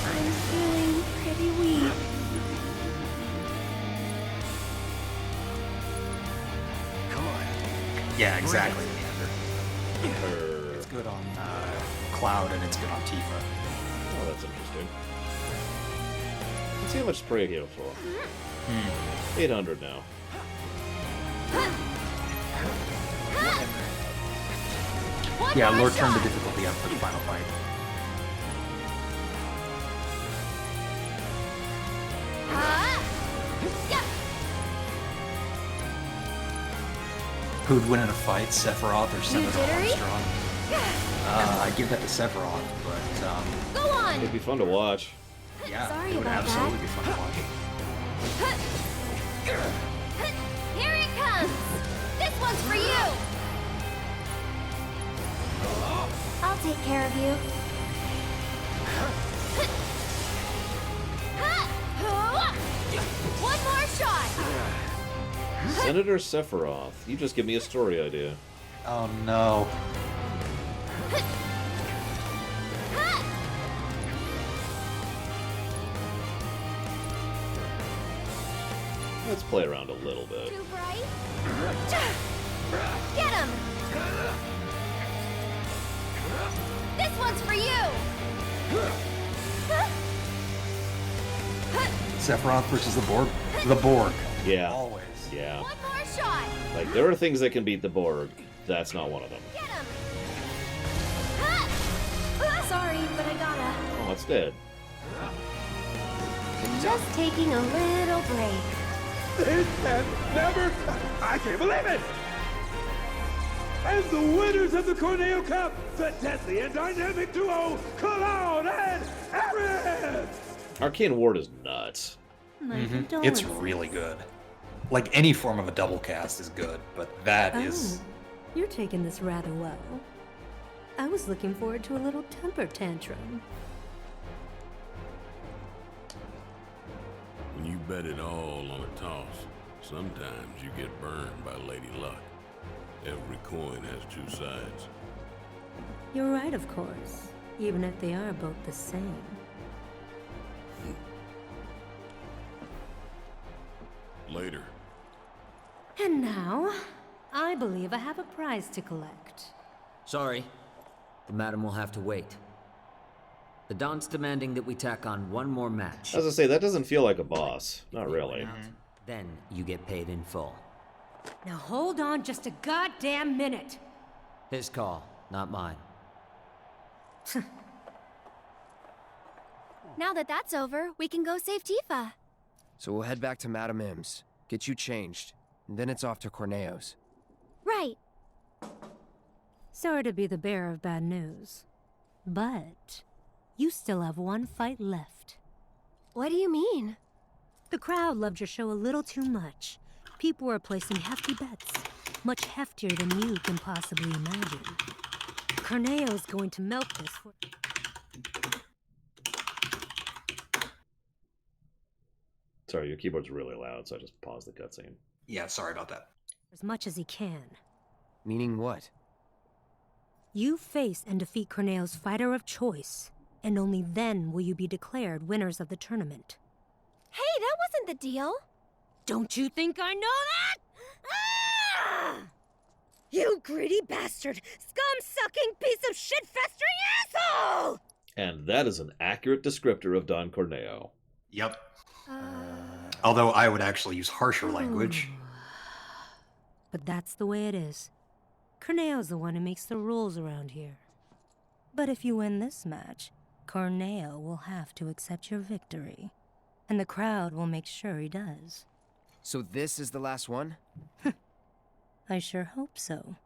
I'm feeling pretty weak. Come on. Yeah, exactly, Leander. It's good on Cloud and it's good on Tifa. Oh, that's interesting. Let's see how much spray I heal for. 800 now. Yeah, Lord turned the difficulty up for the final fight. Who'd win in a fight, Sephiroth or Senator Armstrong? I'd give that to Sephiroth, but Go on! It'd be fun to watch. Yeah, Sorry it would about absolutely that. be fun to watch. Here it comes! This one's for you! I'll take care of you. One more shot! Senator Sephiroth, you just give me a story idea. Oh no. Let's play around a little bit. Too bright? Get him! This one's for you! Sephiroth versus the Borg. The Borg. Yeah. Always. Yeah. One more shot! Like, there are things that can beat the Borg. That's not one of them. Get him! Sorry, but I gotta. Oh, it's dead. Just taking a little break. This can never... I can't believe it! And the winners of the Corneo Cup, the deadly and dynamic duo, Cloud and Aerith! Arcane Ward is nuts. It's really good. Like, any form of a double cast is good, but that is... You're taking this rather well. I was looking forward to a little temper tantrum. When you bet it all on a toss, sometimes you get burned by Lady Luck. Every coin has two sides. You're right, of course, even if they are both the same. Later. And now, I believe I have a prize to collect. Sorry. The madam will have to wait. The Don's demanding that we tack on one more match. As I say, that doesn't feel like a boss. Not really. Then you get paid in full. Now hold on just a goddamn minute. His call, not mine. Now that that's over, we can go save Tifa. So we'll head back to Madame M's, get you changed, and then it's off to Corneo's. Right. Sorry to be the bearer of bad news, but you still have one fight left. What do you mean? The crowd loved your show a little too much. People were placing hefty bets, much heftier than you can possibly imagine. Corneo's going to milk this for... Sorry, your keyboard's really loud, so I just paused the cutscene. Yeah, sorry about that. as much as he can. Meaning what? You face and defeat Corneo's fighter of choice, and only then will you be declared winners of the tournament. Hey, that wasn't the deal. Don't you think I know that? Ah! You greedy bastard! Scum-sucking piece of shit-festering asshole! And that is an accurate descriptor of Don Corneo. Yep. Although I would actually use harsher language. But that's the way it is. Corneo's the one who makes the rules around here. But if you win this match, Corneo will have to accept your victory. And the crowd will make sure he does. So this is the last one? I sure hope so.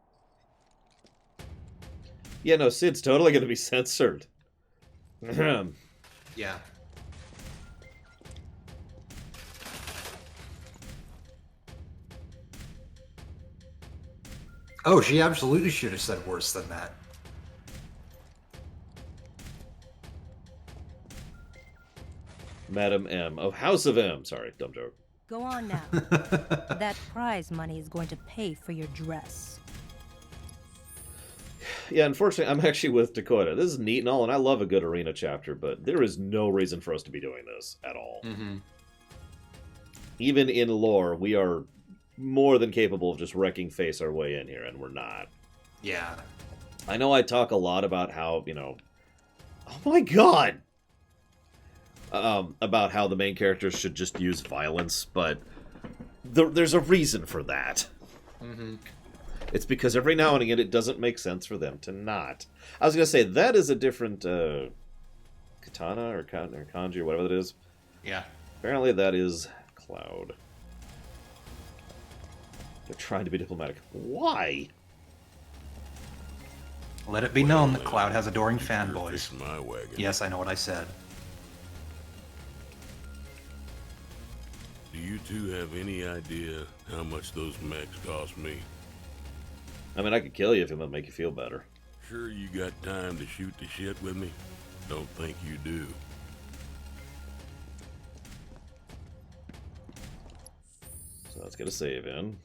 Yeah, no, Sid's totally going to be censored. Yeah. Oh, she absolutely should have said worse than that. Madam M of House of M. Sorry, dumb joke. Go on now. That prize money is going to pay for your dress. Yeah, unfortunately, I'm actually with Dakota. This is neat and all, and I love a good arena chapter, but there is no reason for us to be doing this at all. Mm-hmm. Even in lore, we are more than capable of just wrecking face our way in here, and we're not. Yeah. I know I talk a lot about how, you know... Oh my god! About how the main characters should just use violence, but there's a reason for that. Mm-hmm. It's because every now and again it doesn't make sense for them to not. I was going to say, that is a different katana or kanji or whatever that is. Yeah. Apparently that is Cloud. They're trying to be diplomatic. Why? Let it be known that Cloud has adoring fanboys. My wagon. Yes, I know what I said. Do you two have any idea how much those mechs cost me? I mean, I could kill you if it would make you feel better. Sure you got time to shoot the shit with me? Don't think you do. So let's get a save in.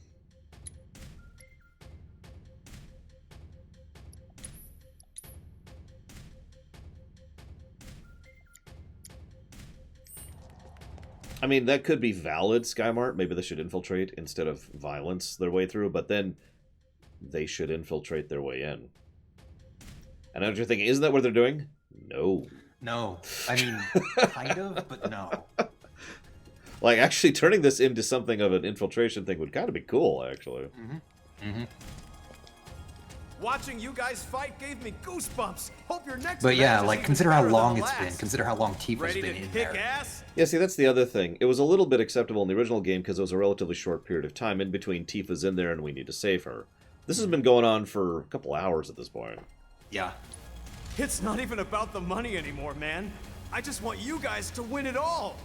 I mean, that could be valid, Skymart. Maybe they should infiltrate instead of violence their way through, but then they should infiltrate their way in. And you're thinking, isn't that what they're doing? No. No. I mean, kind of, but no. Like, actually turning this into something of an infiltration thing would kind of be cool, actually. Mm-hmm. Mm-hmm. Watching you guys fight gave me goosebumps. Hope your next But yeah, match is like, even consider how better than long the it's last. been. Consider how long Tifa's Ready been to in kick there. ass? Yeah, see, that's the other thing. It was a little bit acceptable in the original game because it was a relatively short period of time in between Tifa's in there and we need to save her. This has been going on for a couple hours at this point. Yeah. It's not even about the money anymore, man. I just want you guys to win it all.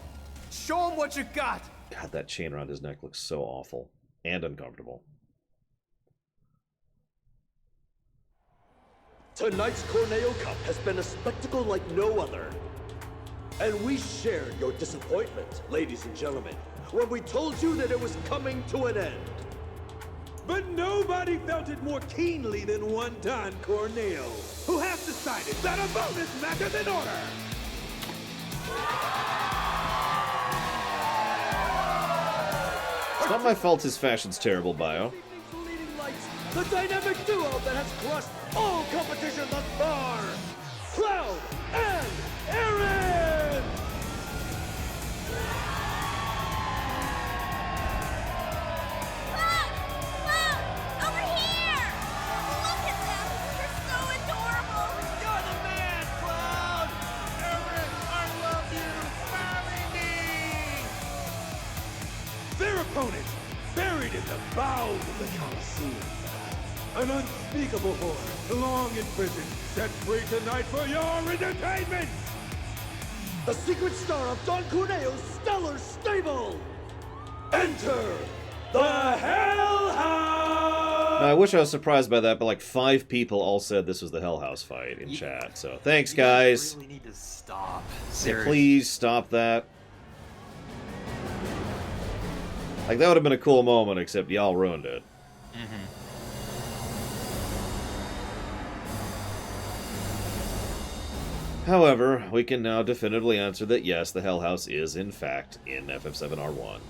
Show them what you got. God, that chain around his neck looks so awful and uncomfortable. Tonight's Corneo Cup has been a spectacle like no other. And we shared your disappointment, ladies and gentlemen, when we told you that it was coming to an end. But nobody felt it more keenly than one Don Corneo, who has decided that a bonus match is in order. It's not my fault his fashion's terrible, Bio. The dynamic duo that has crushed all competition thus far, Cloud and Aaron! Over here! Look at them! They're so adorable! You're the man, Cloud! Aaron, I love you! Marry me! Their opponent, buried in the bowels of the Coliseum. An unspeakable horror, long in prison, set free tonight for your entertainment! The secret star of Don Corneo's stellar stable! Enter the Hell House! Now, I wish I was surprised by that, but like 5 people all said this was the Hell House fight in chat. So thanks, guys. You really need to stop. Yeah, Seriously. please stop that. Like, that would have been a cool moment, except y'all ruined it. Mm-hmm. However, we can now definitively answer that yes, the Hell House is, in fact, in FF7R1.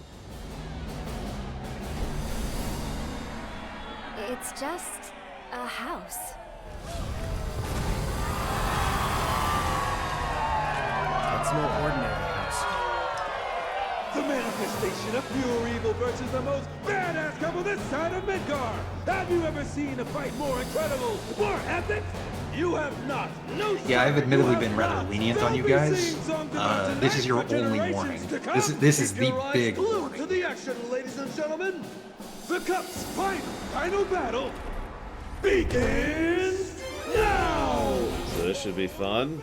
It's just a house. It's no ordinary house. The manifestation of pure evil versus the most badass couple this side of Midgar! Have you ever seen a fight more incredible, more epic? You have not. No, Yeah, I've sir, admittedly you been have rather not. lenient on you They'll be guys. singing songs about This is your tonight for only generations warning. to come. This is Keep the your eyes big glued warning. to the action, ladies and gentlemen. The Cup's final battle begins now! So this should be fun.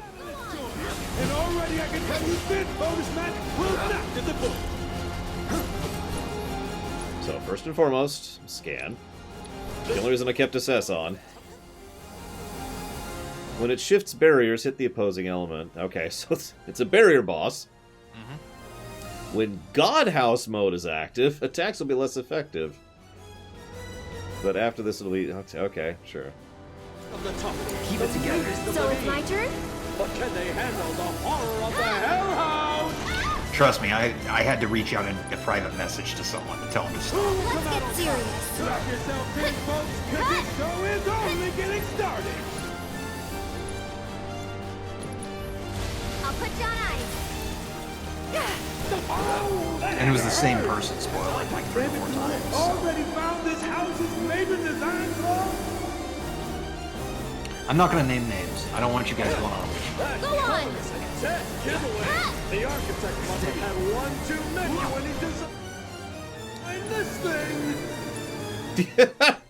And already I can tell you this bonus match will not get the book. So first and foremost, scan. The only reason I kept SS on. When it shifts barriers, hit the opposing element. Okay, so it's a barrier boss. When God House mode is active, attacks will be less effective. But after this, it'll be... Okay, sure. Keep it together. So it's my turn? But can they handle the horror of the Hell House? Trust me, I had to reach out in a private message to someone to tell them to stop. Let's get serious. Strap yourself in, folks, because this show is only getting started. I'll put you on ice. And it was the same person spoiling like 3 or 4 times. Already found this house's major design flaw? I'm not gonna name names. I don't want you guys going on. Go on. Set giveaway. The architect must have had one too many when he designed this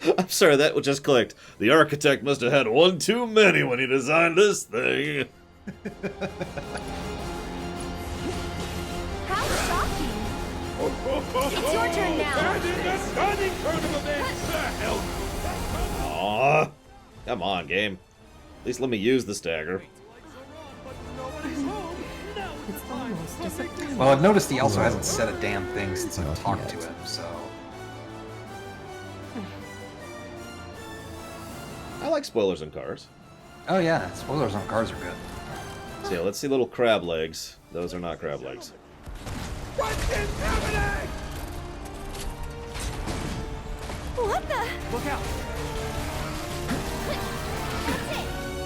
thing. I'm sorry, that just clicked. The architect must have had one too many when he designed this thing. How shocking. It's your turn now. And in the stunning turn of events, the hell. Aww. Come on, game. At least let me use the stagger. Well, I've noticed he also hasn't said a damn thing since I've talked to him, so... I like spoilers on cars. Oh yeah, spoilers on cars are good. So yeah, let's see little crab legs. Those are not crab legs. What's happening? What the? Look out!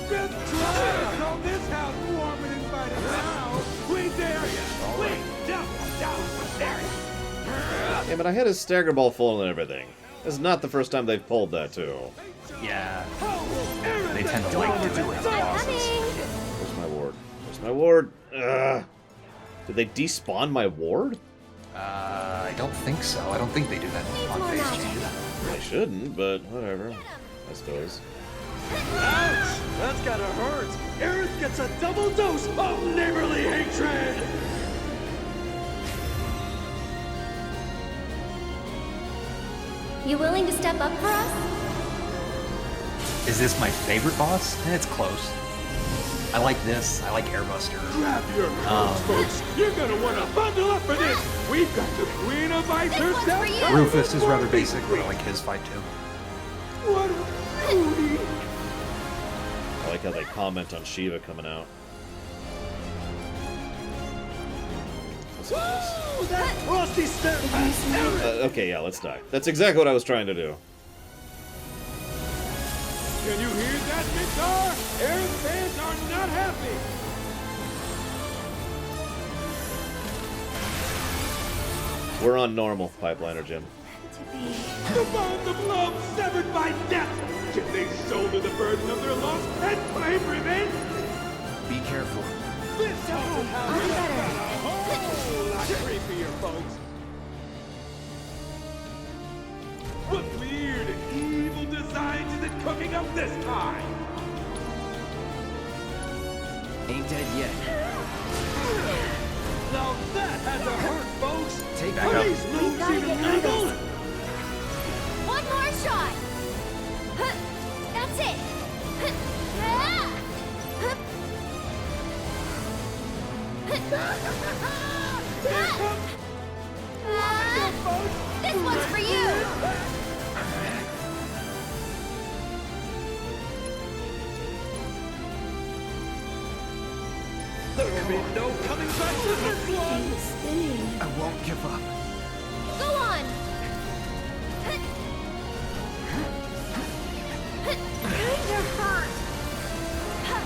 Just try to throw this house warm and inviting now. We dare you. We down, there. Yeah, but I had his stagger ball full and everything. This is not the first time they've pulled that too. Yeah. They tend to like doing it. Where's my ward? Where's my ward? Ugh. Did they despawn my ward? I don't think so. I don't think they do that on phase 2. They shouldn't, but whatever. I suppose. Ouch! That's gotta hurt. Aerith gets a double dose of neighborly hatred. You willing to step up for us? Is this my favorite boss? It's close. I like this. I like Airbuster. Grab your cards, folks. You're gonna want to bundle up for this. We've got the Queen of Ice herself. Rufus is rather basic, but I like his fight too. What a booty. I like how they comment on Shiva coming out. Woo! That frosty step. Okay, yeah, let's die. That's exactly what I was trying to do. Can you hear that, guitar? Aerith fans are not happy. We're on normal, Pipeliner Jim. The bond of love severed by death. Can they shoulder the burden of their loss and claim revenge? Be careful. This tells us how we got a whole lot creepier, folks. What weird and evil designs is it cooking up this time? Ain't dead yet. Now that has a hurt, folks. Take back up. These moves even legal? One more shot. That's it. This one's for you. There'll be no coming back to this one. I won't give up. Go on. Kinda hurt.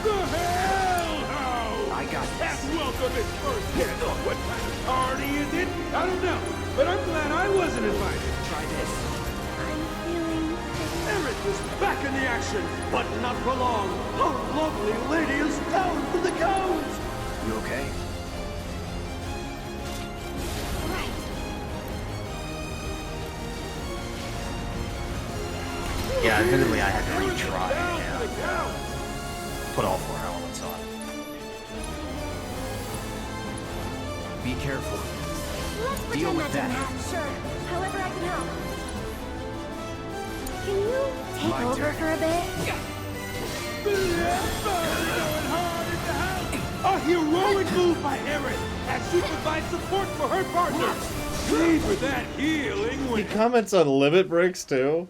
The hellhound! I got That this. welcome is first hit. What kind of party is it? I don't know, but I'm glad I wasn't invited. Try this. I'm feeling... Aerith is back in the action, but not for long. Our lovely lady is down for the count. You okay? Right. Yeah, admittedly, I had to retry Down for the and count. put all 4 elements on. Be careful. Let's Deal pretend with that that. didn't happen. Sure. However I can help. Can you take My over turn. for a bit? A heroic move by Aerith as she provides support for her partner. Leave with that healing He when comments on limit breaks too.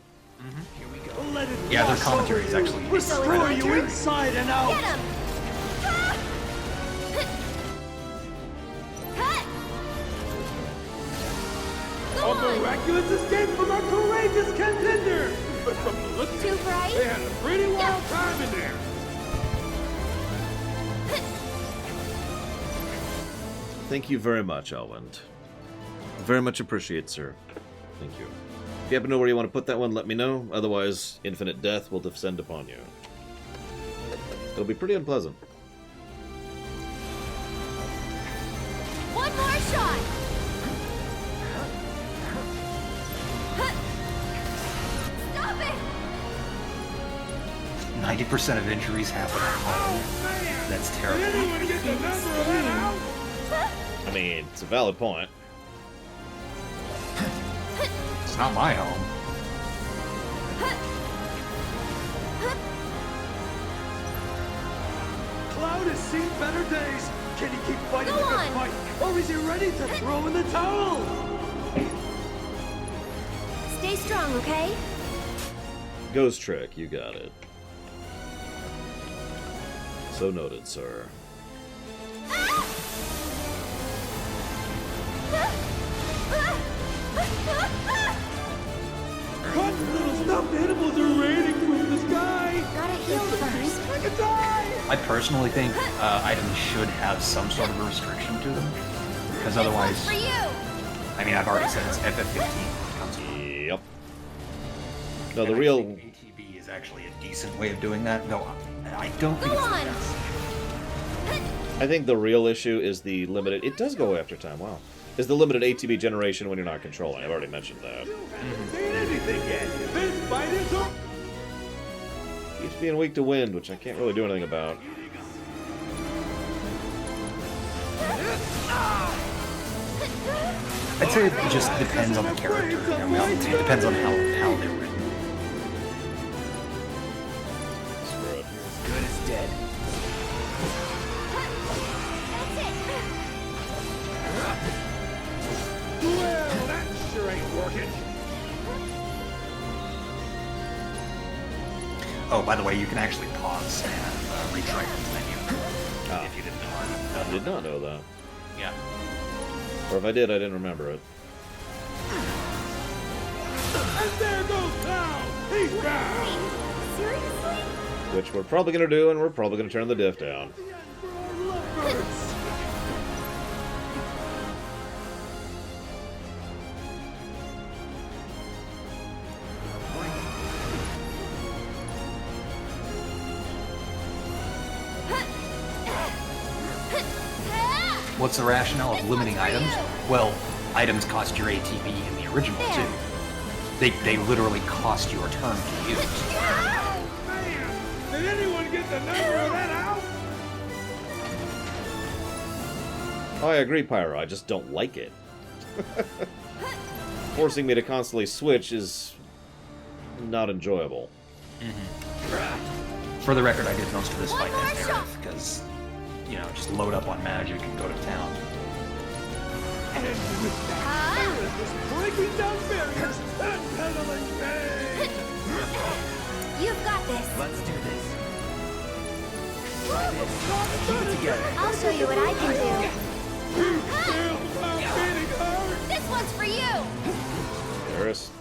Here we go. let it Yeah, their wash commentary over is you. actually Restore incredible, you too. inside and out. Get him! Cut! Go A on! miraculous escape from our courageous contender. But from the looks of Too it, bright? they had a pretty wild time in there. Thank you very much, Elwend. Very much appreciate, sir. Thank you. If you happen to know where you want to put that one, let me know. Otherwise, infinite death will descend upon you. It'll be pretty unpleasant. One more shot! 90% of injuries happen at home. That's terrible. I mean, it's a valid point. It's not my home. Cloud has seen better days. Can he keep fighting the good fight? Or is he ready to throw in the towel? Stay strong, okay? Ghost trick, you got it. So noted, sir. What little stuffed animals are raining from the sky? Gotta heal first. I could die! I personally think items should have some sort of a restriction to them, because otherwise, For you. I mean, I've already said it's FF15 when it comes to. Yep. No, the And real. I think ATB is actually a decent way of doing that. No, I don't think Go it's the on. best. I think the real issue is the limited. It does go away after time. Wow. Is the limited ATB generation when you're not controlling? I've already mentioned that. Seen anything yet? This fight is over. Keeps being weak to wind, which I can't really do anything about. I'd say it just depends on the character. It depends on how they're written. Screw it. Good as dead. Well, that sure ain't working. Oh, by the way, you can actually pause and retry the menu if you didn't know. I did not know that. Yeah. Or if I did, I didn't remember it. And there goes Cloud. He's down. Seriously? Which we're probably going to do, and we're probably going to turn the diff down. Lovebirds. What's the rationale of limiting items? Well, items cost your ATB in the original too. They literally cost you a turn to use. Man, did anyone get the number of that out? Oh, I agree, Pyro. I just don't like it. Forcing me to constantly switch is not enjoyable. For the record, I did most of this fight as Aerith, because, you know, just load up on magic and go to town. And with that, Aerith is breaking down barriers and peddling pain. You've got this. Let's do this. Keep it together. I'll show you what I can do. Still not beating her. This one's for you. Eris.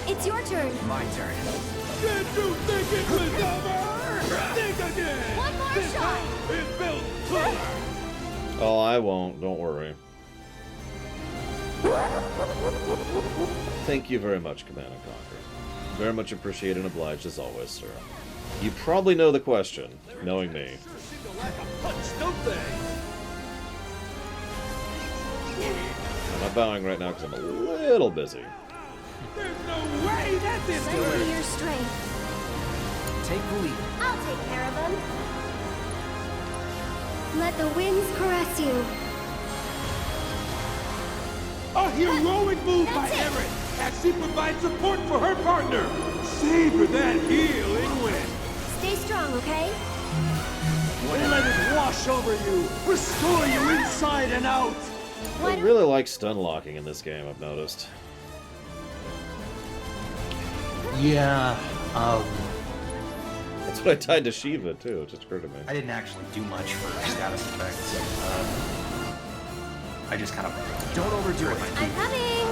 It's your turn. My turn. Did you think it was over? Think again. One more This shot. house is built fuller. Oh, I won't. Don't worry. Thank you very much, Command and Conquer. Very much appreciated and obliged as always, sir. You probably know the question, knowing me. Sure seem to lack a punch, don't they? I'm not bowing right now because I'm a little busy. There's no way that's it. Lend me your strength. Take the lead. I'll take care of them. Let the winds caress you. A heroic move by That's it. Aerith as she provides support for her partner. Savor that healing wind. Stay strong, okay? And let it wash over you, restore you inside and out. I really like stun locking in this game, I've noticed. Yeah, That's what I tied to Shiva, too. It just occurred to me. I didn't actually do much for status effects. I just kind of Don't overdo it. I'm coming.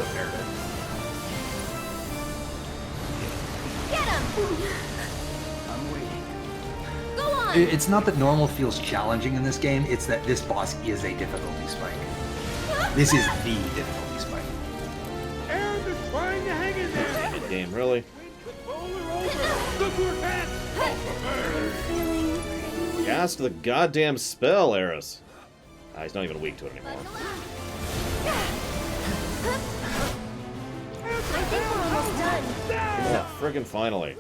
Get him. I'm waiting. Go on. It's not that normal feels challenging in this game, it's that this boss is a difficulty spike. This is the difficulty spike. Aerith is trying to hang in there. Good game, really? Roll her over. The poor cat. Cast the goddamn spell, Eris. Ah, he's not even weak to it anymore. I think we're almost done. Oh, friggin' finally.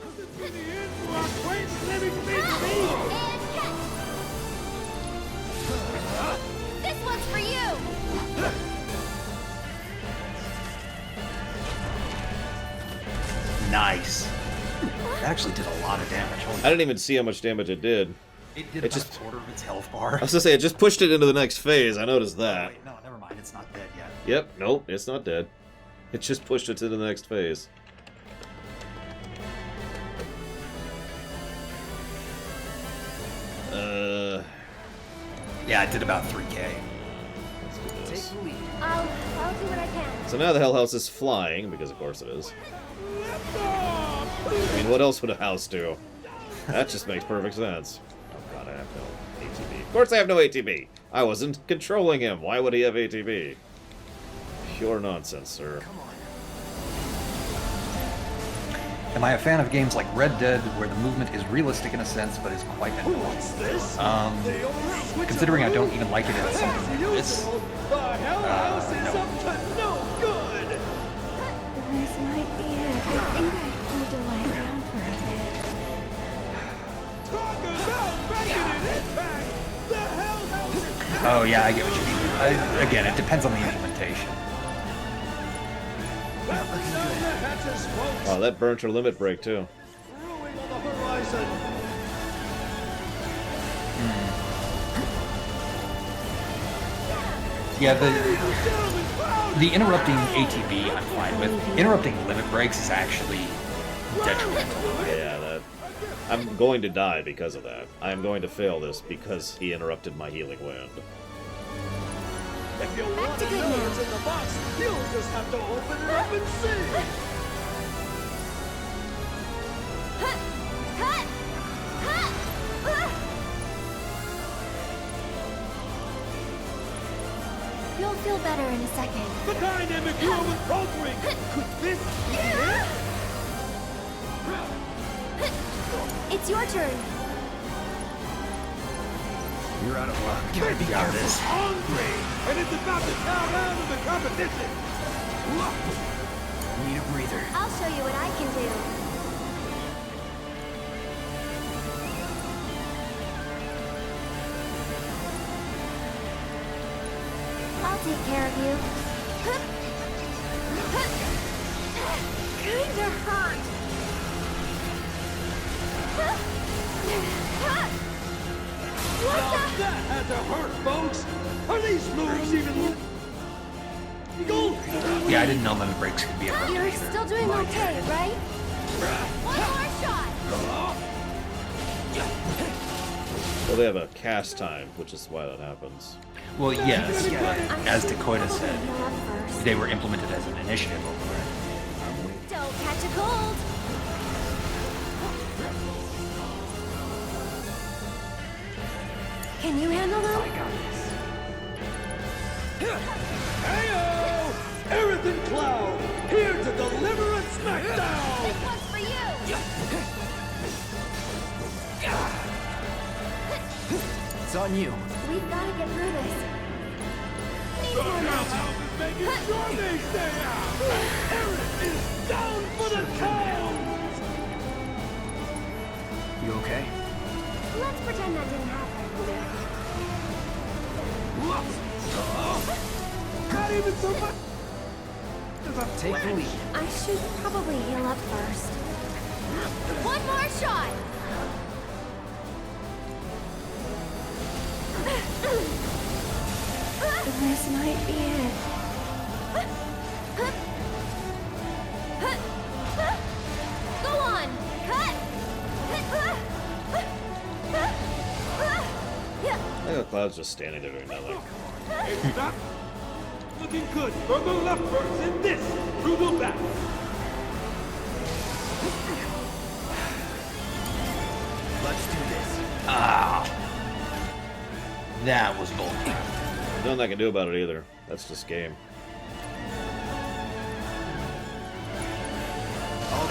This one's for you. actually did a lot of damage. I didn't even see how much damage it did. It did about a quarter of its health bar. I was gonna say, it just pushed it into the next phase. I noticed that. Oh, wait, no, never mind. It's not dead yet. Yep, nope, it's not dead. It just pushed it to the next phase. Yeah, it did about 3K. Let's do this. I'll do what I can. So now the Hell House is flying, because of course it is. I mean, what else would a house do? That just makes perfect sense. Oh god, I have no ATB. Of course I have no ATB! I wasn't controlling him. Why would he have ATB? Pure nonsense, sir. Am I a fan of games like Red Dead, where the movement is realistic in a sense, but is quite annoying? Considering I don't even like it in something like this. The Hell House is up to no good! This might be it. I think I need to lie down for a bit. Talk about making an impact! The Hell House is... Oh yeah, I get what you mean. Again, it depends on the implementation. Oh, that burnt her limit break too. Brewing on the horizon. Yeah, the interrupting ATB I'm fine with. Interrupting limit breaks is actually detrimental. Yeah, that... I'm going to die because of that. I'm going to fail this because he interrupted my healing wind. If you want to know what's in the box, you'll just have to open it up and see. You'll feel better in a second. The dynamic duo with Valkyrie! Could this be it? It's your turn. You're out of luck. Gotta be out of this. Hungry! And it's about to count out of the competition! Need a breather. I'll show you what I can do. I'll take care of you. Kinda hurt. Now that had to hurt, folks! Are these moves even legal? Yeah, I didn't know limit breaks could be a problem You're either. still doing okay, right? One more shot. Well, they have a cast time, which is why that happens. Well, yes, as Dakota said, they were implemented as an initiative override. Don't catch a cold. Can you handle them? I got this. Heyo! Aerith and Cloud, here to deliver a smackdown! This one's for you. It's on you. We've got to get through this. Need The more Hell magic. House is making sure they stay out! Aerith is down for the count! You okay? Let's pretend that didn't happen. Not even so much! Take the lead. I should probably heal up first. One more shot! This might be it. Go on! I think the Cloud's just standing there doing nothing. It's not looking good for the Lovebirds in this brutal battle. Let's do this. Ah, that was bull. There's nothing I can do about it either. That's just game.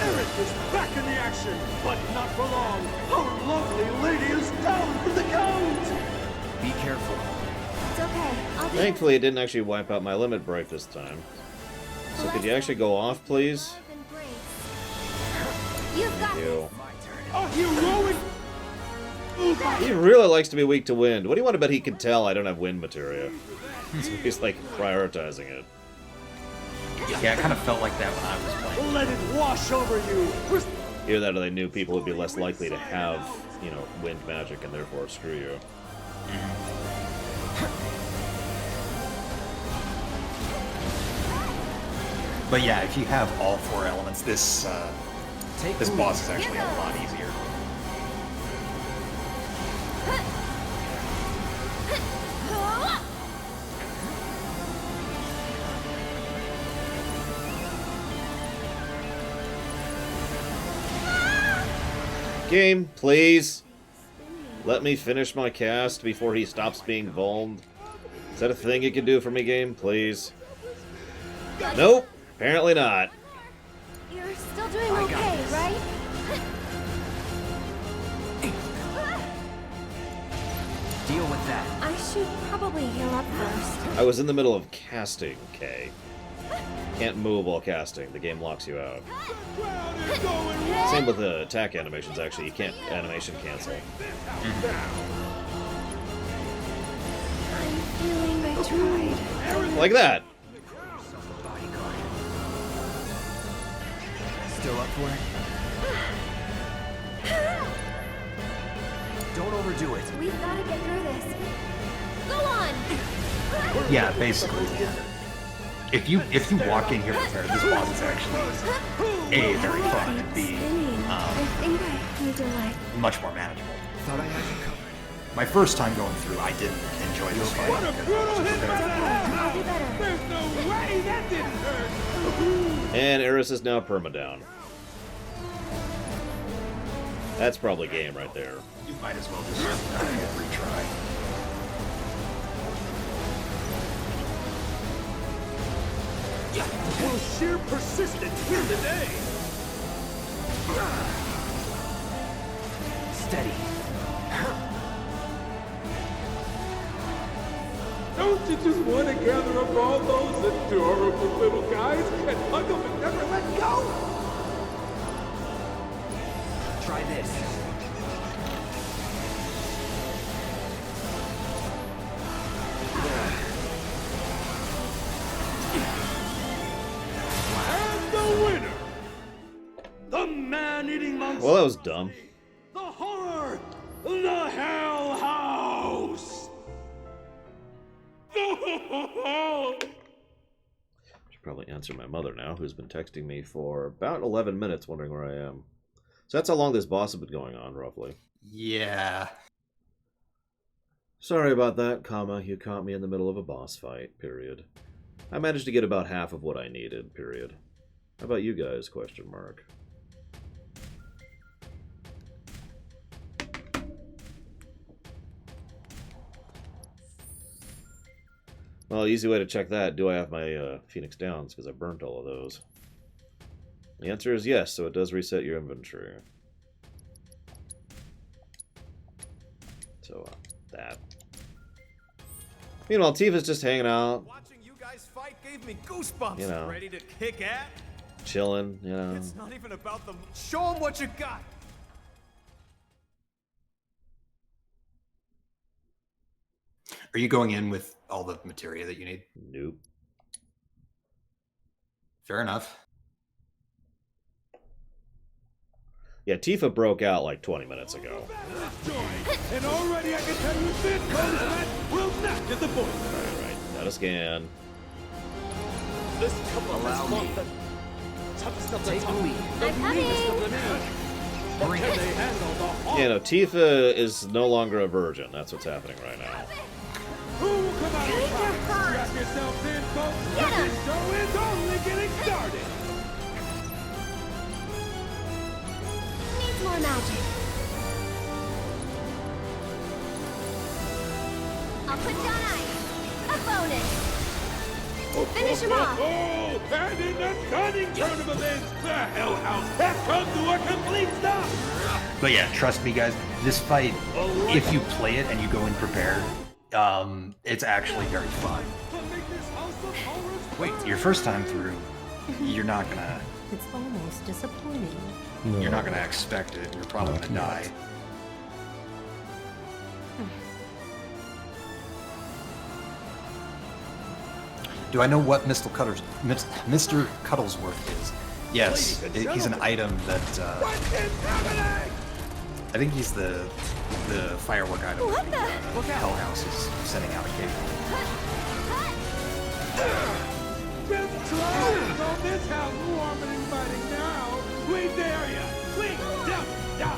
Aerith is back in the action, but not for long. Our lovely lady is down for the count. Be careful. It's okay. I'll do Thankfully, it didn't actually wipe out my limit break this time. So could you actually go off, please? You've got You. A heroic move by He really likes to be weak to wind. What do you want to bet he can tell I don't have wind materia? So he's like prioritizing it. Yeah, it kind of felt like that when I was playing. Let it wash over you. Either that or they knew people would be less likely to have, you know, wind magic and therefore screw you. But yeah, if you have all 4 elements, this boss is actually a lot easier. Game, please. Let me finish my cast before he stops being vulned. Is that a thing you can do for me, game? Please. Nope. Apparently not. You're still doing okay, right? Deal with that. I should probably heal up first. I was in the middle of casting, Kay. Can't move while casting. The game locks you out. Same with the attack animations, actually. You can't animation cancel. I'm feeling I tried. Like that. Still up for it? Don't overdo it. We've got to get through this. Go on! Yeah, basically. If you walk in here prepared, this boss is actually A, very fun, and B, I think I need to like... much more manageable. Thought I had you covered. My first time going through, I didn't enjoy this fight. What a brutal hit by that! I'll do better. There's no way that didn't hurt! And Eris is now permadown. That's probably game right there. You might as well just retry. Will sheer persistence win the day? Steady. Don't you just want to gather up all those adorable little guys and hug them and never let go? Try this. And the winner, the man-eating monster. Well, that was dumb. The horror, the Hell House. Should probably answer my mother now, who's been texting me for about 11 minutes wondering where I am. So that's how long this boss has been going on, roughly. Yeah. Sorry about that, comma. You caught me in the middle of a boss fight, period. I managed to get about half of what I needed, period. How about you guys, question mark? Well, easy way to check that, do I have my Phoenix Downs, because I burnt all of those. The answer is yes, so it does reset your inventory. So, that. Meanwhile, Tifa's just hanging out. Watching you guys fight gave me goosebumps. You know. Ready to kick ass? Chilling, you know. It's not even about them. Show them what you got. Are you going in with all the materia that you need? Nope. Fair enough. Yeah, Tifa broke out like 20 minutes ago. And already I can tell you this bonus match will not get the point. Right. Got a scan. This couple Allow has me. fought the toughest of the Take the tough, lead. the I'm meanest of coming. the mean. But can they handle the Yeah, no, Tifa is no longer a virgin. That's what's happening right now. Who will come out on top? Strap yourselves in, folks. This show is only getting started. Needs more magic. I'll put down ice. A bonus. Finish him off. Oh, and in the stunning turn of events, the Hell House has come to a complete stop. But yeah, trust me, guys. This fight, if you play it and you go in prepared, it's actually very fun. Wait, your first time through, you're not gonna. It's almost disappointing. You're not gonna expect it. You're probably gonna die. Do I know what Mr. Cuddlesworth is? Yes, he's an item that. I think he's the firework item. What the? Hell House is sending out occasionally. With clothes on this house warm and inviting now, we dare ya! We dare ya!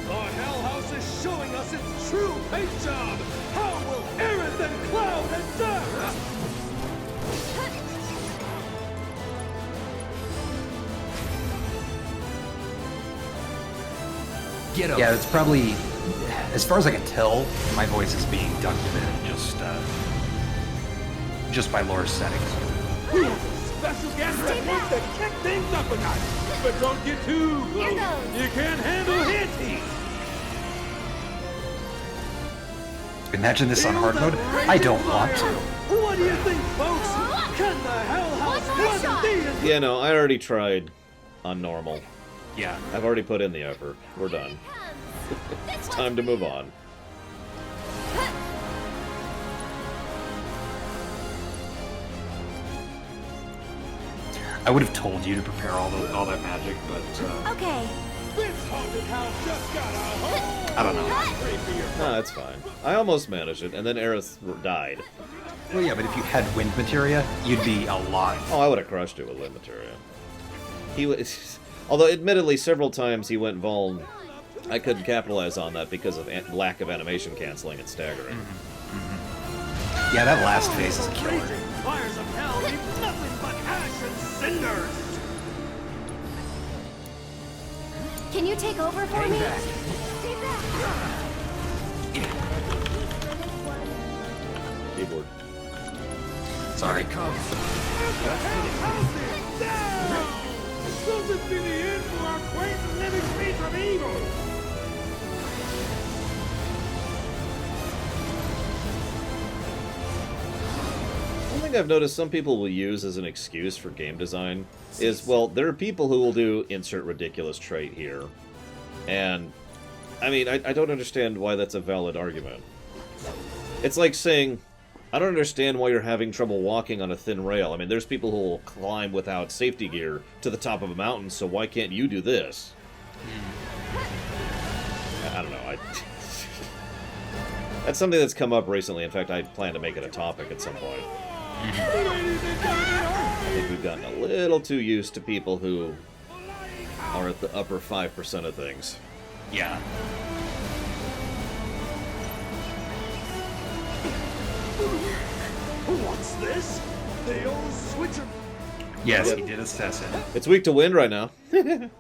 The Hell House is showing us its true paint job! How will Aerith and Cloud adapt? Get up. Yeah, it's probably, as far as I can tell, my voice is being dubbed in just by Laura's settings. Special guest that wants to kick things up a notch, but don't get too close. You can't handle his heat. Imagine this on hard mode? I don't want to. What do you think, folks? Can the Hell House one these? Yeah, no, I already tried on normal. Yeah. I've already put in the effort. We're done. It's time to move on. I would have told you to prepare all that magic, but Okay. This haunted house just got a whole I don't know. No, that's fine. I almost managed it, and then Aerith died. Well, yeah, but if you had wind materia, you'd be alive. Oh, I would have crushed it with wind materia. He was, although admittedly several times he went vuln. I couldn't capitalize on that because of lack of animation canceling and staggering. Yeah, that last phase is a killer. Fires of hell leave nothing but ash and cinders. Can you take over for me? Keyboard. Sorry. Will this be the end for our quaint living piece of evil? One thing I've noticed some people will use as an excuse for game design is, well, there are people who will do insert ridiculous trait here. And, I mean, I don't understand why that's a valid argument. It's like saying, I don't understand why you're having trouble walking on a thin rail. I mean, there's people who will climb without safety gear to the top of a mountain, so why can't you do this? I don't know. That's something that's come up recently. In fact, I plan to make it a topic at some point. I think we've gotten a little too used to people who are at the upper 5% of things. Yeah. What's this? The old switcher. Yes, he did assess it. It's weak to wind right now. That's it.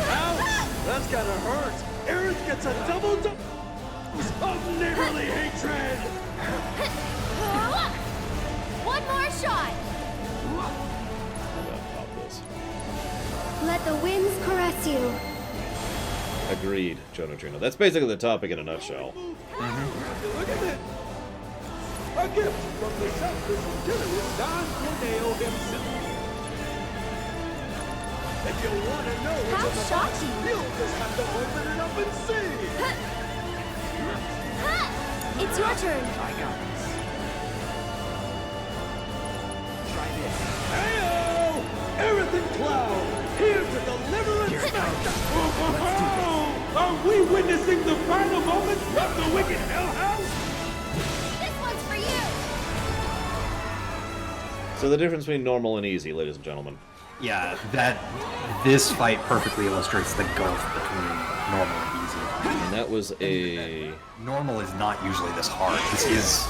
Ouch! That's gotta hurt. Aerith gets a double dose of neighborly hatred. One more shot. Let the winds caress you. Agreed, Jonotrino. That's basically the topic in a nutshell. Look at it. A gift from the selfless and generous Don Corneo himself. If you want to know what's in the box, you'll just have to open it up and see. It's your turn. I got this. Try this. Hey-o! Aerith and Cloud, here to deliver and smack. Are we witnessing the final moments of the wicked Hell House? This one's for you. So the difference between normal and easy, ladies and gentlemen. Yeah, this fight perfectly illustrates the gulf between normal and easy. And that was a... Normal is not usually this hard. This is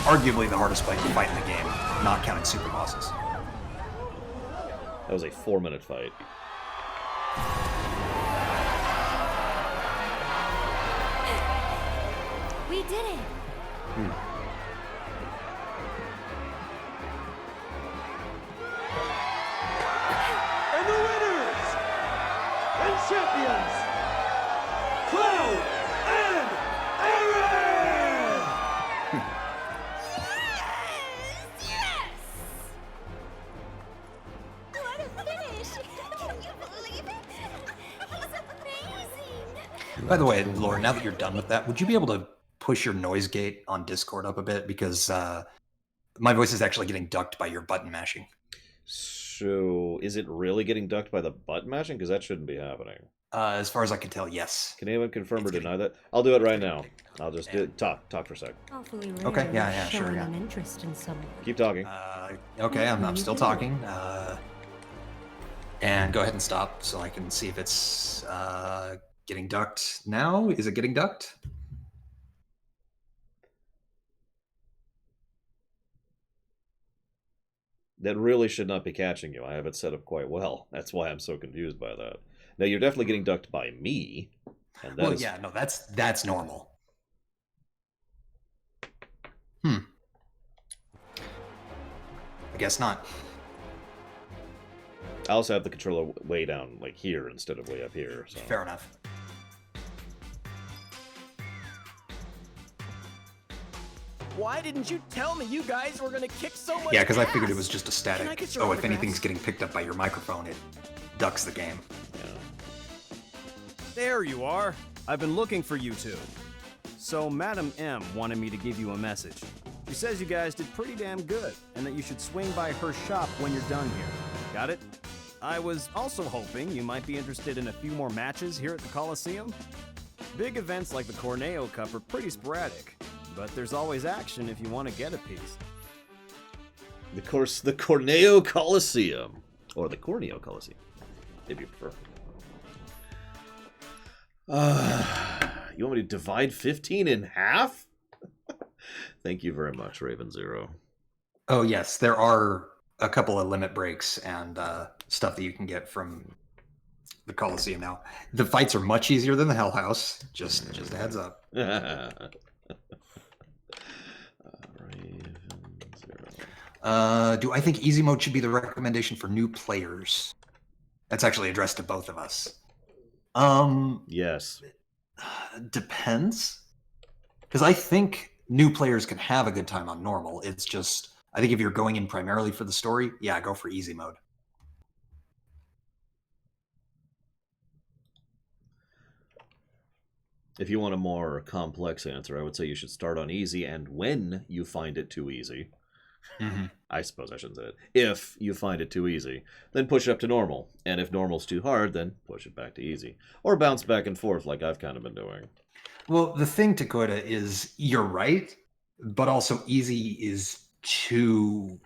arguably the hardest fight in the game, not counting super bosses. That was a 4-minute fight. We did it. And the winners and champions, Cloud and Aerith! Yes! What a finish! Can you believe it? It was amazing! By the way, Laura, now that you're done with that, would you be able to push your noise gate on Discord up a bit? Because my voice is actually getting ducked by your button mashing. So, is it really getting ducked by the button mashing? Because that shouldn't be happening. As far as I can tell, yes. Can anyone confirm or deny that? I'll do it right now. I'll just talk for a sec. Awfully rare. Okay, yeah, sure, showing yeah. an interest in someone. Keep talking. Okay, I'm still talking. And go ahead and stop so I can see if it's getting ducked now. Is it getting ducked? That really should not be catching you. I have it set up quite well. That's why I'm so confused by that. Now, you're definitely getting ducked by me. And that yeah, no, that's normal. I guess not. I also have the controller way down, like here, instead of way up here. So. Fair enough. Why didn't you tell me you guys were gonna kick so much Yeah, because I ass? figured it was just a Can I static. get your Oh, if autographs? anything's getting picked up by your microphone, it ducks the game. There you are. I've been looking for you two. So Madam M wanted me to give you a message. She says you guys did pretty damn good, and that you should swing by her shop when you're done here. Got it? I was also hoping you might be interested in a few more matches here at the Coliseum. Big events like the Corneo Cup are pretty sporadic, but there's always action if you want to get a piece. The Corneo Coliseum. Or the Corneo Coliseum, if you prefer. You want me to divide 15 in half? Thank you very much, Raven Zero. Oh, yes, there are a couple of limit breaks and stuff that you can get from the Coliseum now. The fights are much easier than the Hell House. Just a heads up. Do I think easy mode should be the recommendation for new players? That's actually addressed to both of us. Yes. Depends. Because I think new players can have a good time on normal. It's just, I think if you're going in primarily for the story, yeah, go for easy mode. If you want a more complex answer, I would say you should start on easy, and when you find it too easy, I suppose I shouldn't say it, if you find it too easy, then push it up to normal. And if normal's too hard, then push it back to easy. Or bounce back and forth like I've kind of been doing. Well, the thing, Dakota, is you're right, but also easy is too...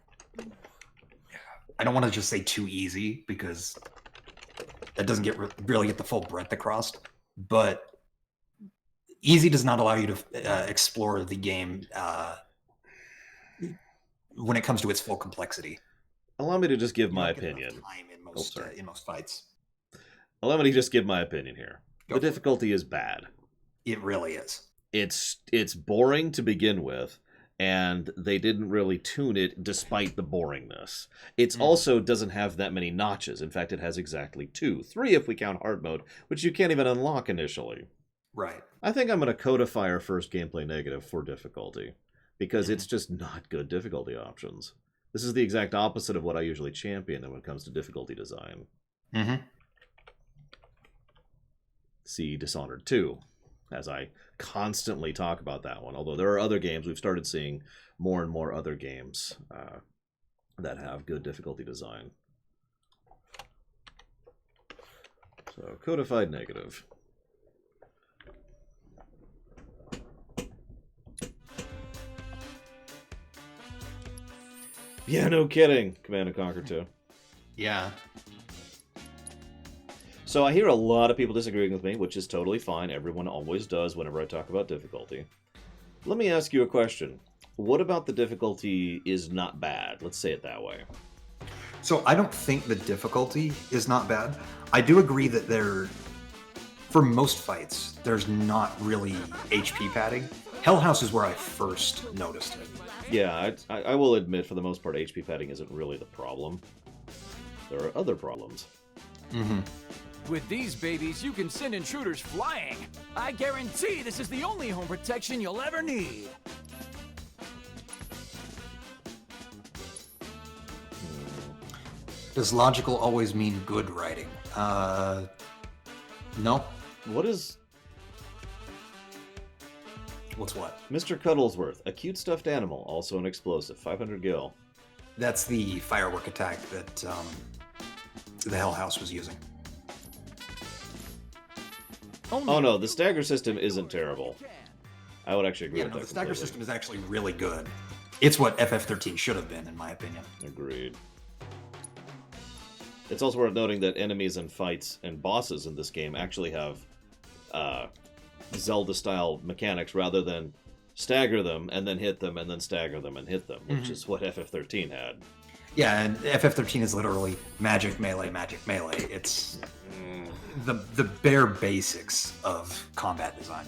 I don't want to just say too easy, because that doesn't really get the full breadth across, but easy does not allow you to explore the game when it comes to its full complexity. Allow me to just give my opinion. In most fights. Allow me to just give my opinion here. The difficulty is bad. It really is. It's boring to begin with, and they didn't really tune it despite the boringness. It also doesn't have that many notches. In fact, it has exactly 2. 3 if we count hard mode, which you can't even unlock initially. Right. I think I'm going to codify our first gameplay negative for difficulty, because it's just not good difficulty options. This is the exact opposite of what I usually champion when it comes to difficulty design. See Dishonored 2, as I constantly talk about that one. Although there are other games, we've started seeing more and more other games that have good difficulty design. So, codified negative. Yeah, no kidding. Command & Conquer 2. Yeah. So I hear a lot of people disagreeing with me, which is totally fine. Everyone always does whenever I talk about difficulty. Let me ask you a question. What about the difficulty is not bad? Let's say it that way. So I don't think the difficulty is not bad. I do agree that for most fights, there's not really HP padding. Hell House is where I first noticed it. Yeah, I will admit, for the most part, HP padding isn't really the problem. There are other problems. With these babies, you can send intruders flying. I guarantee this is the only home protection you'll ever need. Does logical always mean good writing? No. What is What's what? Mr. Cuddlesworth, a cute stuffed animal, also an explosive, 500 gil. That's the firework attack that the Hell House was using. Oh no, the stagger system isn't terrible. I would actually agree with that. The stagger system is actually really good. It's what FF13 should have been, in my opinion. Agreed. It's also worth noting that enemies and fights and bosses in this game actually have Zelda-style mechanics rather than stagger them and then hit them and then stagger them and hit them, which is what FF13 had. Yeah, and FF13 is literally magic melee, magic melee. It's the bare basics of combat design.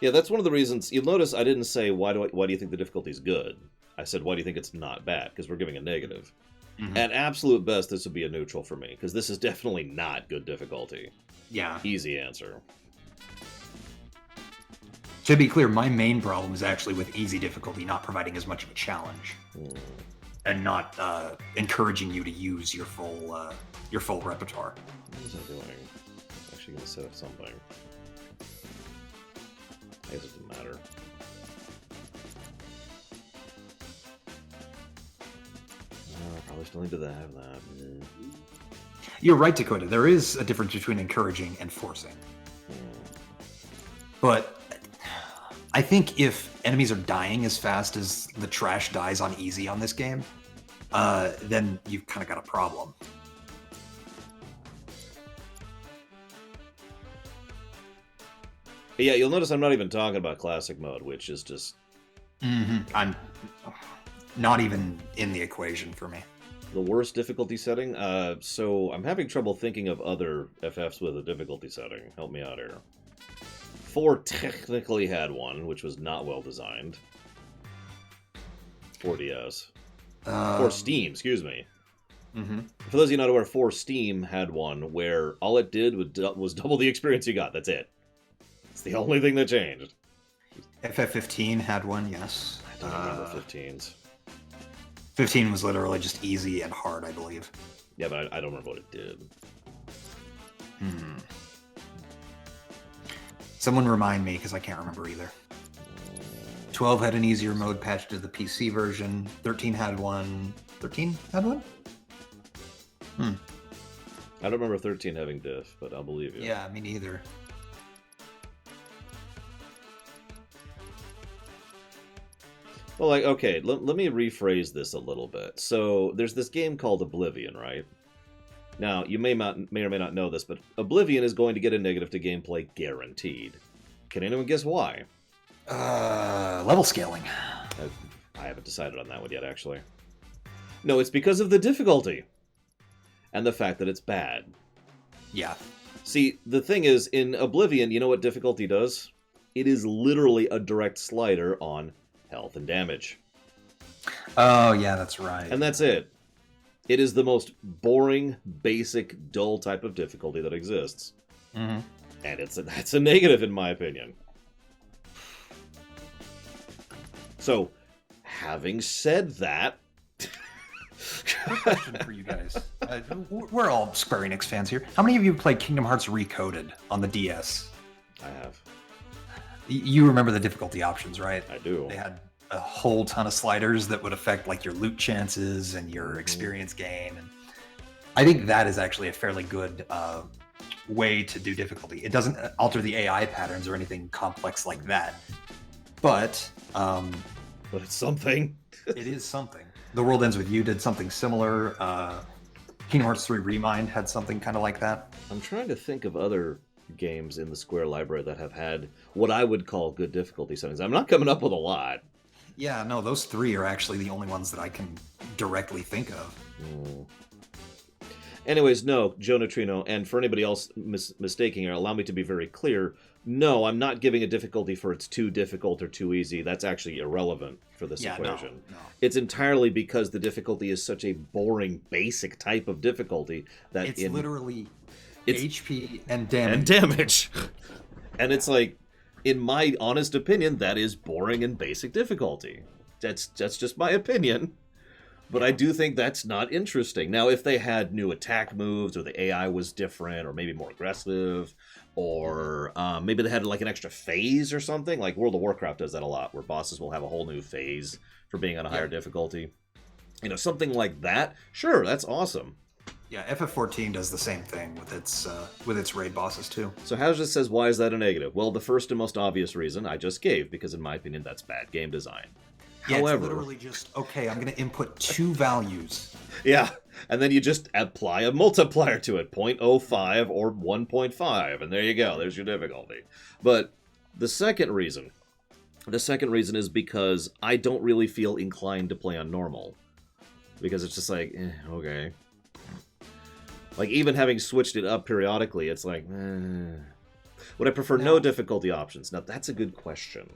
Yeah, that's one of the reasons. You'll notice I didn't say why do you think the difficulty is good. I said why do you think it's not bad, because we're giving a negative. At absolute best, this would be a neutral for me, because this is definitely not good difficulty. Yeah. Easy answer. To be clear, my main problem is actually with easy difficulty not providing as much of a challenge, and not encouraging you to use your full repertoire. What was I doing? Actually, going to set up something. I guess it doesn't matter. Probably still need to have that. You're right, Dakota. There is a difference between encouraging and forcing. But I think if enemies are dying as fast as the trash dies on easy on this game, then you've kind of got a problem. Yeah, you'll notice I'm not even talking about classic mode, which is just... I'm not even in the equation for me. The worst difficulty setting? So I'm having trouble thinking of other FFs with a difficulty setting. Help me out here. 4 technically had one, which was not well designed. 4DS. 4 Steam, excuse me. For those of you not aware, 4 Steam had one where all it did was double the experience you got. That's it. It's the only thing that changed. FF15 had one, yes. I don't remember 15s. 15 was literally just easy and hard, I believe. Yeah, but I don't remember what it did. Someone remind me, because I can't remember either. 12 had an easier mode patched to the PC version. 13 had one. 13 had one? I don't remember 13 having diff, but I'll believe you. Yeah, me neither. Well, like, okay, let me rephrase this a little bit. So, there's this game called Oblivion, right? Now, you may or may not know this, but Oblivion is going to get a negative to gameplay guaranteed. Can anyone guess why? Level scaling. I haven't decided on that one yet, actually. No, it's because of the difficulty. And the fact that it's bad. Yeah. See, the thing is, in Oblivion, you know what difficulty does? It is literally a direct slider on health and damage. Oh, yeah, that's right. And that's it. It is the most boring, basic, dull type of difficulty that exists. And that's a negative, in my opinion. So, having said that... Question for you guys. We're all Square Enix fans here. How many of you played Kingdom Hearts Recoded on the DS? I have. You remember the difficulty options, right? I do. They had a whole ton of sliders that would affect like your loot chances and your experience gain. And I think that is actually a fairly good way to do difficulty. It doesn't alter the AI patterns or anything complex like that. But it's something. It is something. The World Ends With You did something similar. Kingdom Hearts 3 Remind had something kind of like that. I'm trying to think of other games in the Square library that have had what I would call good difficulty settings. I'm not coming up with a lot. Yeah, no, those 3 are actually the only ones that I can directly think of. Anyways, no, Joe Neutrino, and for anybody else mistaking her, allow me to be very clear. No, I'm not giving a difficulty for it's too difficult or too easy. That's actually irrelevant for this equation. No. It's entirely because the difficulty is such a boring, basic type of difficulty that it's literally HP and damage. And it's like, in my honest opinion, that is boring and basic difficulty. That's just my opinion. But I do think that's not interesting. Now, if they had new attack moves, or the AI was different, or maybe more aggressive, or maybe they had like an extra phase or something, like World of Warcraft does that a lot, where bosses will have a whole new phase for being on a higher difficulty. You know, something like that. Sure, that's awesome. Yeah, FF14 does the same thing with its raid bosses too. So Hazard says, why is that a negative? Well, the first and most obvious reason I just gave, because in my opinion, that's bad game design. Yeah, However, it's literally just, okay, I'm going to input 2 values. Yeah, and then you just apply a multiplier to it, 0.05 or 1.5, and there you go. There's your difficulty. But the second reason is because I don't really feel inclined to play on normal. Because it's just like, okay. Like, even having switched it up periodically, it's like, would I prefer no difficulty options? Now, that's a good question.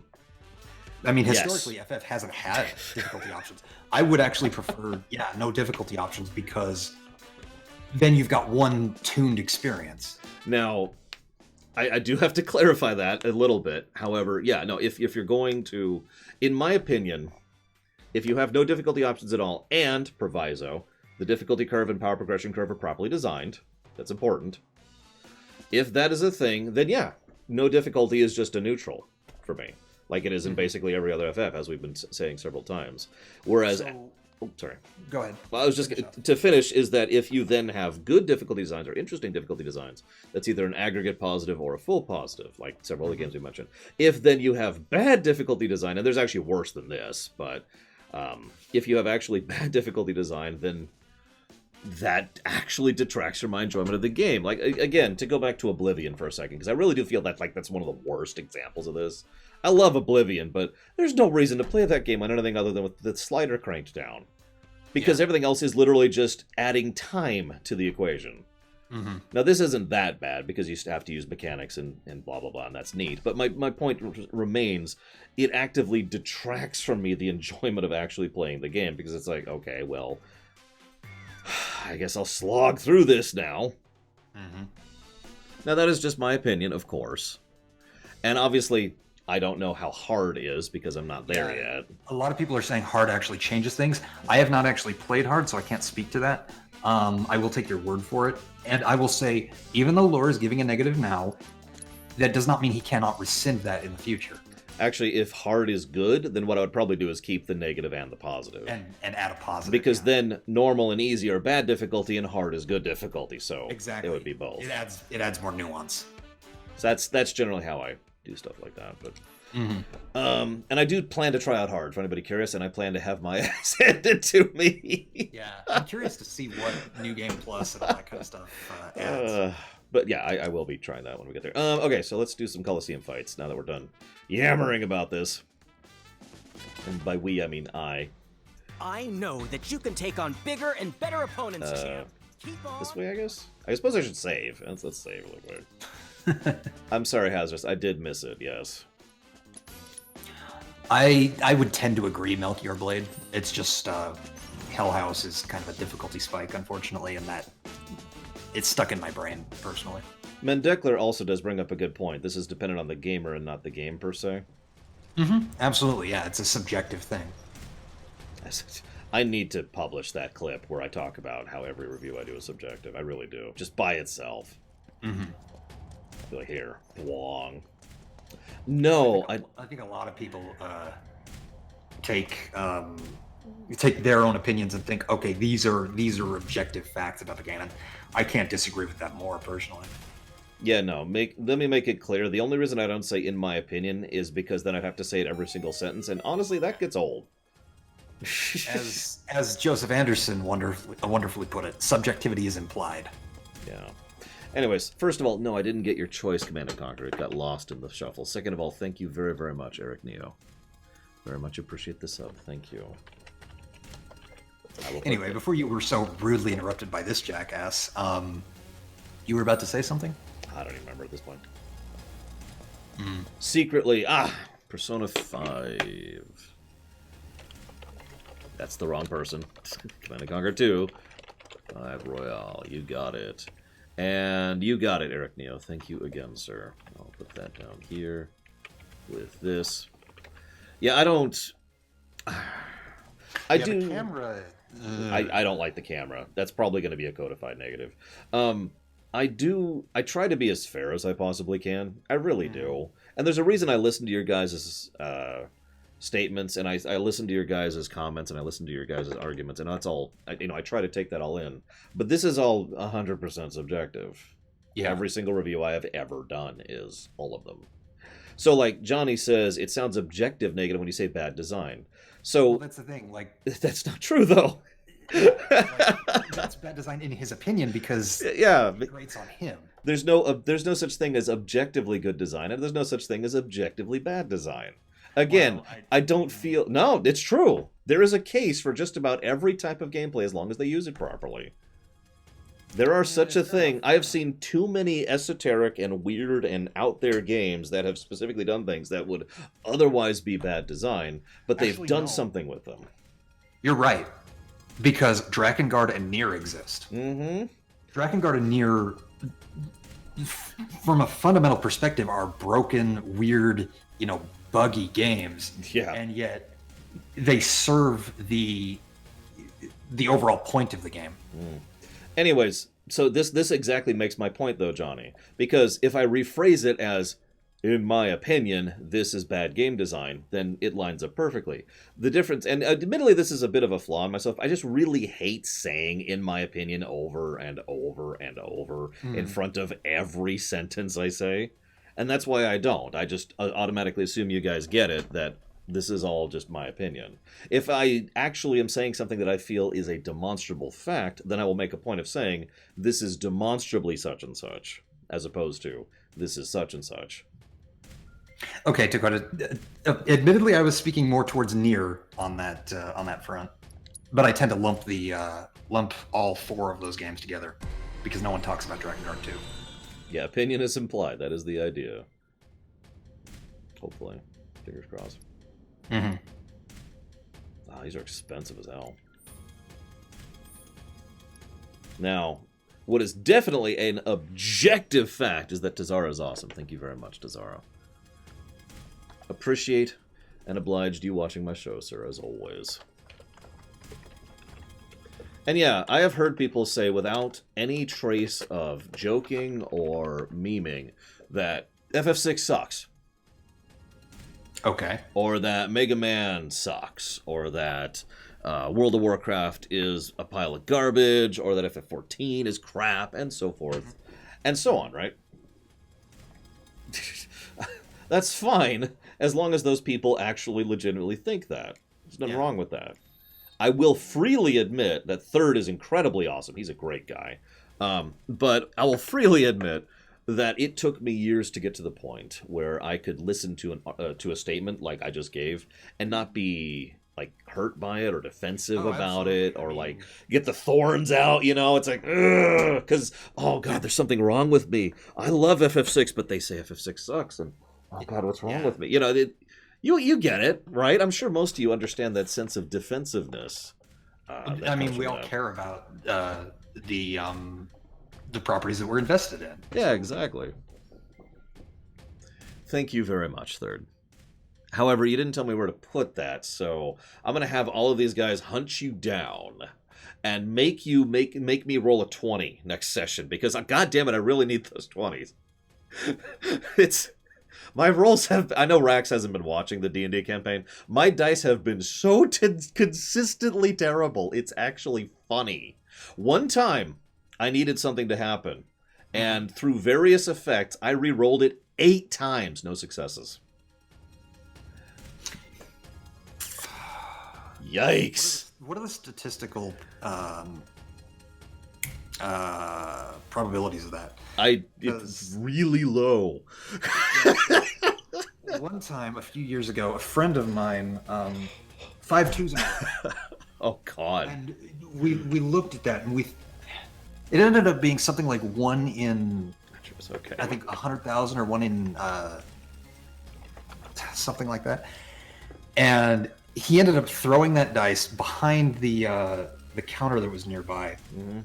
I mean, historically, FF hasn't had difficulty options. I would actually prefer, no difficulty options, because then you've got one tuned experience. Now, I do have to clarify that a little bit. However, if you're going to, in my opinion, if you have no difficulty options at all, and proviso, the difficulty curve and power progression curve are properly designed, that's important. If that is a thing, then no difficulty is just a neutral for me. Like it is in basically every other FF, as we've been saying several times. Whereas, sorry. Go ahead. Well, I was just to finish is that if you then have good difficulty designs or interesting difficulty designs, that's either an aggregate positive or a full positive, like several of the games we mentioned. If then you have bad difficulty design, and there's actually worse than this, but if you have actually bad difficulty design, then that actually detracts from my enjoyment of the game. Like, again, to go back to Oblivion for a second, because I really do feel that that's one of the worst examples of this. I love Oblivion, but there's no reason to play that game on anything other than with the slider cranked down. Because everything else is literally just adding time to the equation. Mm-hmm. Now, this isn't that bad, because you have to use mechanics and blah, blah, blah, and that's neat. But my point remains, it actively detracts from me the enjoyment of actually playing the game, because it's like, okay, well, I guess I'll slog through this now. Mm-hmm. Now, that is just my opinion, of course. And obviously, I don't know how hard is, because I'm not there yet. A lot of people are saying hard actually changes things. I have not actually played hard, so I can't speak to that. I will take your word for it. And I will say, even though Lore is giving a negative now, that does not mean he cannot rescind that in the future. Actually, if hard is good, then what I would probably do is keep the negative and the positive. And add a positive. Because then normal and easy are bad difficulty, and hard is good difficulty, so exactly. It would be both. It adds more nuance. So that's generally how I do stuff like that. But and I do plan to try out hard, for anybody curious, and I plan to have my ass handed to me. I'm curious to see what New Game Plus and all that kind of stuff adds. But I will be trying that when we get there. Okay, so let's do some Coliseum fights now that we're done yammering about this. And by we, I mean I. I know that you can take on bigger and better opponents, champ. Keep on. This way, I guess? I suppose I should save. Let's save real quick. I'm sorry, Hazardous. I did miss it, yes. I would tend to agree, Melchior Blade. It's just Hell House is kind of a difficulty spike, unfortunately, and that it's stuck in my brain, personally. Mendekler also does bring up a good point. This is dependent on the gamer and not the game, per se. Mm-hmm. Absolutely, yeah. It's a subjective thing. I need to publish that clip where I talk about how every review I do is subjective. I really do. Just by itself. Mm-hmm. Like, here. Wong. No, I think a lot of people take their own opinions and think, okay, these are objective facts about the game. And I can't disagree with that more, personally. Yeah, no. Let me make it clear. The only reason I don't say "in my opinion" is because then I'd have to say it every single sentence, and honestly, that gets old. as Joseph Anderson wonderfully put it, subjectivity is implied. Yeah. Anyways, first of all, no, I didn't get your choice, Command & Conquer. It got lost in the shuffle. Second of all, thank you very, very much, Eric Neo. Very much appreciate the sub. Thank you. Anyway, before you were so rudely interrupted by this jackass, you were about to say something? I don't even remember at this point. Secretly, Persona 5. That's the wrong person. Command & Conquer 2. 5 Royale, you got it. And you got it, Eric Neo. Thank you again, sir. I'll put that down here with this. Yeah, I Yeah, do. the camera. I don't like the camera. That's probably going to be a codified negative. I try to be as fair as I possibly can. I really do. And there's a reason I listen to your guys' statements, and I listen to your guys' comments, and I listen to your guys' arguments, and that's all. I try to take that all in. But this is all 100% subjective. Yeah. Every single review I have ever done is all of them. So, like Johnny says, it sounds objective negative when you say bad design. So Well, that's the thing. Like, that's not true, though. that's bad design in his opinion because Yeah, it grates on him. there's no such thing as objectively good design, and there's no such thing as objectively bad design. Again, I don't feel no, it's true. There is a case for just about every type of gameplay as long as they use it properly. There are such a thing. I have seen too many esoteric and weird and out there games that have specifically done things that would otherwise be bad design, but they've Actually, done no. something with them. You're right. Because Drakengard and Nier exist. Mm-hmm. Drakengard and Nier, from a fundamental perspective, are broken, weird, buggy games. Yeah. And yet, they serve the overall point of the game. Anyways, so this exactly makes my point, though, Johnny. Because if I rephrase it as, in my opinion, this is bad game design, then it lines up perfectly. The difference, and admittedly this is a bit of a flaw in myself, I just really hate saying, in my opinion, over and over and over in front of every sentence I say. And that's why I don't. I just automatically assume you guys get it, that this is all just my opinion. If I actually am saying something that I feel is a demonstrable fact, then I will make a point of saying, this is demonstrably such and such, as opposed to, this is such and such. Okay, Dakota. Admittedly, I was speaking more towards Nier on that front, but I tend to lump all four of those games together because no one talks about Drakengard 2. Yeah, opinion is implied. That is the idea. Hopefully, fingers crossed. Mm-hmm. These are expensive as hell. Now, what is definitely an objective fact is that Tazara is awesome. Thank you very much, Tazara. Appreciate and obliged you watching my show, sir, as always. And yeah, I have heard people say without any trace of joking or memeing that FF6 sucks. Okay. Or that Mega Man sucks. Or that World of Warcraft is a pile of garbage. Or that FF14 is crap, and so forth. And so on, right? That's fine, as long as those people actually legitimately think that. There's nothing wrong with that. I will freely admit that Third is incredibly awesome. He's a great guy. But I will freely admit that it took me years to get to the point where I could listen to a statement like I just gave and not be like hurt by it or defensive about it or like get the thorns out, It's like, ugh, because, oh God, there's something wrong with me. I love FF6, but they say FF6 sucks, and oh God, what's wrong with me? You get it, right? I'm sure most of you understand that sense of defensiveness. I mean, we all care about the properties that we're invested in. Yeah, exactly. Thank you very much, Third. However, you didn't tell me where to put that, so I'm gonna have all of these guys hunt you down and make me roll a 20 next session because, God damn it, I really need those 20s. My rolls have... I know Rax hasn't been watching the D&D campaign. My dice have been so consistently terrible. It's actually funny. One time, I needed something to happen. And through various effects, I re-rolled it 8 times. No successes. Yikes. What are the statistical probabilities of that? It's really low. One time, a few years ago, a friend of mine, 5 twos in a row. Oh God! And we looked at that, and it ended up being something like 1 in, I think 100,000, or 1 in something like that. And he ended up throwing that dice behind the counter that was nearby. Mm-hmm.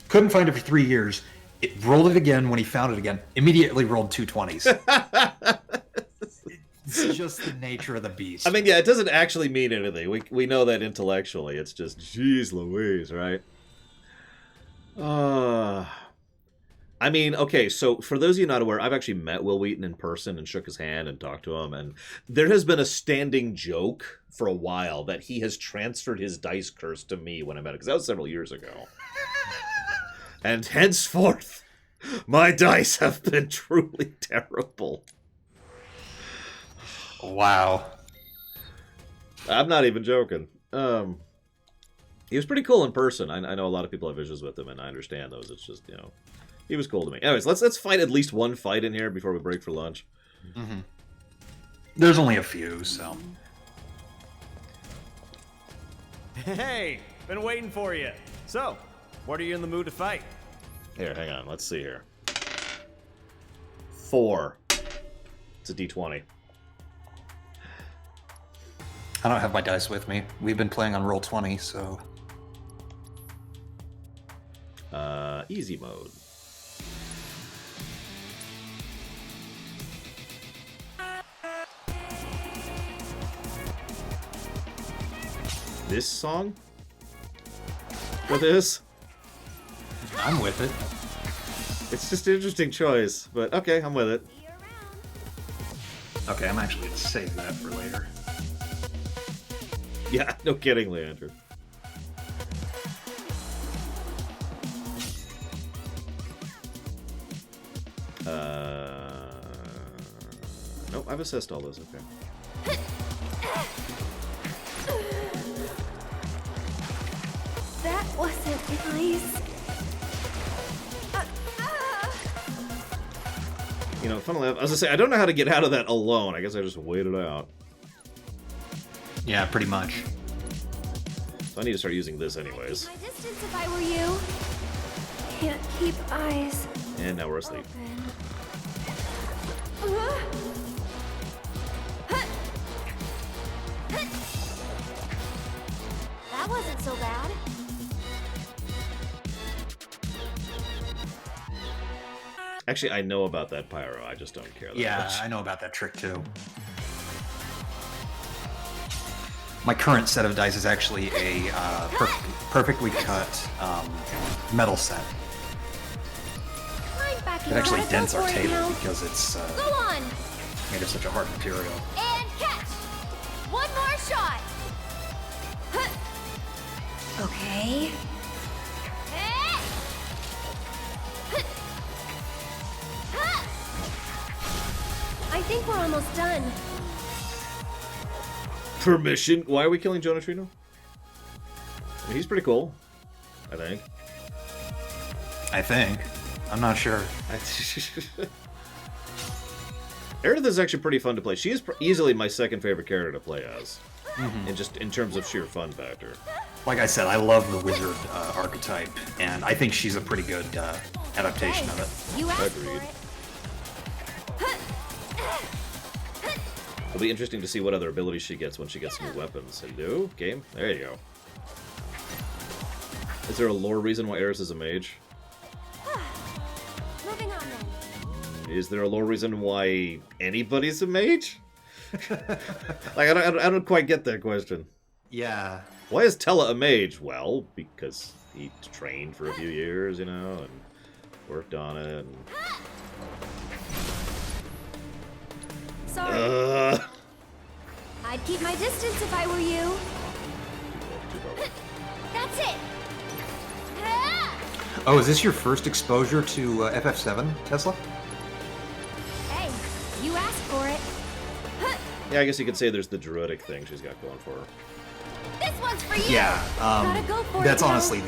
Couldn't find it for 3 years. It rolled it again when he found it again. Immediately rolled 2 20s. It's just the nature of the beast. I mean, yeah, it doesn't actually mean anything. We know that intellectually. It's just, geez Louise, right? I mean, okay, so for those of you not aware, I've actually met Will Wheaton in person and shook his hand and talked to him, and there has been a standing joke for a while that he has transferred his dice curse to me when I met him, because that was several years ago. And henceforth, my dice have been truly terrible. Wow. I'm not even joking. He was pretty cool in person. I know a lot of people have issues with him, and I understand those. It's just, you know, he was cool to me. Anyways, let's fight at least one fight in here before we break for lunch. Mm-hmm. There's only a few, so. Hey, been waiting for you. So, what are you in the mood to fight? Here, hang on. Let's see here. 4. It's a D20. I don't have my dice with me. We've been playing on Roll20, so. Easy mode. This song? For this? I'm with it. It's just an interesting choice, but okay, I'm with it. Okay, I'm actually going to save that for later. Yeah, no kidding, Leandro. Nope, I've assessed all those, okay. That wasn't nice. You know, funnily enough, I was gonna say, I don't know how to get out of that alone. I guess I just wait it out. Yeah, pretty much. So I need to start using this anyways. My distance if I were you. Can't keep eyes. And now we're asleep. That wasn't so bad. Actually, I know about that pyro. I just don't care that much. I know about that trick too. My current set of dice is actually a perfectly cut metal set. It actually dents our table because it's made of such a hard material. And catch! One more shot! Okay. I think we're almost done. Permission? Why are we killing Joe Neutrino? I mean, he's pretty cool, I think. I'm not sure. Aerith is actually pretty fun to play. She is easily my second favorite character to play as, and just in terms of sheer fun factor. Like I said, I love the wizard archetype, and I think she's a pretty good adaptation of it. You asked Agreed. It'll be interesting to see what other abilities she gets when she gets new weapons. Hello? Game? There you go. Is there a lore reason why Aerith is a mage? Moving on then. Is there a lore reason why anybody's a mage? Like, I don't quite get that question. Yeah. Why is Tella a mage? Well, because he trained for a few years, you know, and worked on it. And... Sorry. I'd keep my distance if I were you. That's it! Oh, is this your first exposure to FF7, Tesla? Hey, you asked for it. Yeah, I guess you could say there's the druidic thing she's got going for her. This one's for you! Yeah, Gotta go for that's it, honestly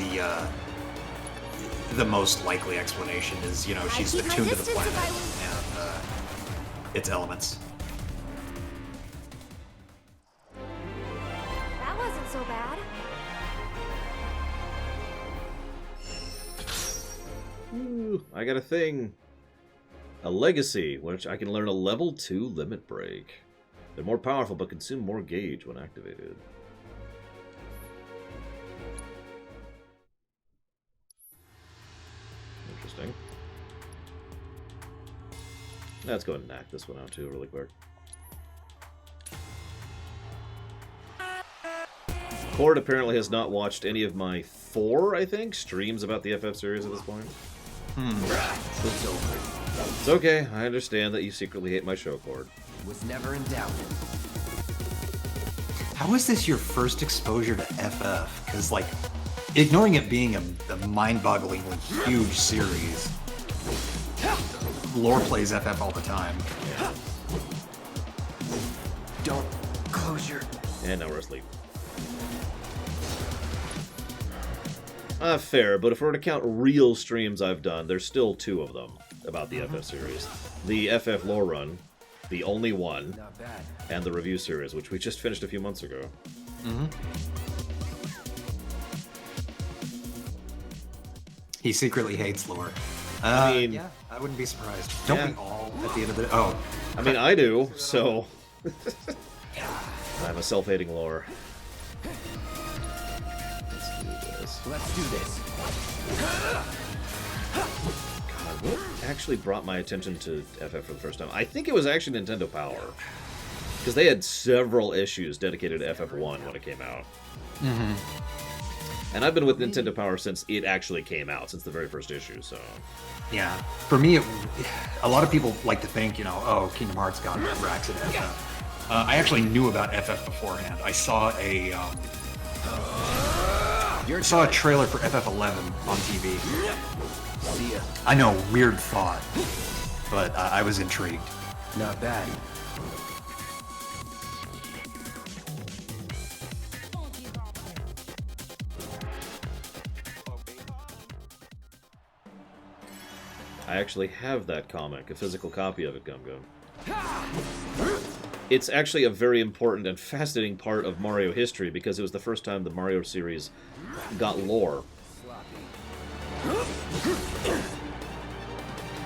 the most likely explanation is, you know, she's attuned to the planet and its elements. That wasn't so bad. Ooh, I got a thing. A legacy, which I can learn a level 2 limit break. They're more powerful, but consume more gauge when activated. Interesting. Let's go and knock this one out too, really quick. Cord apparently has not watched any of my 4, I think, streams about the FF series at this point. It's over. It's okay. I understand that you secretly hate my show, Cord. Was never in doubt. How is this your first exposure to FF? Because, like, ignoring it being a mind-bogglingly huge series, Lore plays FF all the time. Don't close your... And now we're asleep. Fair, but if we're to count real streams I've done, there's still 2 of them about the FF series. The FF Lore Run, the only one, and the review series, which we just finished a few months ago. He secretly hates Lore. I mean... Yeah, I wouldn't be surprised. Don't we all at the end of the... Oh. I mean, I do, so... I'm a self-hating Lore. Let's do this. God, what actually brought my attention to FF for the first time? I think it was actually Nintendo Power. Because they had several issues dedicated to FF1 when it came out. And I've been with Nintendo Power since it actually came out, since the very first issue, so... Yeah. For me, a lot of people like to think, you know, oh, Kingdom Hearts got racks at FF. I actually knew about FF beforehand. I saw a trailer for FF11 on TV. See ya. I know, weird thought, but I was intrigued. Not bad. I actually have that comic, a physical copy of it, Gum Gum. It's actually a very important and fascinating part of Mario history because it was the first time the Mario series got lore.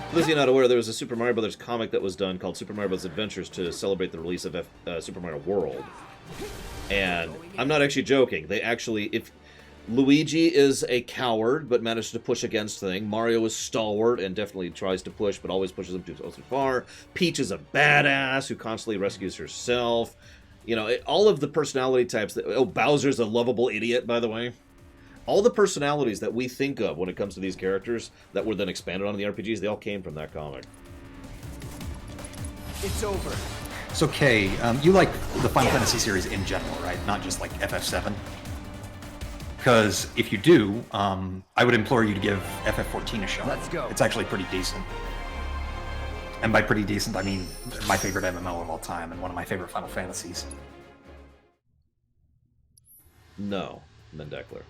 For those of you not aware, there was a Super Mario Brothers comic that was done called Super Mario Bros. Adventures to celebrate the release of Super Mario World. And I'm not actually joking. They actually, if Luigi is a coward but manages to push against things, Mario is stalwart and definitely tries to push but always pushes him too far. Peach is a badass who constantly rescues herself. You know, all of the personality types that... Oh, Bowser's a lovable idiot, by the way. All the personalities that we think of when it comes to these characters that were then expanded on in the RPGs, they all came from that comic. It's over. So, Kay, you like the Final Fantasy series in general, right? Not just like FF7? Because if you do, I would implore you to give FF14 a shot. Let's go. It's actually pretty decent. And by pretty decent, I mean my favorite MMO of all time and one of my favorite Final Fantasies. No, Mendekler.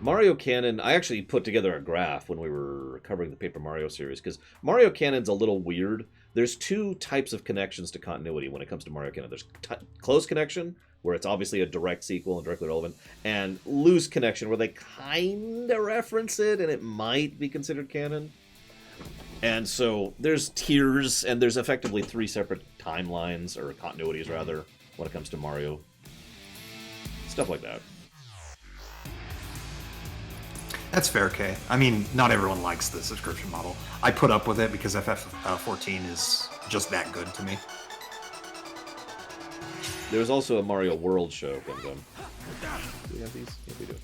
Mario Canon, I actually put together a graph when we were covering the Paper Mario series, because Mario Canon's a little weird. There's 2 types of connections to continuity when it comes to Mario Canon. There's close connection, where it's obviously a direct sequel and directly relevant, and loose connection, where they kind of reference it, and it might be considered canon. And so there's tiers, and there's effectively 3 separate timelines, or continuities, rather, when it comes to Mario. Stuff like that. That's fair, Kay. I mean, not everyone likes the subscription model. I put up with it because FF14 is just that good to me. There was also a Mario World show. Do we have these? Yeah, we do.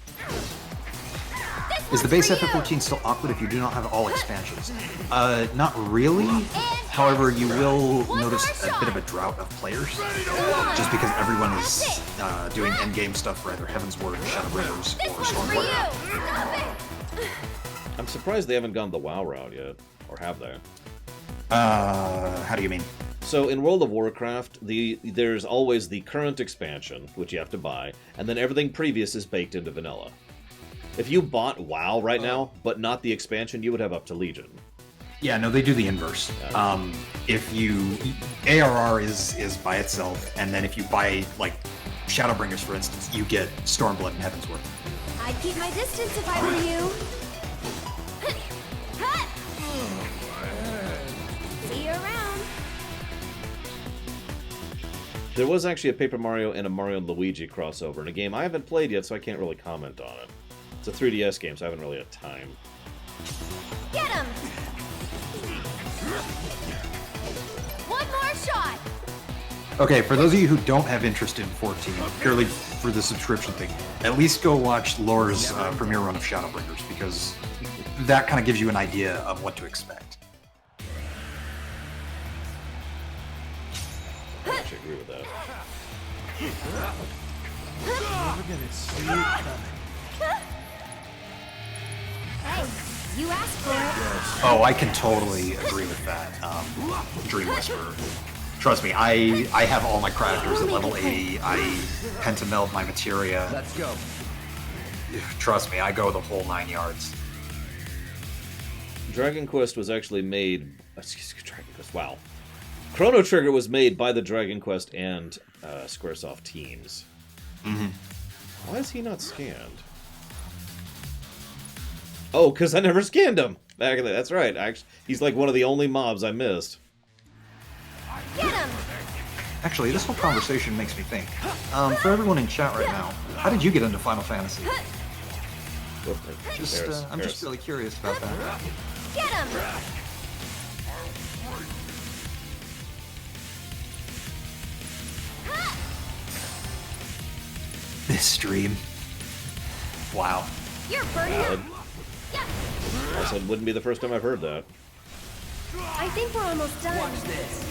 Is the base FF14 still awkward if you do not have all expansions? Not really. However, you will notice a bit of a drought of players, just because everyone is doing endgame stuff for either Heaven's Word, Shadowbringers, or Stormblood. I'm surprised they haven't gone the WoW route yet, or have they? How do you mean? So in World of Warcraft, there's always the current expansion, which you have to buy, and then everything previous is baked into vanilla. If you bought WoW right now, but not the expansion, you would have up to Legion. Yeah, no, they do the inverse. If you... ARR is by itself, and then if you buy, like, Shadowbringers, for instance, you get Stormblood and Heavensward. I'd keep my distance if I were you. See you around. There was actually a Paper Mario and a Mario and Luigi crossover in a game I haven't played yet, so I can't really comment on it. It's a 3DS game, so I haven't really had time. Get him! One more shot! Okay, for those of you who don't have interest in 14, purely for the subscription thing, at least go watch Lore's premiere run of Shadowbringers, because that kind of gives you an idea of what to expect. I actually agree with that. Never gonna see it coming. Hey, you asked for it. Oh, I can totally agree with that. Dream Whisperer. Trust me, I have all my characters at level 80. I pentameld my materia. Let's go. Trust me, I go the whole 9 yards. Dragon Quest was actually made... Dragon Quest, wow. Chrono Trigger was made by the Dragon Quest and Squaresoft teams. Mm-hmm. Why is he not scanned? Oh, because I never scanned him! Back in the, that's right. He's like one of the only mobs I missed. Get him! Actually, this whole conversation makes me think. For everyone in chat right now, how did you get into Final Fantasy? I'm just really curious about that. Get him! This stream. Wow. You're burning up. I said wouldn't be the first time I've heard that. I think we're almost done. Watch this.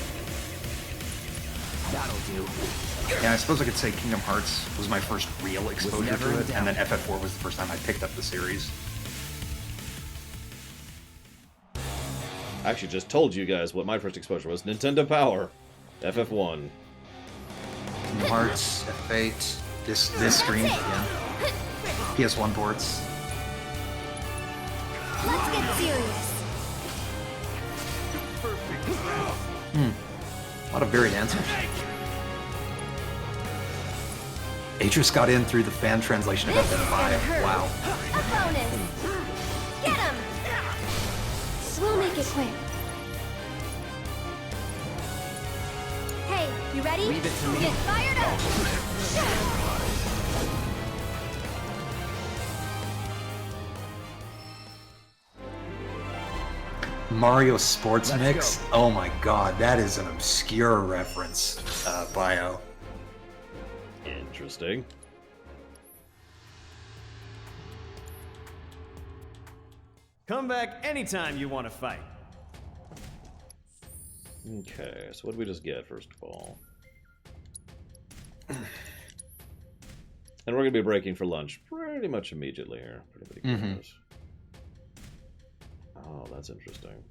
That'll do. Yeah, I suppose I could say Kingdom Hearts was my first real exposure never to in it, doubt. and then FF4 was the first time I picked up the series. I actually just told you guys what my first exposure was. Nintendo Power. FF1. Kingdom Hearts, FF8, this stream, yeah. PS1 ports. Let's get serious. A lot of varied answers. Atris got in through the fan translation of FF5. Wow. A bonus. Get him! We'll make it quick. Hey, you ready? Leave it to me. Get fired up! Mario Sports Let's Mix? go. Oh my god, that is an obscure reference, bio. Interesting. Come back anytime you want to fight. Okay, so what did we just get, first of all? And we're going to be breaking for lunch pretty much immediately here. Pretty close. Oh, that's interesting.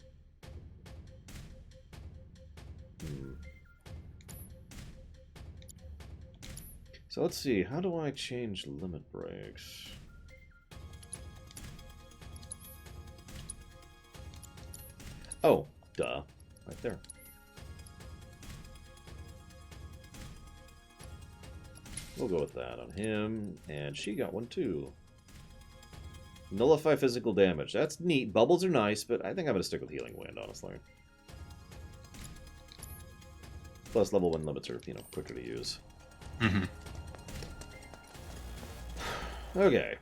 So let's see, how do I change limit breaks? Oh, duh. Right there. We'll go with that on him, and she got one too. Nullify physical damage. That's neat. Bubbles are nice, but I think I'm going to stick with Healing Wind, honestly. Plus, level 1 limits are, quicker to use. Okay.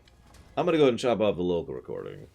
I'm going to go ahead and chop off the local recording.